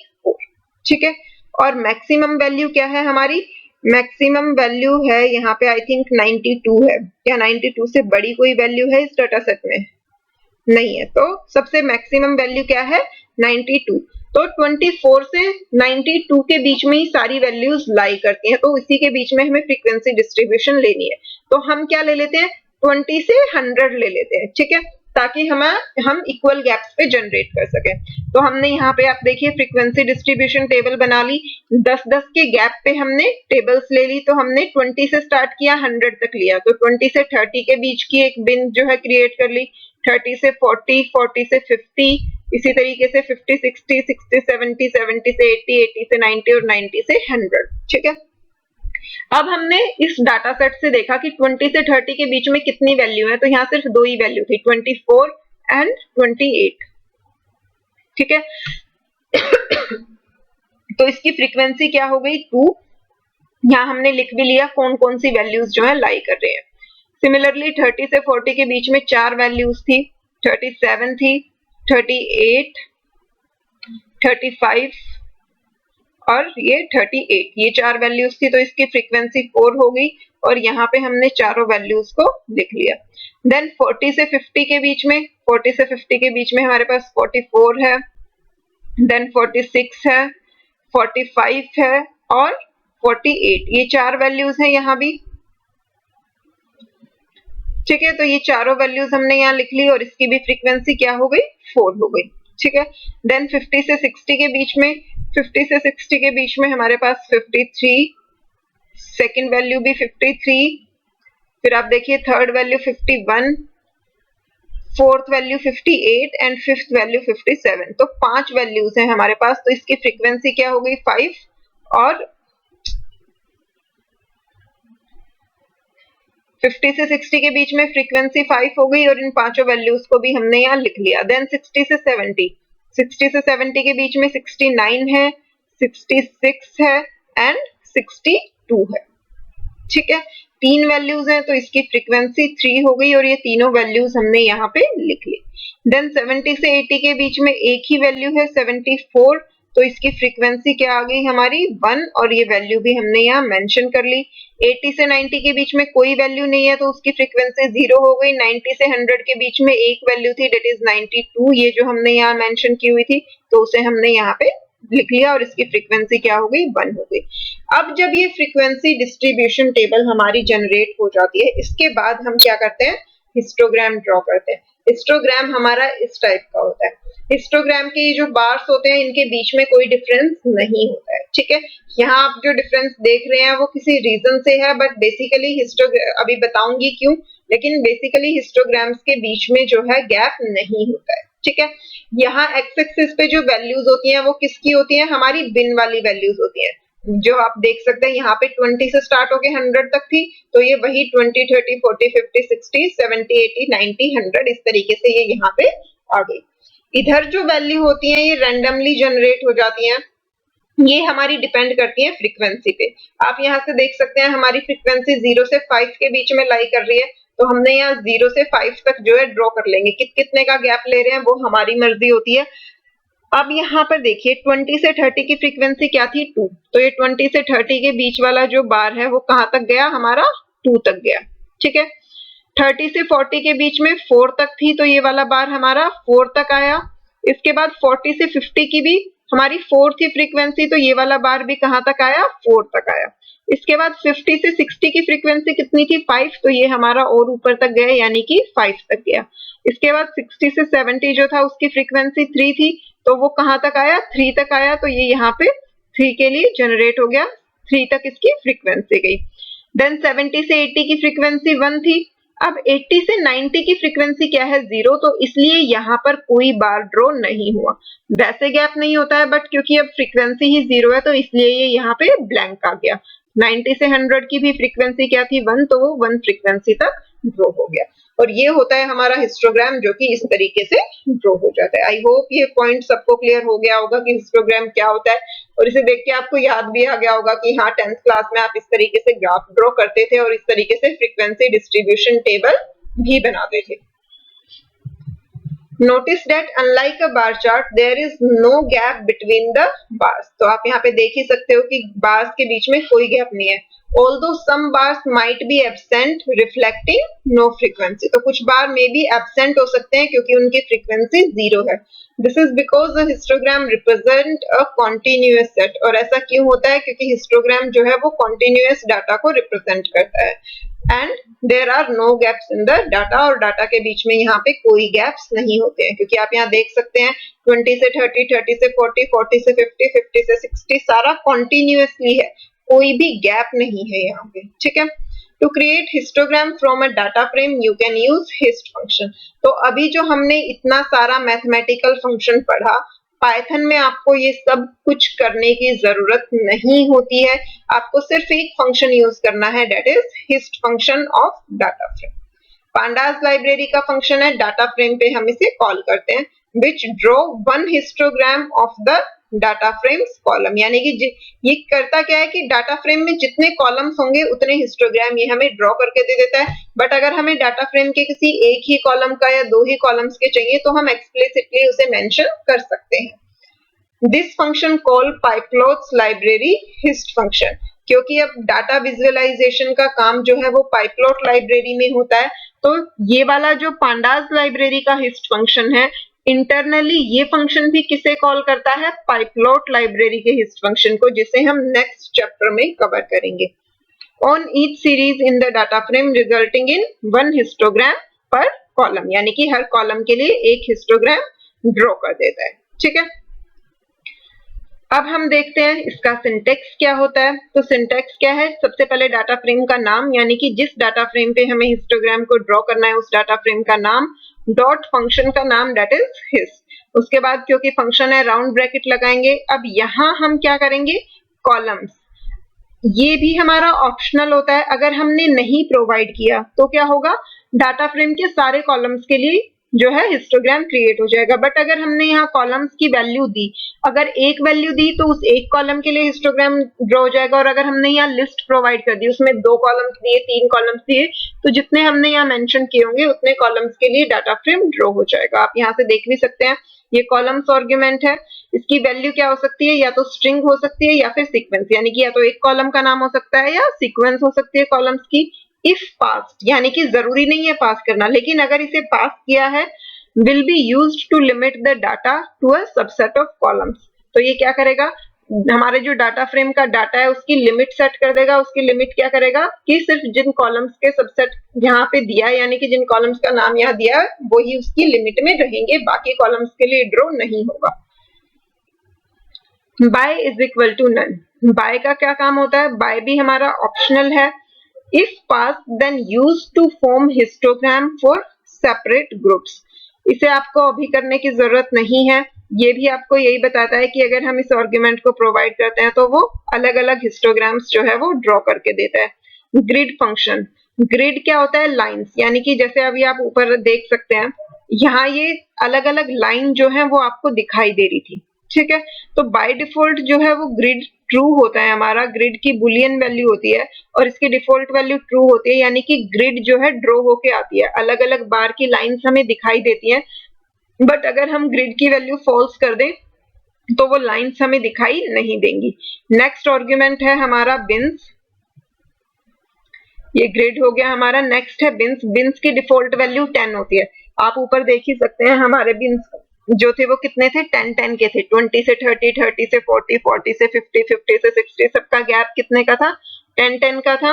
ठीक है। और मैक्सिमम वैल्यू क्या है हमारी? मैक्सिमम वैल्यू है यहाँ पे आई थिंक 92 है। क्या 92 से बड़ी कोई वैल्यू है इस डाटा सेट में? नहीं है। तो सबसे मैक्सिमम वैल्यू क्या है? 92। तो 24 से 92 के बीच में ही सारी वैल्यूज लाई करती हैं, तो इसी के बीच में हमें फ्रीक्वेंसी डिस्ट्रीब्यूशन लेनी है। तो हम क्या ले लेते हैं? 20 से 100 ले लेते हैं, ठीक है, ताकि हम इक्वल गैप्स पे जनरेट कर सकें। तो हमने यहाँ पे आप देखिए फ्रीक्वेंसी डिस्ट्रीब्यूशन टेबल बना ली, 10-10 के गैप पे हमने टेबल्स ले ली। तो हमने 20 से स्टार्ट किया, 100 तक लिया, तो 20 से 30 के बीच की एक बिन जो है क्रिएट कर ली, 30 से 40, 40 से 50, इसी तरीके से 50, 60, 60, 70, 70 से 80, 80 से 90 और 90 से 100, ठीक है। अब हमने इस डाटा सेट से देखा कि 20 से 30 के बीच में कितनी वैल्यू है, तो यहाँ सिर्फ दो ही वैल्यू थी, 24 एंड 28, ठीक है। तो इसकी फ्रीक्वेंसी क्या हो गई? 2। यहाँ हमने लिख भी लिया कौन कौन सी वैल्यूज जो है लाई कर रहे हैं। सिमिलरली 30 से 40 के बीच में 4 वैल्यूज थी, 37 थी, 38, 35 और ये 38, ये 4 वैल्यूज थी। तो इसकी फ्रीक्वेंसी 4 हो गई और यहाँ पे हमने चारों वैल्यूज को लिख लिया। देन 40 से 50 के बीच में, 40 से 50 के बीच में हमारे पास 44 है, देन 46 है, 45 है और 48, ये 4 वैल्यूज हैं यहाँ भी, ठीक है। तो ये चारों वैल्यूज हमने यहाँ लिख ली और इसकी भी फ्रीक्वेंसी क्या हो गई? 4 हो गई, ठीक है। देन 50 से 60 के बीच में, 50 से 60 के बीच में हमारे पास 53, सेकंड वैल्यू भी 53, फिर आप देखिए third value 51, fourth value 58 and fifth value 57। तो 5 वैल्यूज हैं हमारे पास। तो इसकी फ्रीक्वेंसी क्या हो गई? 5 और 50 से 60 के बीच में फ्रीक्वेंसी 5 हो गई और इन पांचों वैल्यूज को भी हमने यहाँ लिख लिया। देन 60 से 70, 60 से 70 के बीच में 69 है, 66 है एंड 62 है, ठीक है। 3 वैल्यूज हैं तो इसकी फ्रीक्वेंसी 3 हो गई और ये तीनों वैल्यूज हमने यहाँ पे लिख ली। देन 70 से 80 के बीच में एक ही वैल्यू है 74, तो इसकी फ्रीक्वेंसी क्या आ गई हमारी? 1 और ये वैल्यू भी हमने यहाँ मेंशन कर ली। 80 से 90 के बीच में कोई वैल्यू नहीं है तो उसकी फ्रीक्वेंसी 0 हो गई। 90 से 100 के बीच में एक वैल्यू थी, दैट इज 92, ये जो हमने यहाँ मेंशन की हुई थी, तो उसे हमने यहाँ पे लिख लिया और इसकी फ्रीक्वेंसी क्या हो गई? 1 हो गई। अब जब ये फ्रीक्वेंसी डिस्ट्रीब्यूशन टेबल हमारी जनरेट हो जाती है, इसके बाद हम क्या करते हैं? हिस्टोग्राम ड्रॉ करते हैं। हिस्टोग्राम हमारा इस टाइप का होता है। हिस्टोग्राम के ये जो बार्स होते हैं इनके बीच में कोई डिफरेंस नहीं होता है, ठीक है। यहाँ आप जो डिफरेंस देख रहे हैं वो किसी रीजन से है, बट बेसिकली अभी बताऊंगी क्यों, लेकिन बेसिकली हिस्टोग्राम्स के बीच में जो है गैप नहीं होता है, ठीक है। यहाँ एक्स एक्सिस पे जो वैल्यूज होती हैं वो किसकी होती हैं? हमारी बिन वाली वैल्यूज होती हैं, जो आप देख सकते हैं यहाँ पे 20 से स्टार्ट होके 100 तक थी, तो ये वही 20, 30, 40, 50, 60, 70, 80, 90, 100 इस तरीके से ये यहाँ पे आ गई। इधर जो वैल्यू होती है ये रैंडमली जनरेट हो जाती हैं, ये हमारी डिपेंड करती है फ्रीक्वेंसी पे। आप यहाँ से देख सकते हैं हमारी फ्रीक्वेंसी 0 से 5 के बीच में लाई कर रही है, तो हमने यहाँ 0 से 5 तक जो है ड्रॉ कर लेंगे। कितने का गैप ले रहे हैं वो हमारी मर्जी होती है। अब यहाँ पर देखिए 20 से 30 की फ्रीक्वेंसी क्या थी? 2, तो ये 20 से 30 के बीच वाला जो बार है वो कहाँ तक गया? हमारा 2 तक गया, ठीक है। 30 से 40 के बीच में 4 तक थी, तो ये वाला बार हमारा 4 तक आया। इसके बाद 40 से 50 की भी हमारी 4 थी फ्रीक्वेंसी, तो ये वाला बार भी कहाँ तक आया? 4 तक आया। इसके बाद 50 से 60 की फ्रीक्वेंसी कितनी थी? 5, तो ये हमारा और ऊपर तक गया यानी कि 5 तक गया। इसके बाद 60 से 70 जो था उसकी फ्रीक्वेंसी 3 थी, तो वो कहाँ तक आया? 3 तक आया, तो ये यहाँ पे 3 के लिए जनरेट हो गया, 3 तक इसकी फ्रीक्वेंसी गई। देन 70 से 80 की फ्रीक्वेंसी 1 थी। अब 80 से 90 की फ्रीक्वेंसी क्या है? 0, तो इसलिए यहाँ पर कोई बार ड्रॉ नहीं हुआ। वैसे गैप नहीं होता है, बट क्योंकि अब फ्रीक्वेंसी ही 0 है तो इसलिए ये यहाँ पे ब्लैंक आ गया। 90 से 100 की भी फ्रीक्वेंसी क्या थी? 1, तो वो 1 फ्रीक्वेंसी तक ड्रॉ हो गया। और ये होता है हमारा हिस्टोग्राम, जो कि इस तरीके से ड्रॉ हो जाता है। आई होप ये पॉइंट सबको क्लियर हो गया होगा कि हिस्टोग्राम क्या होता है, और इसे देख के आपको याद भी आ गया होगा कि हाँ 10th क्लास में आप इस तरीके से ग्राफ ड्रॉ करते थे और इस तरीके से फ्रीक्वेंसी डिस्ट्रीब्यूशन टेबल भी बनाते थे। Notice that unlike a bar chart, there is no gap between the bars. तो आप यहाँ पे देख ही सकते हो कि bars के बीच में कोई gap नहीं है। Although some bars might be absent, reflecting no frequency. तो कुछ बार may be absent हो सकते हैं क्योंकि उनकी frequency 0 है। This is because the histogram represent a continuous set. और ऐसा क्यों होता है? क्योंकि histogram जो है वो continuous data को represent करता है। And there are no gaps in the data, और डाटा के बीच में यहाँ पे कोई गैप्स नहीं होते हैं, क्योंकि आप यहाँ देख सकते हैं 20 से 30, 30 से 40, 40 से 50, 50 से 60 सारा कॉन्टिन्यूअसली है, कोई भी गैप नहीं है यहाँ पे, ठीक है। To create histogram from a data frame you can use hist function. तो अभी जो हमने इतना सारा मैथमेटिकल फंक्शन पढ़ा, पाइथन में आपको ये सब कुछ करने की जरूरत नहीं होती है, आपको सिर्फ एक फंक्शन यूज करना है, that is hist function of data frame. Pandas library का फंक्शन है, डाटा फ्रेम पे हम इसे कॉल करते हैं, which draw one histogram of the data frame's column. यानी कि ये करता क्या है कि डाटा फ्रेम में जितने कॉलम्स होंगे उतने हिस्टोग्राम ये हमें ड्रॉ करके दे देता है। बट अगर हमें डाटा फ्रेम के किसी एक ही कॉलम का या दो ही कॉलम्स के चाहिए तो हम एक्सप्लिसिटली उसे मेंशन कर सकते हैं। This function call pyplot's library hist function, क्योंकि अब डाटा विजुअलाइजेशन का काम जो है वो पाइप्लॉट लाइब्रेरी में होता है, तो ये वाला जो पांडास लाइब्रेरी का हिस्ट फंक्शन है, इंटरनली ये फंक्शन भी किसे कॉल करता है? पाइप्लॉट लाइब्रेरी के हिस्ट फंक्शन को, जिसे हम नेक्स्ट चैप्टर में कवर करेंगे। On each series in the data frame resulting in one histogram पर कॉलम, यानी कि हर कॉलम के लिए एक हिस्टोग्राम ड्रॉ कर देता है, ठीक है। अब हम देखते हैं इसका सिंटेक्स क्या होता है। तो सिंटेक्स क्या है? सबसे पहले डाटा फ्रेम का नाम, यानी कि जिस डाटा फ्रेम पे हमें हिस्टोग्राम को ड्रॉ करना है उस डाटा फ्रेम का नाम, डॉट फंक्शन का नाम दैट इज हिस्ट। उसके बाद क्योंकि फंक्शन है राउंड ब्रैकेट लगाएंगे। अब यहाँ हम क्या करेंगे? कॉलम्स, ये भी हमारा ऑप्शनल होता है, अगर हमने नहीं प्रोवाइड किया तो क्या होगा? डाटा फ्रेम के सारे कॉलम्स के लिए जो है हिस्टोग्राम क्रिएट हो जाएगा। बट अगर हमने यहाँ कॉलम्स की वैल्यू दी, अगर एक वैल्यू दी तो उस एक कॉलम के लिए हिस्टोग्राम ड्रॉ हो जाएगा, और अगर हमने यहाँ लिस्ट प्रोवाइड कर दी, उसमें 2 कॉलम्स दिए, 3 कॉलम्स दिए, तो जितने हमने यहाँ मेंशन किए होंगे उतने कॉलम्स के लिए डाटा फ्रेम ड्रॉ हो जाएगा। आप यहाँ से देख भी सकते हैं, ये कॉलम्स आर्गुमेंट है, इसकी वैल्यू क्या हो सकती है? या तो स्ट्रिंग हो सकती है या फिर सीक्वेंस, यानी कि या तो एक कॉलम का नाम हो सकता है या सीक्वेंस हो सकती है कॉलम्स की। इफ पास्ड, यानी कि जरूरी नहीं है पास करना, लेकिन अगर इसे पास किया है, will be used to limit the data to a subset of columns। तो ये क्या करेगा? हमारे जो डाटा फ्रेम का डाटा है उसकी लिमिट सेट कर देगा। उसकी लिमिट क्या करेगा कि सिर्फ जिन कॉलम्स के सबसेट यहाँ पे दिया है, यानी कि जिन कॉलम्स का नाम यहाँ दिया है वही उसकी लिमिट में रहेंगे, बाकी कॉलम्स के लिए ड्रॉ नहीं होगा। By is equal to none, by का क्या काम होता है? बाय भी हमारा ऑप्शनल है। If pass then use to form histogram for separate groups, इसे आपको अभी करने की जरूरत नहीं है, ये भी आपको यही बताता है कि अगर हम इस आर्गुमेंट को प्रोवाइड करते हैं तो वो अलग अलग हिस्टोग्राम्स जो है वो ड्रॉ करके देता है। ग्रिड फंक्शन, ग्रिड क्या होता है? लाइंस, यानी कि जैसे अभी आप ऊपर देख सकते हैं, यहाँ ये अलग अलग लाइन जो है वो आपको दिखाई दे रही थी, ठीक है। तो बाय डिफॉल्ट जो है वो ग्रिड ट्रू होता है, हमारा ग्रिड की बुलियन वैल्यू होती है और इसकी डिफॉल्ट वैल्यू ट्रू होती है, यानी कि ग्रिड जो है ड्रॉ होके आती है, अलग अलग बार की लाइंस हमें दिखाई देती हैं। बट अगर हम ग्रिड की वैल्यू फॉल्स कर दें तो वो लाइंस हमें दिखाई नहीं देंगी। नेक्स्ट आर्गुमेंट है हमारा बिन्स, ये ग्रिड हो गया हमारा। नेक्स्ट है बिन्स, बिन्स की डिफॉल्ट वैल्यू 10 होती है, आप ऊपर देख ही सकते हैं हमारे बिन्स जो थे वो कितने थे? 10 के थे। 20 से 30, 30 से 40, 40 से 50, 50 से 60, सबका गैप कितने का था? 10 का था।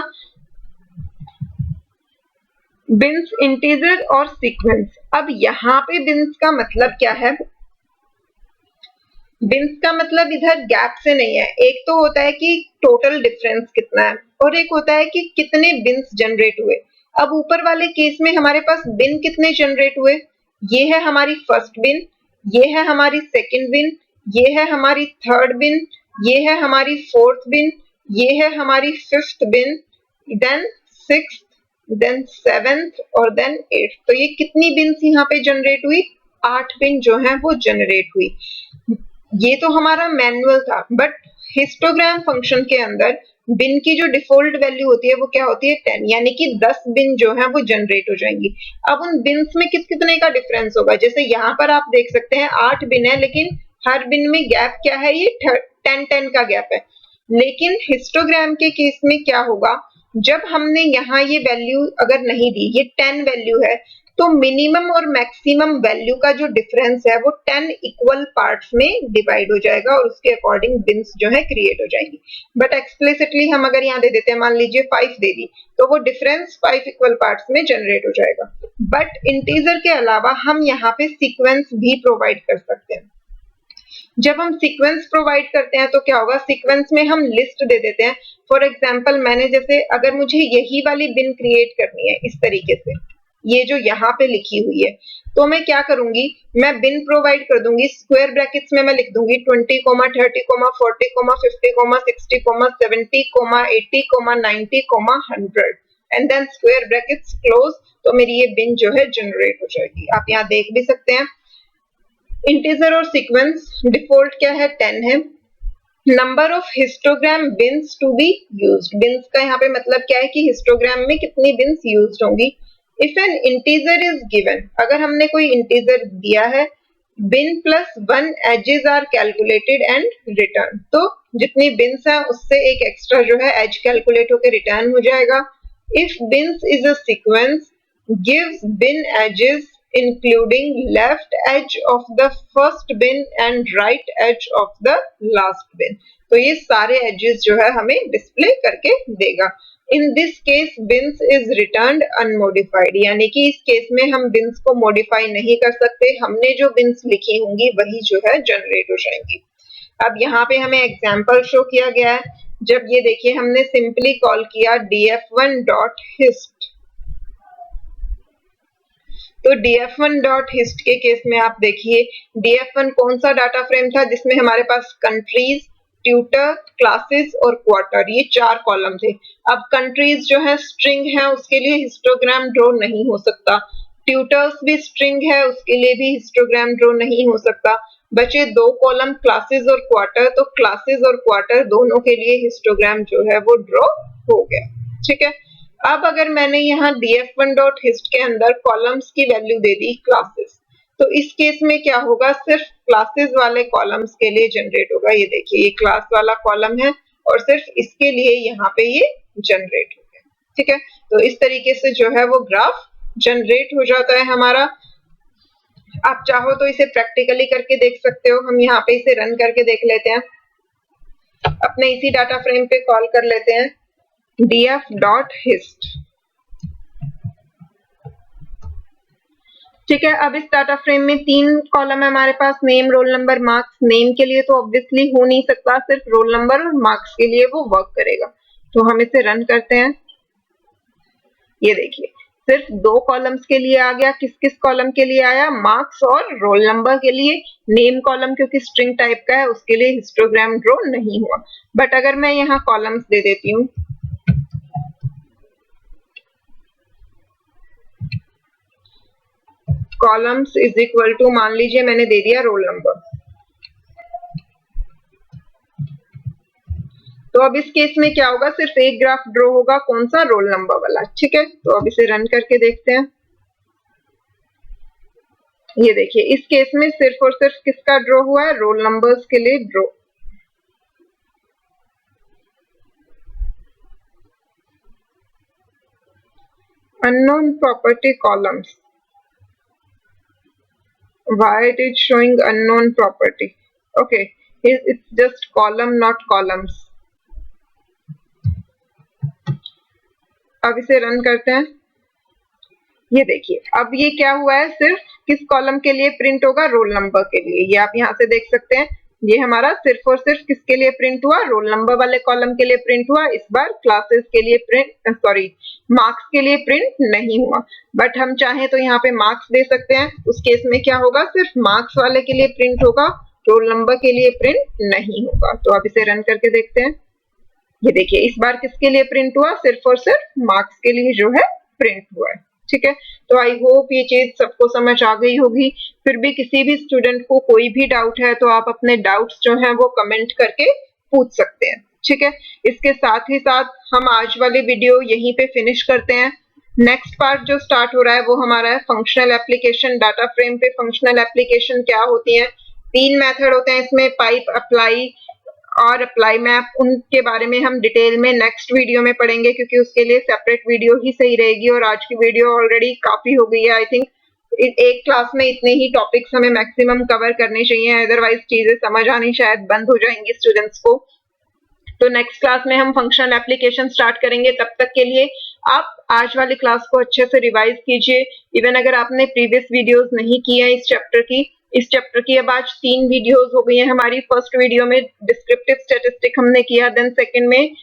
बिन्स इंटीजर और सीक्वेंस, अब यहाँ पे बिन्स का मतलब क्या है? बिन्स का मतलब इधर गैप से नहीं है, एक तो होता है कि टोटल डिफरेंस कितना है और एक होता है कि कितने बिन्स जनरेट हुए। अब ऊपर वाले केस में हमारे पास बिन कितने जनरेट हुए? ये है हमारी फर्स्ट बिन, ये है हमारी सेकंड बिन, ये है हमारी थर्ड बिन, ये है हमारी फोर्थ बिन, ये है हमारी फिफ्थ बिन, देन सिक्स्थ, देन सेवेंथ और देन एट्थ। तो ये कितनी बिन्स यहाँ पे जनरेट हुई? 8 बिन जो है वो जनरेट हुई। ये तो हमारा मैनुअल था, बट हिस्टोग्राम फंक्शन के अंदर बिन की जो डिफॉल्ट वैल्यू होती है वो क्या होती है 10, यानी कि 10 बिन जो है वो जनरेट हो जाएंगी। अब उन बिन्स में कितने का डिफरेंस होगा, जैसे यहाँ पर आप देख सकते हैं 8 बिन है, लेकिन हर बिन में गैप क्या है, ये 10 का गैप है। लेकिन हिस्टोग्राम के केस में क्या होगा, जब हमने यहाँ ये वैल्यू अगर नहीं दी, ये 10 वैल्यू है, तो मिनिमम और मैक्सिमम वैल्यू का जो डिफरेंस है वो 10 इक्वल पार्ट्स में डिवाइड हो जाएगा और उसके अकॉर्डिंग बिन्स जो है क्रिएट हो जाएंगी। बट एक्सप्लिसिटली हम अगर यहाँ दे देते हैं, मान लीजिए 5 दे दी, तो वो डिफरेंस 5 इक्वल पार्ट्स में जनरेट हो जाएगा। बट इंटीजर के अलावा हम यहाँ पे सीक्वेंस भी प्रोवाइड कर सकते हैं। जब हम सीक्वेंस प्रोवाइड करते हैं तो क्या होगा, सीक्वेंस में हम लिस्ट दे देते हैं। फॉर एग्जाम्पल मैंने जैसे अगर मुझे यही वाली बिन क्रिएट करनी है इस तरीके से, ये जो यहाँ पे लिखी हुई है, तो मैं क्या करूंगी, मैं बिन प्रोवाइड कर दूंगी, स्क्वायर ब्रैकेट्स में मैं लिख दूंगी 20, 30, 40, 40, 50, 60, 70, 80, 90, 100 and then square brackets close. तो मेरी ये बिन जो है जनरेट हो जाएगी। आप यहाँ देख भी सकते हैं इंटीजर और सीक्वेंस डिफॉल्ट क्या है 10 है। Number of histogram bins to be used, bins का यहाँ पे मतलब क्या है कि हिस्टोग्राम में कितनी बिन्स यूज्ड होंगी। If an integer is given, अगर हमने कोई इंटीजर दिया है, bin plus 1 edges are calculated and return, तो जितनी बिन्स है उससे एक एक्स्ट्रा जो है एज कैलकुलेट होकर रिटर्न हो जाएगा। If bins is a sequence gives bin edges including left edge of the first bin and right edge of the last bin, तो ये सारे edges जो है हमें डिस्प्ले करके देगा। In this case bins is returned unmodified, यानी कि इस केस में हम bins को मॉडिफाई नहीं कर सकते, हमने जो bins लिखी होंगी वही जो है जनरेट हो जाएंगी। अब यहाँ पे हमें एग्जाम्पल शो किया गया है। जब ये देखिए हमने सिंपली कॉल किया df1.hist, तो df1.hist के केस में आप देखिए df1 कौन सा डाटा फ्रेम था जिसमें हमारे पास कंट्रीज, ट्यूटर, क्लासेस और क्वार्टर, ये 4 कॉलम थे। अब कंट्रीज जो है स्ट्रिंग है, उसके लिए हिस्टोग्राम ड्रॉ नहीं हो सकता। ट्यूटर्स भी स्ट्रिंग है, उसके लिए भी हिस्टोग्राम ड्रॉ नहीं हो सकता। बचे 2 कॉलम क्लासेस और क्वार्टर, तो क्लासेस और क्वार्टर दोनों के लिए हिस्टोग्राम जो है वो ड्रॉ हो गया। ठीक है, अब अगर मैंने यहाँ df1.hist के अंदर कॉलम्स की वैल्यू दे दी क्लासेस, तो इस केस में क्या होगा, सिर्फ क्लासेस वाले कॉलम्स के लिए जनरेट होगा। ये देखिए ये क्लास वाला कॉलम है और सिर्फ इसके लिए यहाँ पे ये जनरेट हो गया। ठीक है, तो इस तरीके से जो है वो ग्राफ जनरेट हो जाता है हमारा। आप चाहो तो इसे प्रैक्टिकली करके देख सकते हो। हम यहाँ पे इसे रन करके देख लेते हैं, अपने इसी डाटा फ्रेम पे कॉल कर लेते हैं df.hist। ठीक है, अब इस डाटा फ्रेम में 3 कॉलम है हमारे पास, name, roll number, marks. Name के लिए तो ऑब्वियसली हो नहीं सकता, सिर्फ रोल नंबर और मार्क्स के लिए वो वर्क करेगा। तो हम इसे रन करते हैं। ये देखिए सिर्फ 2 कॉलम्स के लिए आ गया। किस किस कॉलम के लिए आया, मार्क्स और रोल नंबर के लिए। नेम कॉलम क्योंकि स्ट्रिंग टाइप का है उसके लिए हिस्टोग्राम ड्रॉ नहीं हुआ। बट अगर मैं यहाँ कॉलम्स दे देती हूँ, कॉलम्स इज इक्वल टू, मान लीजिए मैंने दे दिया रोल नंबर, तो अब इस केस में क्या होगा, सिर्फ एक ग्राफ ड्रॉ होगा, कौन सा, रोल नंबर वाला। ठीक है, तो अब इसे रन करके देखते हैं। ये देखिए इस केस में सिर्फ और सिर्फ किसका ड्रॉ हुआ है, रोल नंबर्स के लिए draw. unknown property columns, why it is showing unknown property? Okay, it's just column not columns। अब इसे रन करते हैं। ये देखिए अब ये क्या हुआ है, सिर्फ किस कॉलम के लिए प्रिंट होगा, रोल नंबर के लिए। ये आप यहाँ से देख सकते हैं, ये हमारा सिर्फ और सिर्फ किसके लिए प्रिंट हुआ, रोल नंबर वाले कॉलम के लिए प्रिंट हुआ। इस बार क्लासेस के लिए प्रिंट, सॉरी मार्क्स के लिए प्रिंट नहीं हुआ। बट हम चाहें तो यहाँ पे मार्क्स दे सकते हैं, उस केस में क्या होगा, सिर्फ मार्क्स वाले के लिए प्रिंट होगा, रोल नंबर के लिए प्रिंट नहीं होगा। तो अब इसे रन करके देखते हैं। ये देखिए इस बार किसके लिए प्रिंट हुआ, सिर्फ और सिर्फ मार्क्स के लिए जो है प्रिंट हुआ है। ठीक है, तो आई होप ये चीज सबको समझ आ गई होगी। फिर भी किसी भी स्टूडेंट को कोई भी डाउट है तो आप अपने डाउट्स जो हैं वो कमेंट करके पूछ सकते हैं। ठीक है, इसके साथ ही साथ हम आज वाली वीडियो यहीं पे फिनिश करते हैं। नेक्स्ट पार्ट जो स्टार्ट हो रहा है वो हमारा है फंक्शनल एप्लीकेशन। डाटा फ्रेम पे फंक्शनल एप्लीकेशन क्या होती है, 3 मेथड होते हैं इसमें, पाइप, अप्लाई और अप्लाई मैप। उनके बारे में हम डिटेल में नेक्स्ट वीडियो में पढ़ेंगे, क्योंकि उसके लिए सेपरेट वीडियो ही सही रहेगी। और आज की वीडियो ऑलरेडी काफी हो गई है। आई थिंक एक क्लास में इतने ही टॉपिक्स हमें मैक्सिमम कवर करने चाहिए, अदरवाइज चीजें समझ आनी शायद बंद हो जाएंगी स्टूडेंट्स को। तो नेक्स्ट क्लास में हम फंक्शनल एप्लीकेशन स्टार्ट करेंगे। तब तक के लिए आप आज वाली क्लास को अच्छे से रिवाइज कीजिए। इवन अगर आपने प्रीवियस वीडियोस नहीं की है इस चैप्टर की अब आज 3 वीडियोस हो गई हैं हमारी। फर्स्ट वीडियो में डिस्क्रिप्टिव स्टैटिस्टिक हमने किया, देन सेकंड में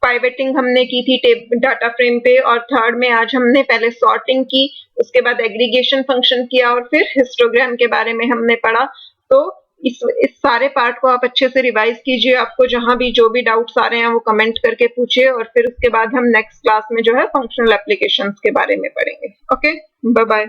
पाइवेटिंग हमने की थी डाटा फ्रेम पे, और थर्ड में आज हमने पहले सॉर्टिंग की, उसके बाद एग्रीगेशन फंक्शन किया और फिर हिस्टोग्राम के बारे में हमने पढ़ा। तो इस सारे पार्ट को आप अच्छे से रिवाइज कीजिए। आपको जहां भी जो भी डाउट्स आ रहे हैं वो कमेंट करके पूछिए, और फिर उसके बाद हम नेक्स्ट क्लास में जो है फंक्शनल एप्लीकेशंस के बारे में पढ़ेंगे। Okay, bye bye.